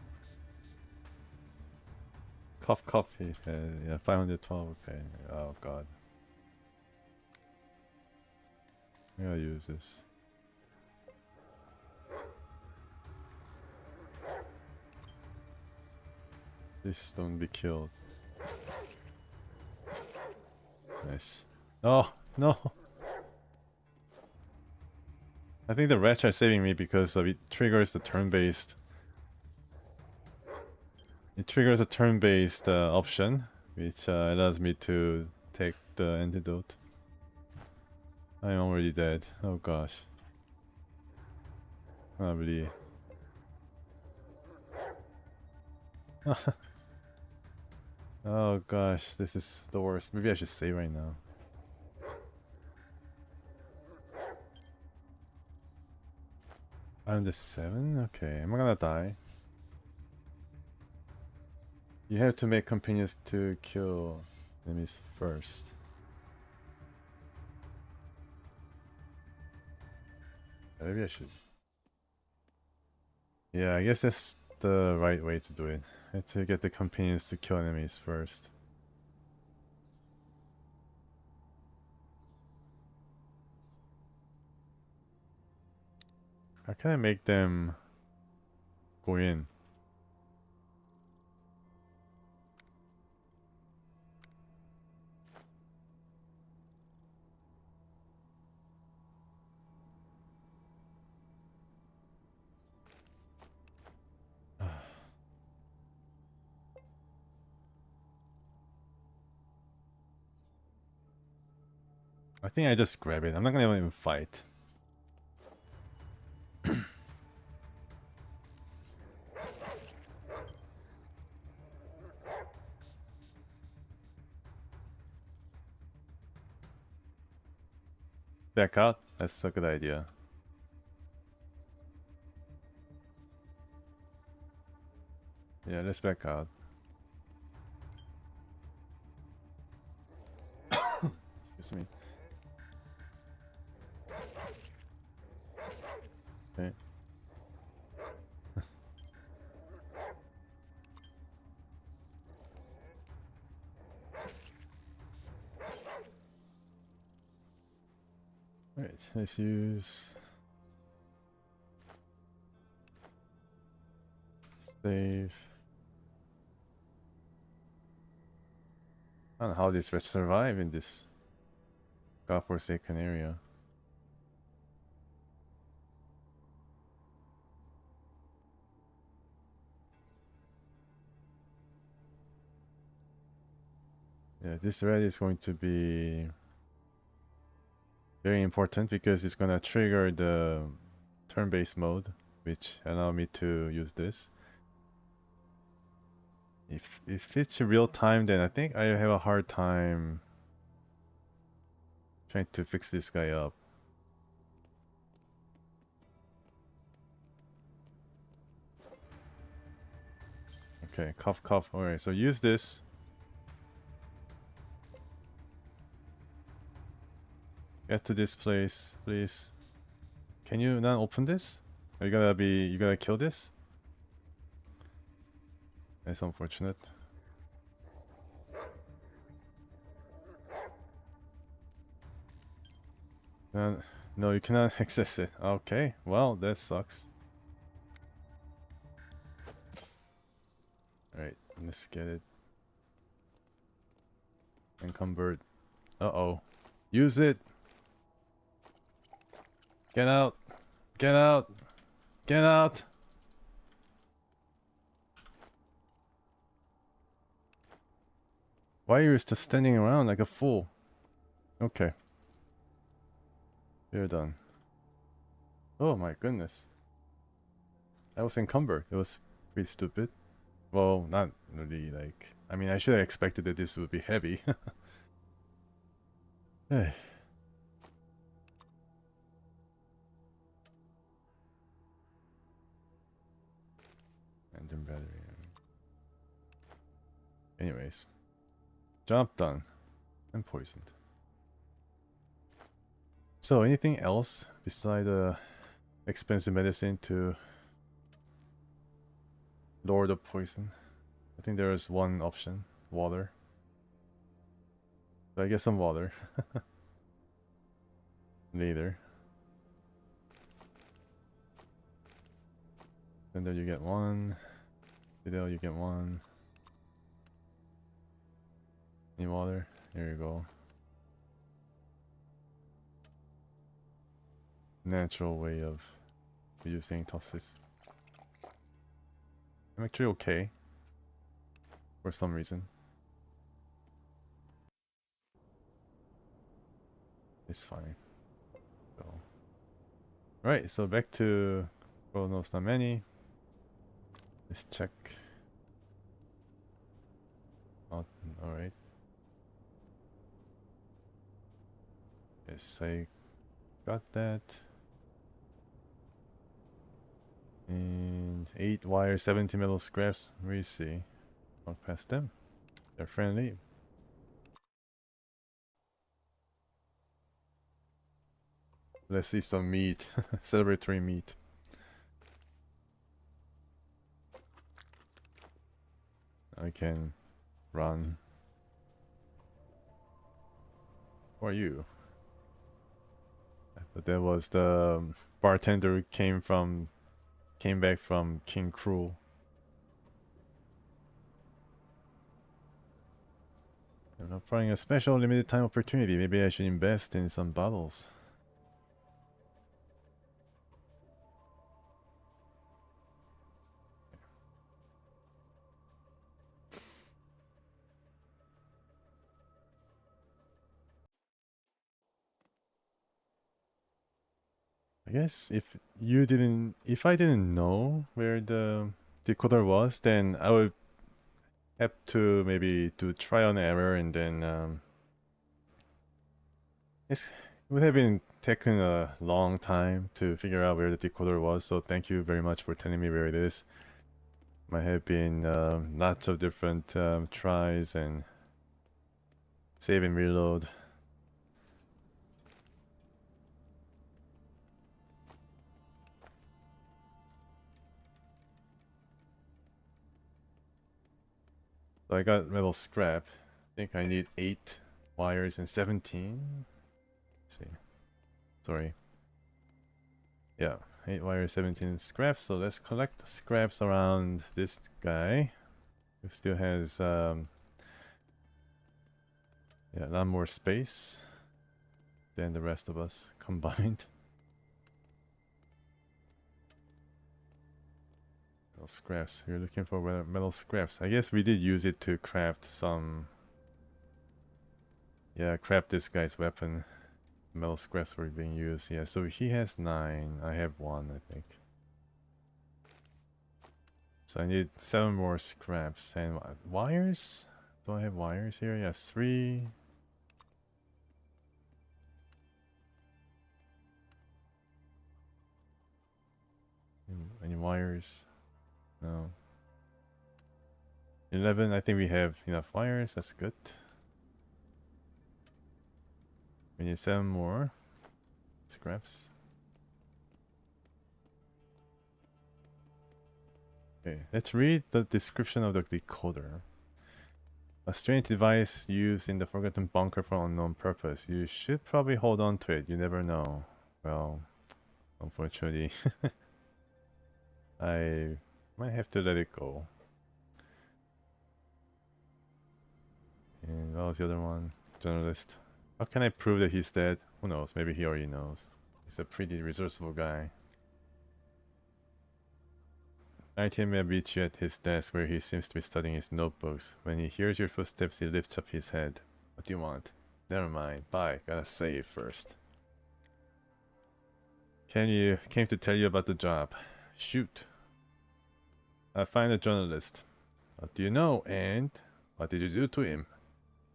Cough, cough. Yeah, 512. Okay. Oh god. I gotta use this. Please don't be killed. Nice. Oh no. I think the rats are saving me because of it triggers the turn-based. It triggers a turn-based option, which allows me to take the antidote. I'm already dead. Oh gosh. Not really. Oh gosh, this is the worst. Maybe I should save right now. I'm the 7? Okay, am I gonna die? You have to make companions to kill enemies first. Maybe I should. Yeah, I guess that's the right way to do it. I have to get the companions to kill enemies first. How can I make them go in? I think I just grab it. I'm not gonna even fight. Back out? That's a good idea. Yeah, let's back out. Excuse me. Okay. Alright, let's use... Save... I don't know how these wretches survive in this godforsaken area. Yeah, this red is going to be very important because it's gonna trigger the turn-based mode, which allow me to use this. If it's real time, then I think I have a hard time trying to fix this guy up. Okay, cough cough. Alright, so use this. Get to this place, please. Can you not open this? Are you gotta kill this? That's unfortunate. No, you cannot access it. Okay, well, that sucks. Alright, let's get it. And convert. Uh-oh. Use it! Get out! Get out! Get out! Why are you just standing around like a fool? Okay. You're done. Oh my goodness. That was encumbered. It was pretty stupid. Well, not really like... I mean, I should have expected that this would be heavy. And then battery. Anyways. Job done. And poisoned. So, anything else besides expensive medicine to lower the poison? I think there is one option. Water. So I get some water. Later. And then you get one. Fidel, you get one. Need water? There you go. natural way of using tosses. I'm actually okay for some reason. It's fine. So, right, so back to Chronos not many. Let's check. Oh, alright. Yes, I got that. And 8 wire, 70 metal scraps. We see. Walk past them. They're friendly. Let's see some meat. Celebratory meat. I can run. Who are you? But that was the bartender who came back from King Cruel. I'm offering a special limited time opportunity. Maybe I should invest in some bottles. I guess if I didn't know where the decoder was, then I would have to maybe do trial and error, and then it would have been taken a long time to figure out where the decoder was. So thank you very much for telling me where it is. Might have been lots of different tries and save and reload. So I got metal scrap. I think I need 8 wires and 17. Let's see. Sorry. Yeah, 8 wires, 17 scraps. So let's collect the scraps around this guy. Who still has yeah, a lot more space than the rest of us combined. Metal scraps. You're looking for metal scraps. I guess we did use it to craft some. Yeah, craft this guy's weapon. Metal scraps were being used. Yeah, so he has 9. I have 1, I think. So I need 7 more scraps. And wires? Do I have wires here? Yes, 3. Any wires? No. 11, I think we have enough wires. That's good. We need 7 more scraps. Okay, let's read the description of the decoder. A strange device used in the Forgotten Bunker for unknown purpose. You should probably hold on to it. You never know. Well, unfortunately, I might have to let it go. And what was the other one? Journalist. How can I prove that he's dead? Who knows? Maybe he already knows. He's a pretty resourceful guy. ITM may reach you at his desk where he seems to be studying his notebooks. When he hears your footsteps, he lifts up his head. What do you want? Never mind. Bye. Gotta save first. Came to tell you about the job. Shoot. I find a journalist. What do you know? And what did you do to him?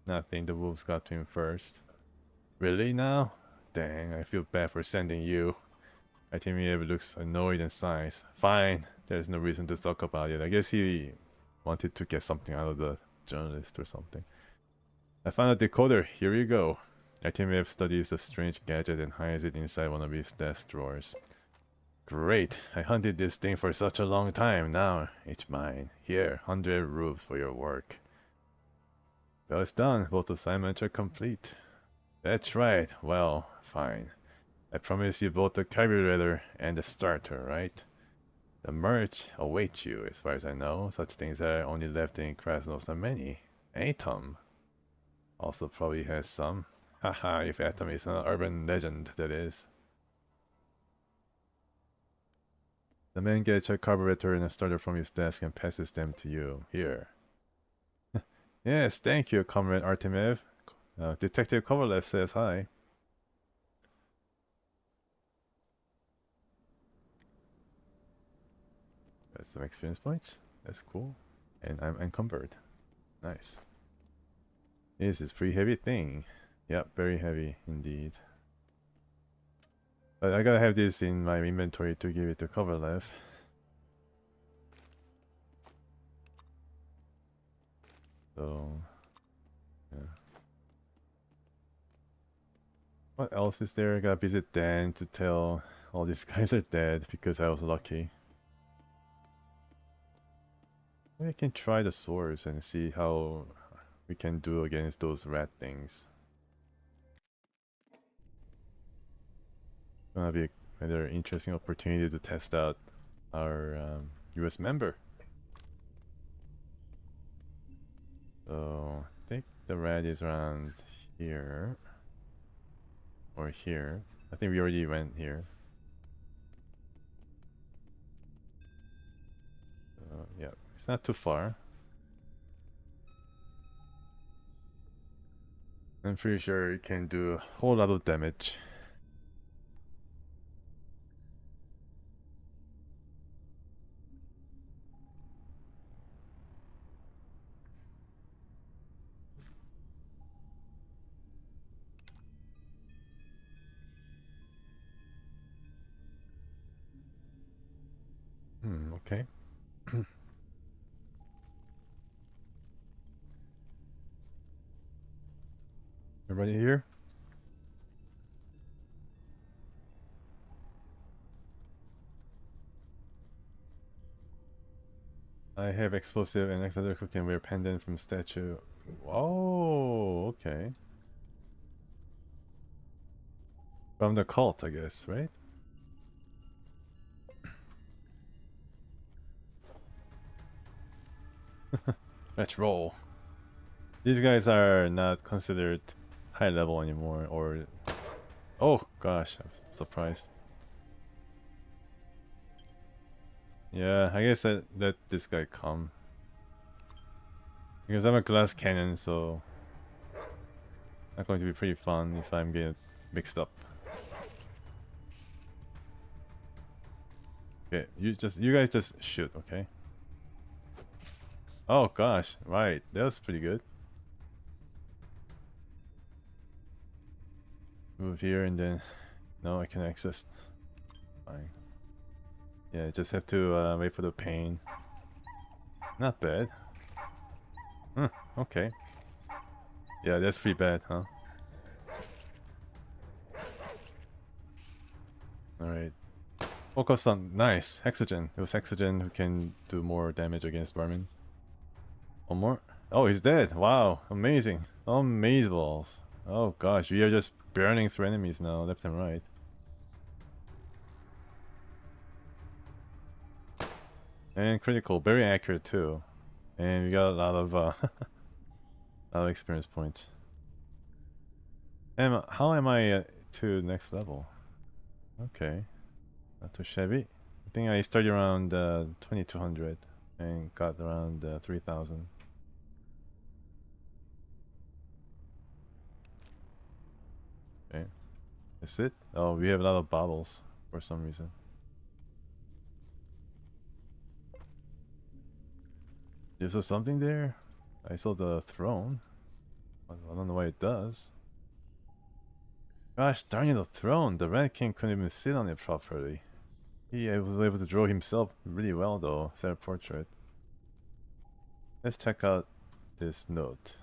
Nothing. The wolves got to him first. Really now? Dang, I feel bad for sending you. ITM looks annoyed and sighs. Fine. There's no reason to talk about it. I guess he wanted to get something out of the journalist or something. I found a decoder. Here you go. ITMF studies the strange gadget and hides it inside one of his desk drawers. Great. I hunted this thing for such a long time. Now it's mine. Here, 100 rubles for your work. Well, it's done. Both assignments are complete. That's right. Well, fine. I promise you both the carburetor and the starter, right? The merch awaits you, as far as I know. Such things are only left in Krasnoznameni. Atom also probably has some. Haha, if Atom is an urban legend, that is. The man gets a carburetor and a starter from his desk and passes them to you. Here. Yes, thank you, Comrade Artemev. Detective Kovalev says hi. That's some experience points. That's cool. And I'm encumbered. Nice. This is pretty heavy thing. Yep, very heavy indeed. But I gotta have this in my inventory to give it to Kovalev. So, yeah. What else is there? I gotta visit Dan to tell all these guys are dead because I was lucky. Maybe I can try the swords and see how we can do against those rat things. Gonna be a rather interesting opportunity to test out our US member. So I think the rat is around here or here. I think we already went here. Yeah, it's not too far. I'm pretty sure it can do a whole lot of damage. Okay. Everybody here? I have explosive and exotic who can wear pendant from statue. Oh, okay. From the cult, I guess, right? Let's roll. These guys are not considered high level anymore, or... Oh gosh, I'm surprised. Yeah, I guess that let this guy come. Because I'm a glass cannon, so... Not going to be pretty fun if I'm getting mixed up. Okay, you guys just shoot, okay? Oh gosh, right, that was pretty good. Move here and then... No, I can access. Fine. Yeah, just have to wait for the pain. Not bad. Okay. Yeah, that's pretty bad, huh? Alright. Focus on... Nice! Hexogen. It was Hexogen who can do more damage against vermin. One more? Oh, he's dead! Wow! Amazing! Amazeballs! Oh gosh, we are just burning through enemies now, left and right. And critical, very accurate too. And we got a lot of lot of experience points. How am I to next level? Okay, not too shabby. I think I started around 2200 and got around 3000. Okay, that's it. Oh, we have a lot of bottles for some reason. Is there something there? I saw the throne. I don't know what it does. Gosh darn it, the throne! The Red King couldn't even sit on it properly. He was able to draw himself really well though, self-portrait. Let's check out this note.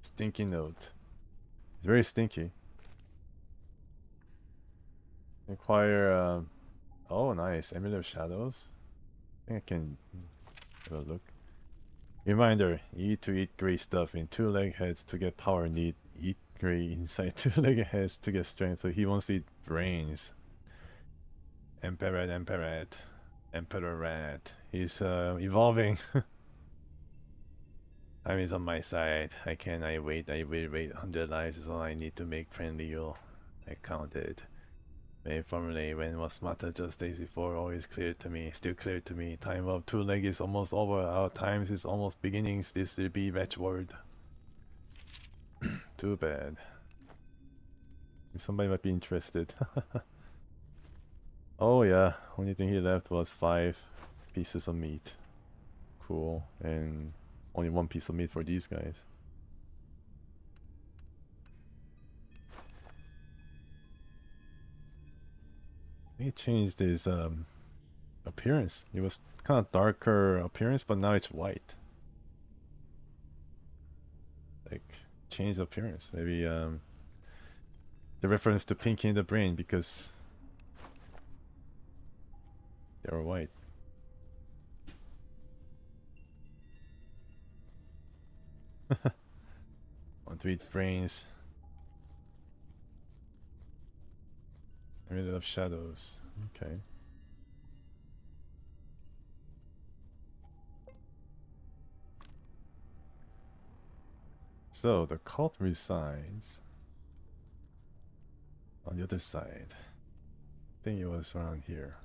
Stinky note. It's very stinky. Acquire, oh nice, Amulet of Shadows. I think I can have a look. Reminder, eat to eat gray stuff in two-leg heads to get power, need eat gray inside two-legged heads to get strength, so he wants to eat brains. Emperor Rat. He's evolving. Time is on my side. I will wait. 100 lives is all I need to make friendly you. I counted. May formulate when was matter just days before, always clear to me, still clear to me. Time of two leg is almost over, our times is almost beginnings, this will be watchword. Too bad. Somebody might be interested. Oh yeah, only thing he left was 5 pieces of meat. Cool, and only 1 piece of meat for these guys. He changed his appearance. It was kind of darker appearance, but now it's white. Like, changed appearance. Maybe the reference to Pinky in the Brain because they were white. Want to eat brains. Rid of shadows. Okay. So the cult resides on the other side. I think it was around here.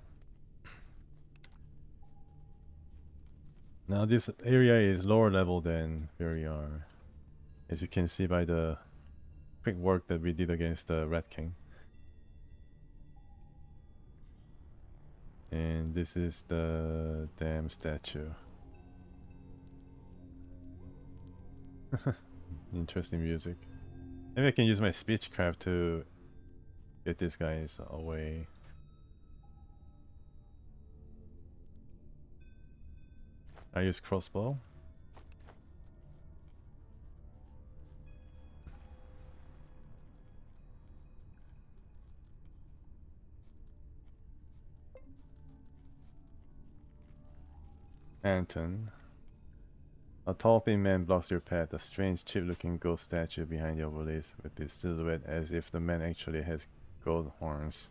Now this area is lower level than where we are, as you can see by the quick work that we did against the Rat King. And this is the damn statue. Interesting music. Maybe I can use my speechcraft to get these guys away. I use crossbow. Anton. A tall thin man blocks your path, a strange cheap-looking ghost statue behind your valise with its silhouette as if the man actually has gold horns.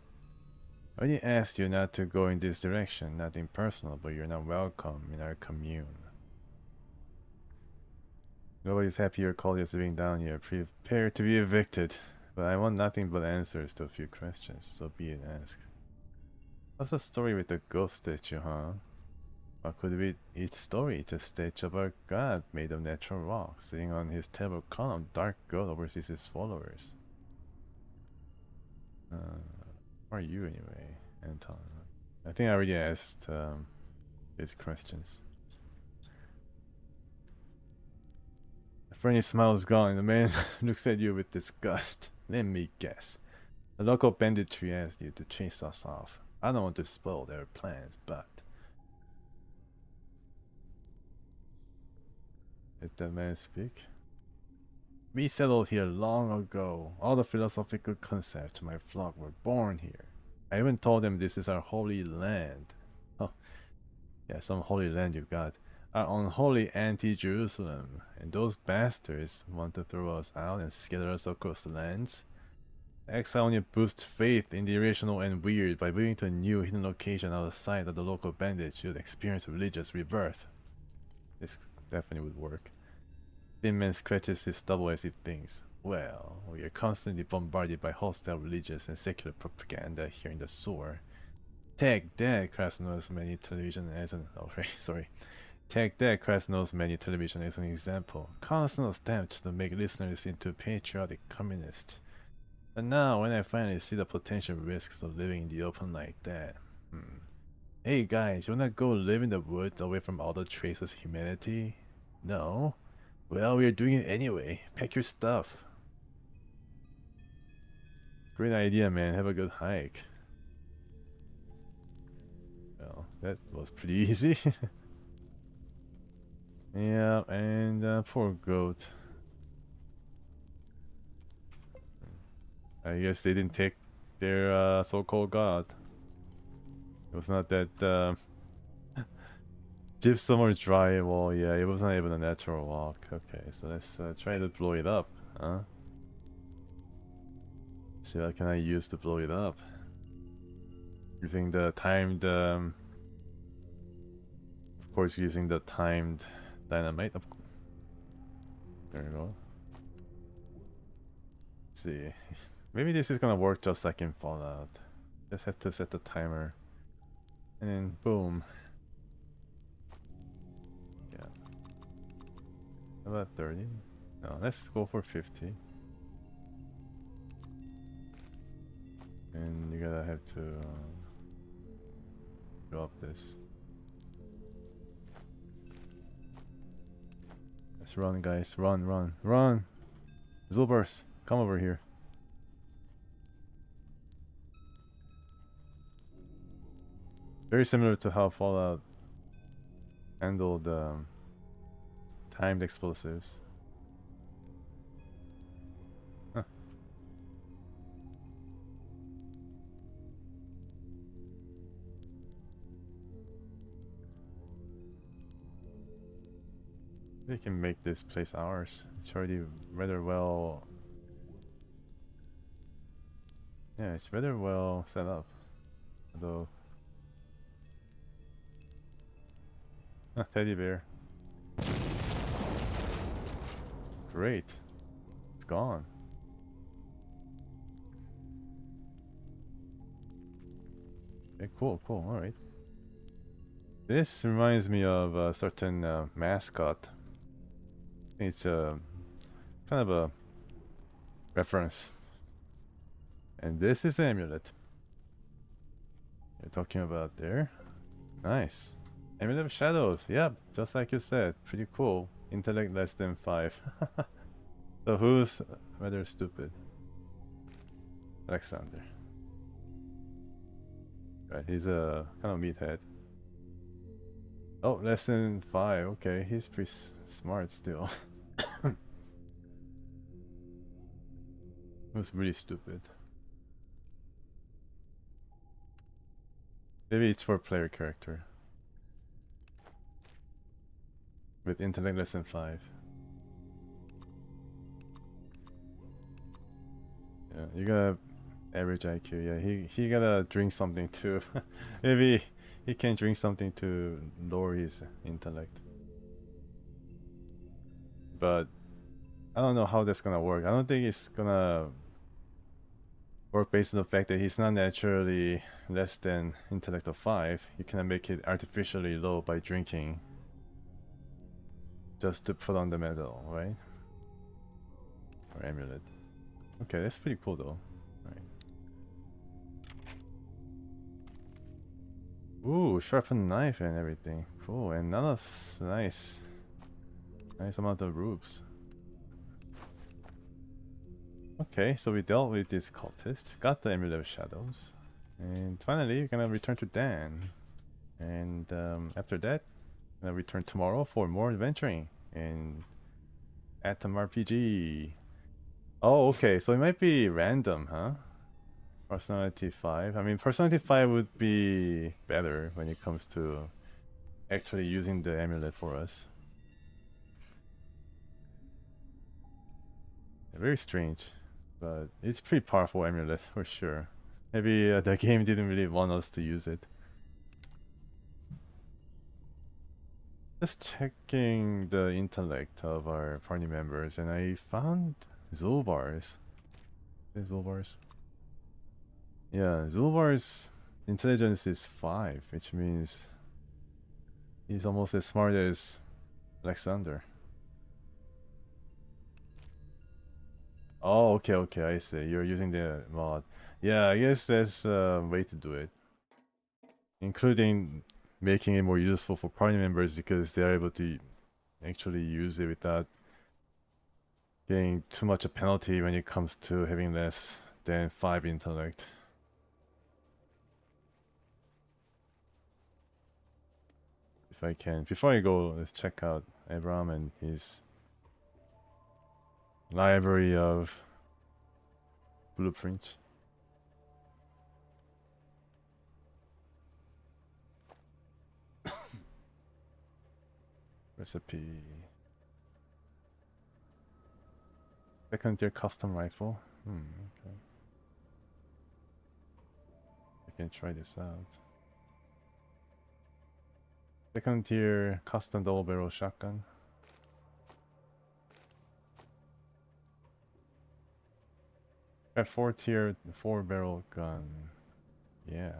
I already asked you not to go in this direction, nothing personal, but you're not welcome in our commune. Nobody's happy your colleagues living down here, prepare to be evicted. But I want nothing but answers to a few questions, so be it asked. What's the story with the ghost statue, huh? What could be its story? Just a statue of a god made of natural rock, sitting on his terrible column, dark god oversees his followers. Who are you anyway, Anton? I think I already asked these questions. The friendly smile is gone, and the man looks at you with disgust. Let me guess. The local banditry asked you to chase us off. I don't want to spoil their plans, but... Let the man speak. We settled here long ago. All the philosophical concepts of my flock were born here. I even told them this is our holy land. Oh, yeah, some holy land you got. Our unholy anti-Jerusalem. And those bastards want to throw us out and scatter us across the lands. Exile only boosts faith in the irrational and weird. By moving to a new hidden location out of sight of the local bandits, you'd experience religious rebirth. This definitely would work. Thin man scratches his stubble as he thinks. Well, we are constantly bombarded by hostile religious and secular propaganda here in the sewer. Take that, Krasnod's many television as an Take that, Krasnod's many television as an example. Constant attempt to make listeners into patriotic communists. But now, when I finally see the potential risks of living in the open like that, Hey guys, you wanna go live in the woods away from all the traces of humanity? No? Well, we're doing it anyway. Pack your stuff. Great idea, man. Have a good hike. Well, that was pretty easy. Yeah, and poor goat. I guess they didn't take their so-called god. It was not that gypsum or drywall. Yeah, it was not even a natural rock. Okay, so let's try to blow it up, huh? See what can I use to blow it up? Using the timed, of course, using the timed dynamite. There you go. Let's see, maybe this is gonna work just like in Fallout. Just have to set the timer. And then boom. Yeah. How about 30? No, let's go for 50. And you gotta have to drop this. Let's run, guys. Run, run, run! Zulbers, come over here. Very similar to how Fallout handled timed explosives. Huh. We can make this place ours. It's already rather well. Yeah, it's rather well set up. Although, teddy bear. Great, it's gone. Okay, cool, cool. All right. This reminds me of a certain mascot. It's kind of a reference. And this is the amulet you're talking about there. Nice. Amulet of Shadows. Yep, just like you said. Pretty cool. Intellect less than 5. So who's rather stupid? Alexander. Right, he's a kind of meathead. Oh, less than 5. Okay, he's pretty smart still. Who's really stupid? Maybe it's for player character. With intellect less than 5. Yeah, you gotta average IQ. Yeah, he gotta drink something too. Maybe he can drink something to lower his intellect. But I don't know how that's gonna work. I don't think it's gonna work based on the fact that he's not naturally less than intellect of 5. You cannot make it artificially low by drinking. Just to put on the medal, right? Or amulet. Okay, that's pretty cool though. Right. Ooh, sharpened knife and everything. Cool, and Nana's nice. Nice amount of roofs. Okay, so we dealt with this cultist, got the Amulet of Shadows, and finally we're gonna return to Dan. And after that, I'm gonna return tomorrow for more adventuring in Atom RPG. Oh, okay, so it might be random, huh? Personality 5. I mean, Personality 5 would be better when it comes to actually using the amulet for us. Very strange, but it's pretty powerful amulet for sure. Maybe the game didn't really want us to use it. Just checking the intellect of our party members, and I found Zulbar's. Zulbar's. Yeah, Zulbar's intelligence is 5, which means he's almost as smart as Alexander. Oh, okay, okay, I see. You're using the mod. Yeah, I guess that's a way to do it. Including making it more useful for party members because they're able to actually use it without getting too much a penalty when it comes to having less than 5 intellect. If I can. Before I go, let's check out Abram and his library of blueprints. Recipe. Second tier custom rifle. Okay. I can try this out. Second tier custom double barrel shotgun. Got 4 tier 4 barrel gun. Yeah.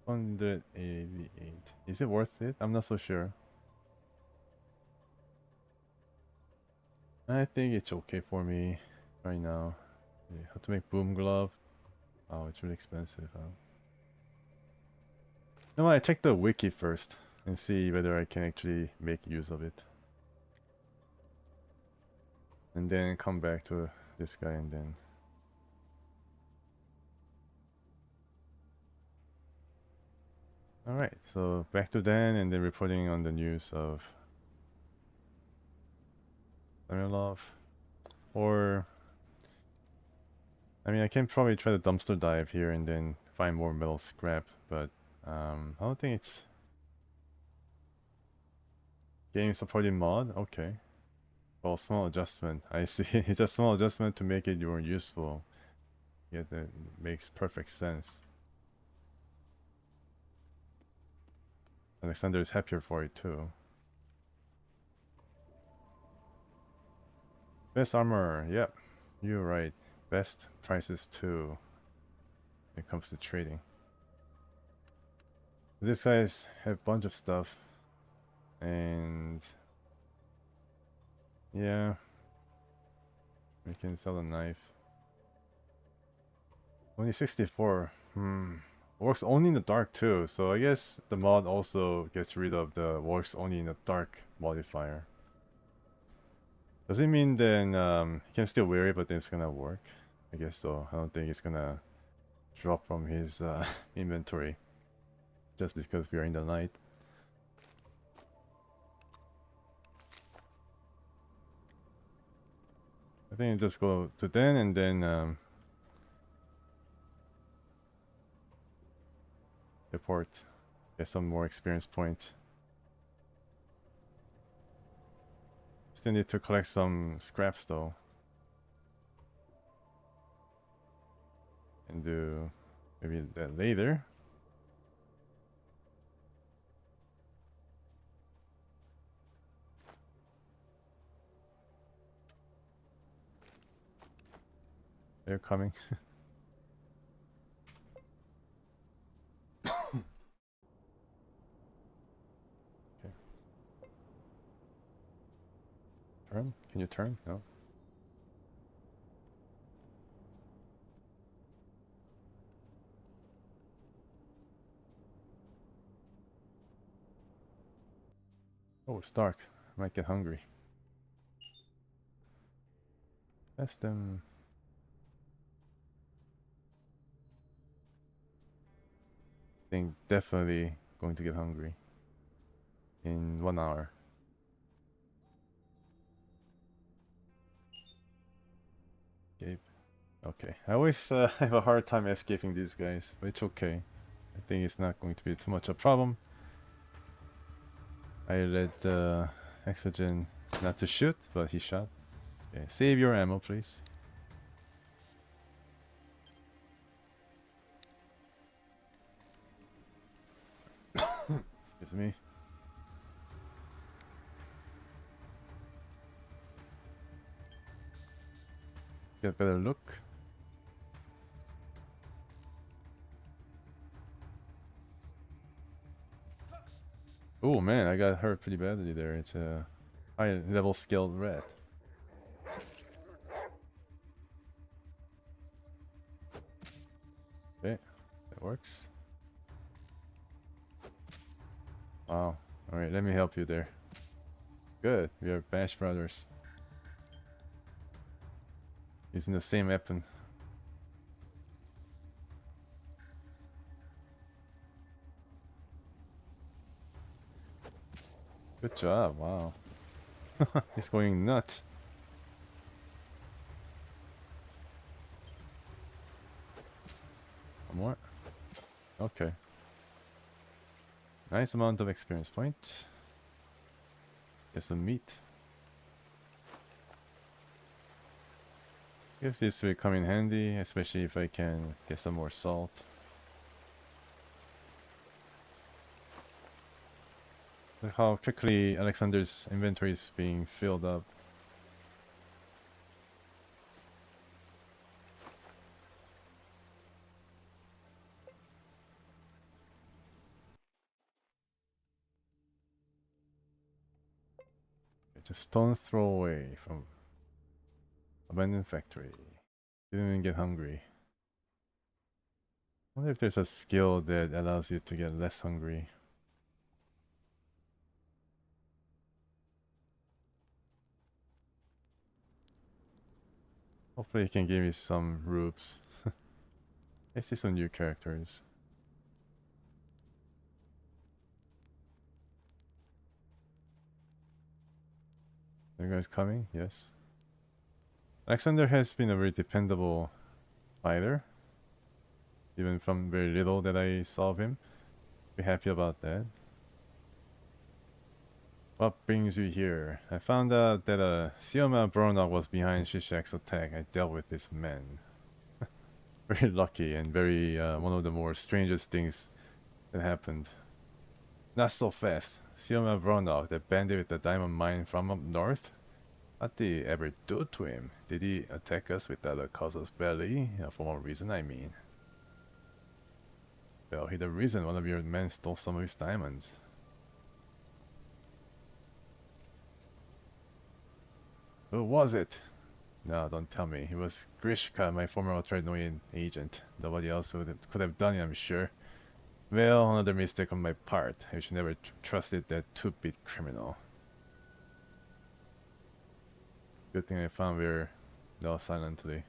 188. Is it worth it? I'm not so sure. I think it's okay for me right now. Yeah, how to make boom glove? Oh, it's really expensive, huh? No, I check the wiki first and see whether I can actually make use of it. And then come back to this guy and then... Alright, so back to Dan and then reporting on the news of Samuelov. Or... I mean, I can probably try the dumpster dive here and then find more metal scrap, but I don't think it's... Game supporting mod? Okay. Well, small adjustment. I see. It's just small adjustment to make it more useful. Yeah, that makes perfect sense. Alexander is happier for it too. Best armor. Yep. You're right. Best prices too. When it comes to trading. These guys have a bunch of stuff. And... yeah. We can sell a knife. Only 64. Works only in the dark too, so I guess the mod also gets rid of the works only in the dark modifier. Does it mean then he can still wear it but then it's gonna work? I guess so. I don't think it's gonna drop from his inventory just because we are in the night. I think you just go to Den and then report. Get some more experience points. Still need to collect some scraps though. And do maybe that later. They're coming. Okay. Turn? Can you turn? No. Oh, it's dark. I might get hungry. That's them. I think definitely going to get hungry in 1 hour. Escape. Okay. I always have a hard time escaping these guys, but it's okay. I think it's not going to be too much a problem. I let Exogen not to shoot, but he shot. Okay, save your ammo, please. Excuse me. Get a better look. Oh man, I got hurt pretty badly there. It's a high level skilled rat. Okay, that works. Wow. Alright, let me help you there. Good, we are Bash Brothers. Using the same weapon. Good job, wow. He's going nuts. One more. Okay. Nice amount of experience point. Get some meat. Guess this will come in handy, especially if I can get some more salt. Look how quickly Alexander's inventory is being filled up. Just stone's throw away from abandoned factory. Didn't even get hungry. I wonder if there's a skill that allows you to get less hungry. Hopefully it can give me some rubes. I see some new characters. Are you guys coming? Yes. Alexander has been a very dependable fighter. Even from very little that I saw of him. Be happy about that. What brings you here? I found out that Sioma Bronok was behind Shishak's attack. I dealt with this man. Very lucky and very one of the more strangest things that happened. Not so fast. Sioma Bronok, the bandit with the diamond mine from up north? What did he ever do to him? Did he attack us without a casus belli? For what reason, I mean. Well, he the reason one of your men stole some of his diamonds. Who was it? No, don't tell me. It was Grishka, my former Ultranoian agent. Nobody else could have done it, I'm sure. Well, another mistake on my part. I should never trusted that two-bit criminal. Good thing I found we're all silently.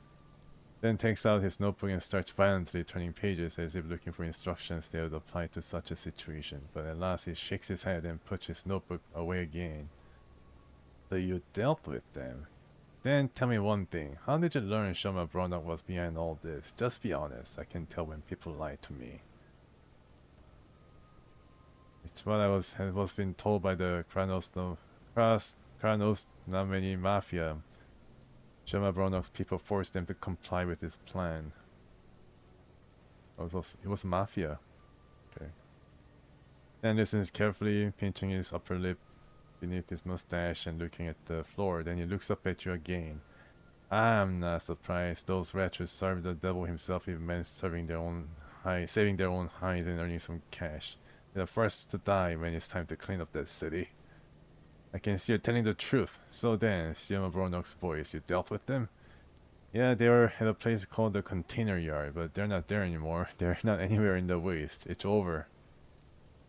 Then takes out his notebook and starts violently turning pages as if looking for instructions that would apply to such a situation. But at last he shakes his head and puts his notebook away again. So you dealt with them? Then tell me one thing. How did you learn Shoma Bronok was behind all this? Just be honest. I can tell when people lie to me. It's what I was being told by the Kranos Nameni Mafia. Shoma Bronok's people forced them to comply with his plan. It was Mafia. Okay. Dan listens carefully, pinching his upper lip beneath his mustache and looking at the floor. Then he looks up at you again. I'm not surprised. Those rats would serve the devil himself if men saving their own hides and earning some cash. They're the first to die when it's time to clean up that city. I can see you're telling the truth. So then, Sioma Bronok's boys, you dealt with them? Yeah, they were at a place called the Container Yard, but they're not there anymore. They're not anywhere in the waste. It's over.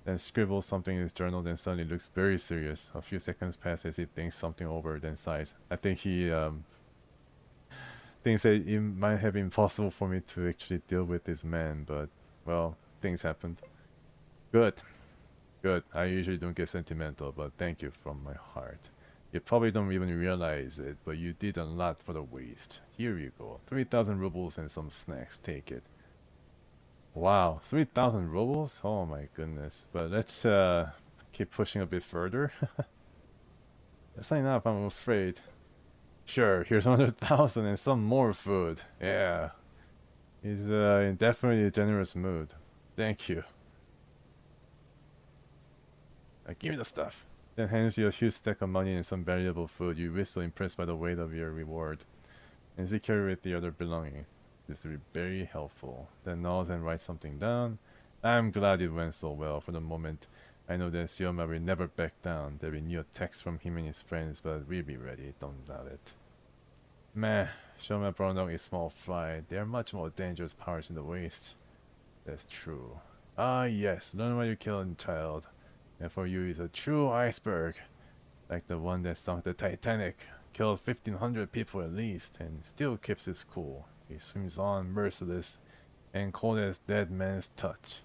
Then scribbles something in his journal, then suddenly looks very serious. A few seconds pass as he thinks something over, then sighs. I think he thinks that it might have been possible for me to actually deal with this man, but, well, things happened. Good. Good. I usually don't get sentimental, but thank you from my heart. You probably don't even realize it, but you did a lot for the waste. Here you go. 3,000 rubles and some snacks. Take it. Wow, 3,000 rubles? Oh my goodness. But let's keep pushing a bit further. That's not enough, I'm afraid. Sure, here's 100,000 and some more food. Yeah. He's in definitely a generous mood. Thank you. Give me the stuff. Then hands you a huge stack of money and some valuable food. You whistle, impressed by the weight of your reward. And secure with the other belongings. This will be very helpful. Then nods and writes something down. I'm glad it went so well. For the moment, I know that Sioma will never back down. There'll be new attacks from him and his friends, but we'll be ready, don't doubt it. Meh, Sioma Bronok is small fry. They are much more dangerous powers in the waste. That's true. Ah yes, learn why you kill a child. And for you is a true iceberg. Like the one that sunk the Titanic. Killed 1,500 people at least, and still keeps his cool. He swims on merciless and cold as dead man's touch.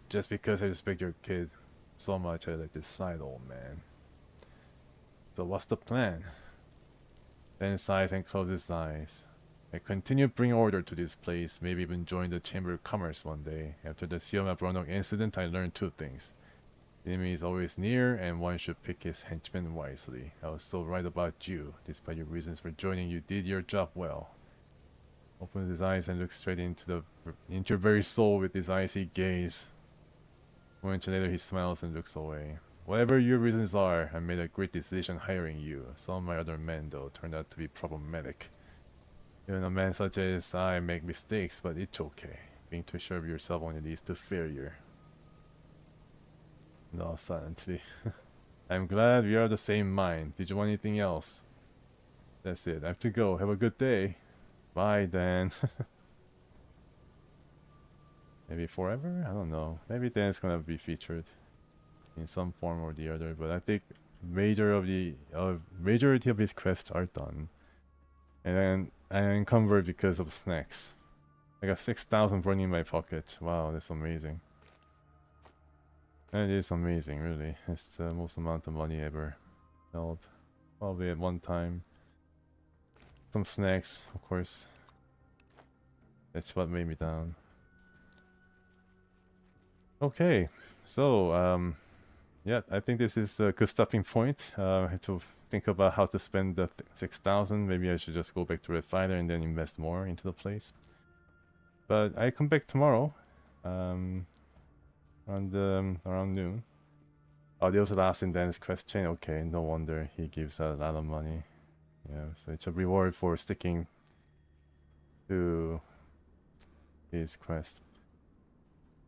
Just because I respect your kid so much, I let this slide, old man. So what's the plan? Then sighs and closes his eyes. I continue to bring order to this place, maybe even join the Chamber of Commerce one day. After the Sioma Bronok incident, I learned two things. The enemy is always near, and one should pick his henchmen wisely. I was so right about you. Despite your reasons for joining, you did your job well. Opens his eyes and looks straight into your very soul with his icy gaze. A moment later, he smiles and looks away. Whatever your reasons are, I made a great decision hiring you. Some of my other men, though, turned out to be problematic. Even a man such as I make mistakes, but it's okay. Being too sure of yourself only leads to failure. No, silently. I'm glad we are the same mind. Did you want anything else? That's it. I have to go. Have a good day. Bye, Dan. Maybe forever? I don't know. Maybe Dan's gonna be featured in some form or the other, but I think majority of his quests are done. And then I encumbered because of snacks. I got 6,000 burning in my pocket. Wow, that's amazing. That is amazing, really. It's the most amount of money ever held. Probably at one time. Some snacks, of course. That's what made me down. Okay, so yeah, I think this is a good stopping point. I have to think about how to spend the 6,000. Maybe I should just go back to Red Fighter and then invest more into the place. But I come back tomorrow, around noon. Oh, there was a last in Dan's quest chain. Okay, no wonder he gives a lot of money. Yeah, so it's a reward for sticking to his quest.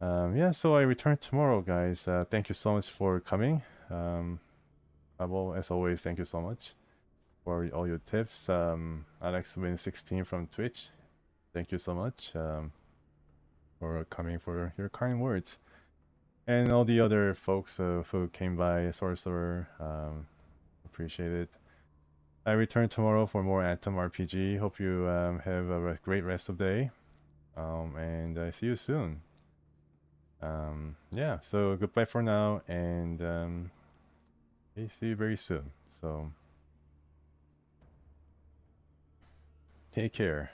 Yeah, so I return tomorrow, guys. Thank you so much for coming. Well, as always, thank you so much for all your tips. Alex Win 16 from Twitch, thank you so much for coming, for your kind words. And all the other folks who came by, Sorcerer, appreciate it. I return tomorrow for more Atom RPG. Hope you have a great rest of the day. And I see you soon. Yeah, so goodbye for now, and see you very soon. So take care.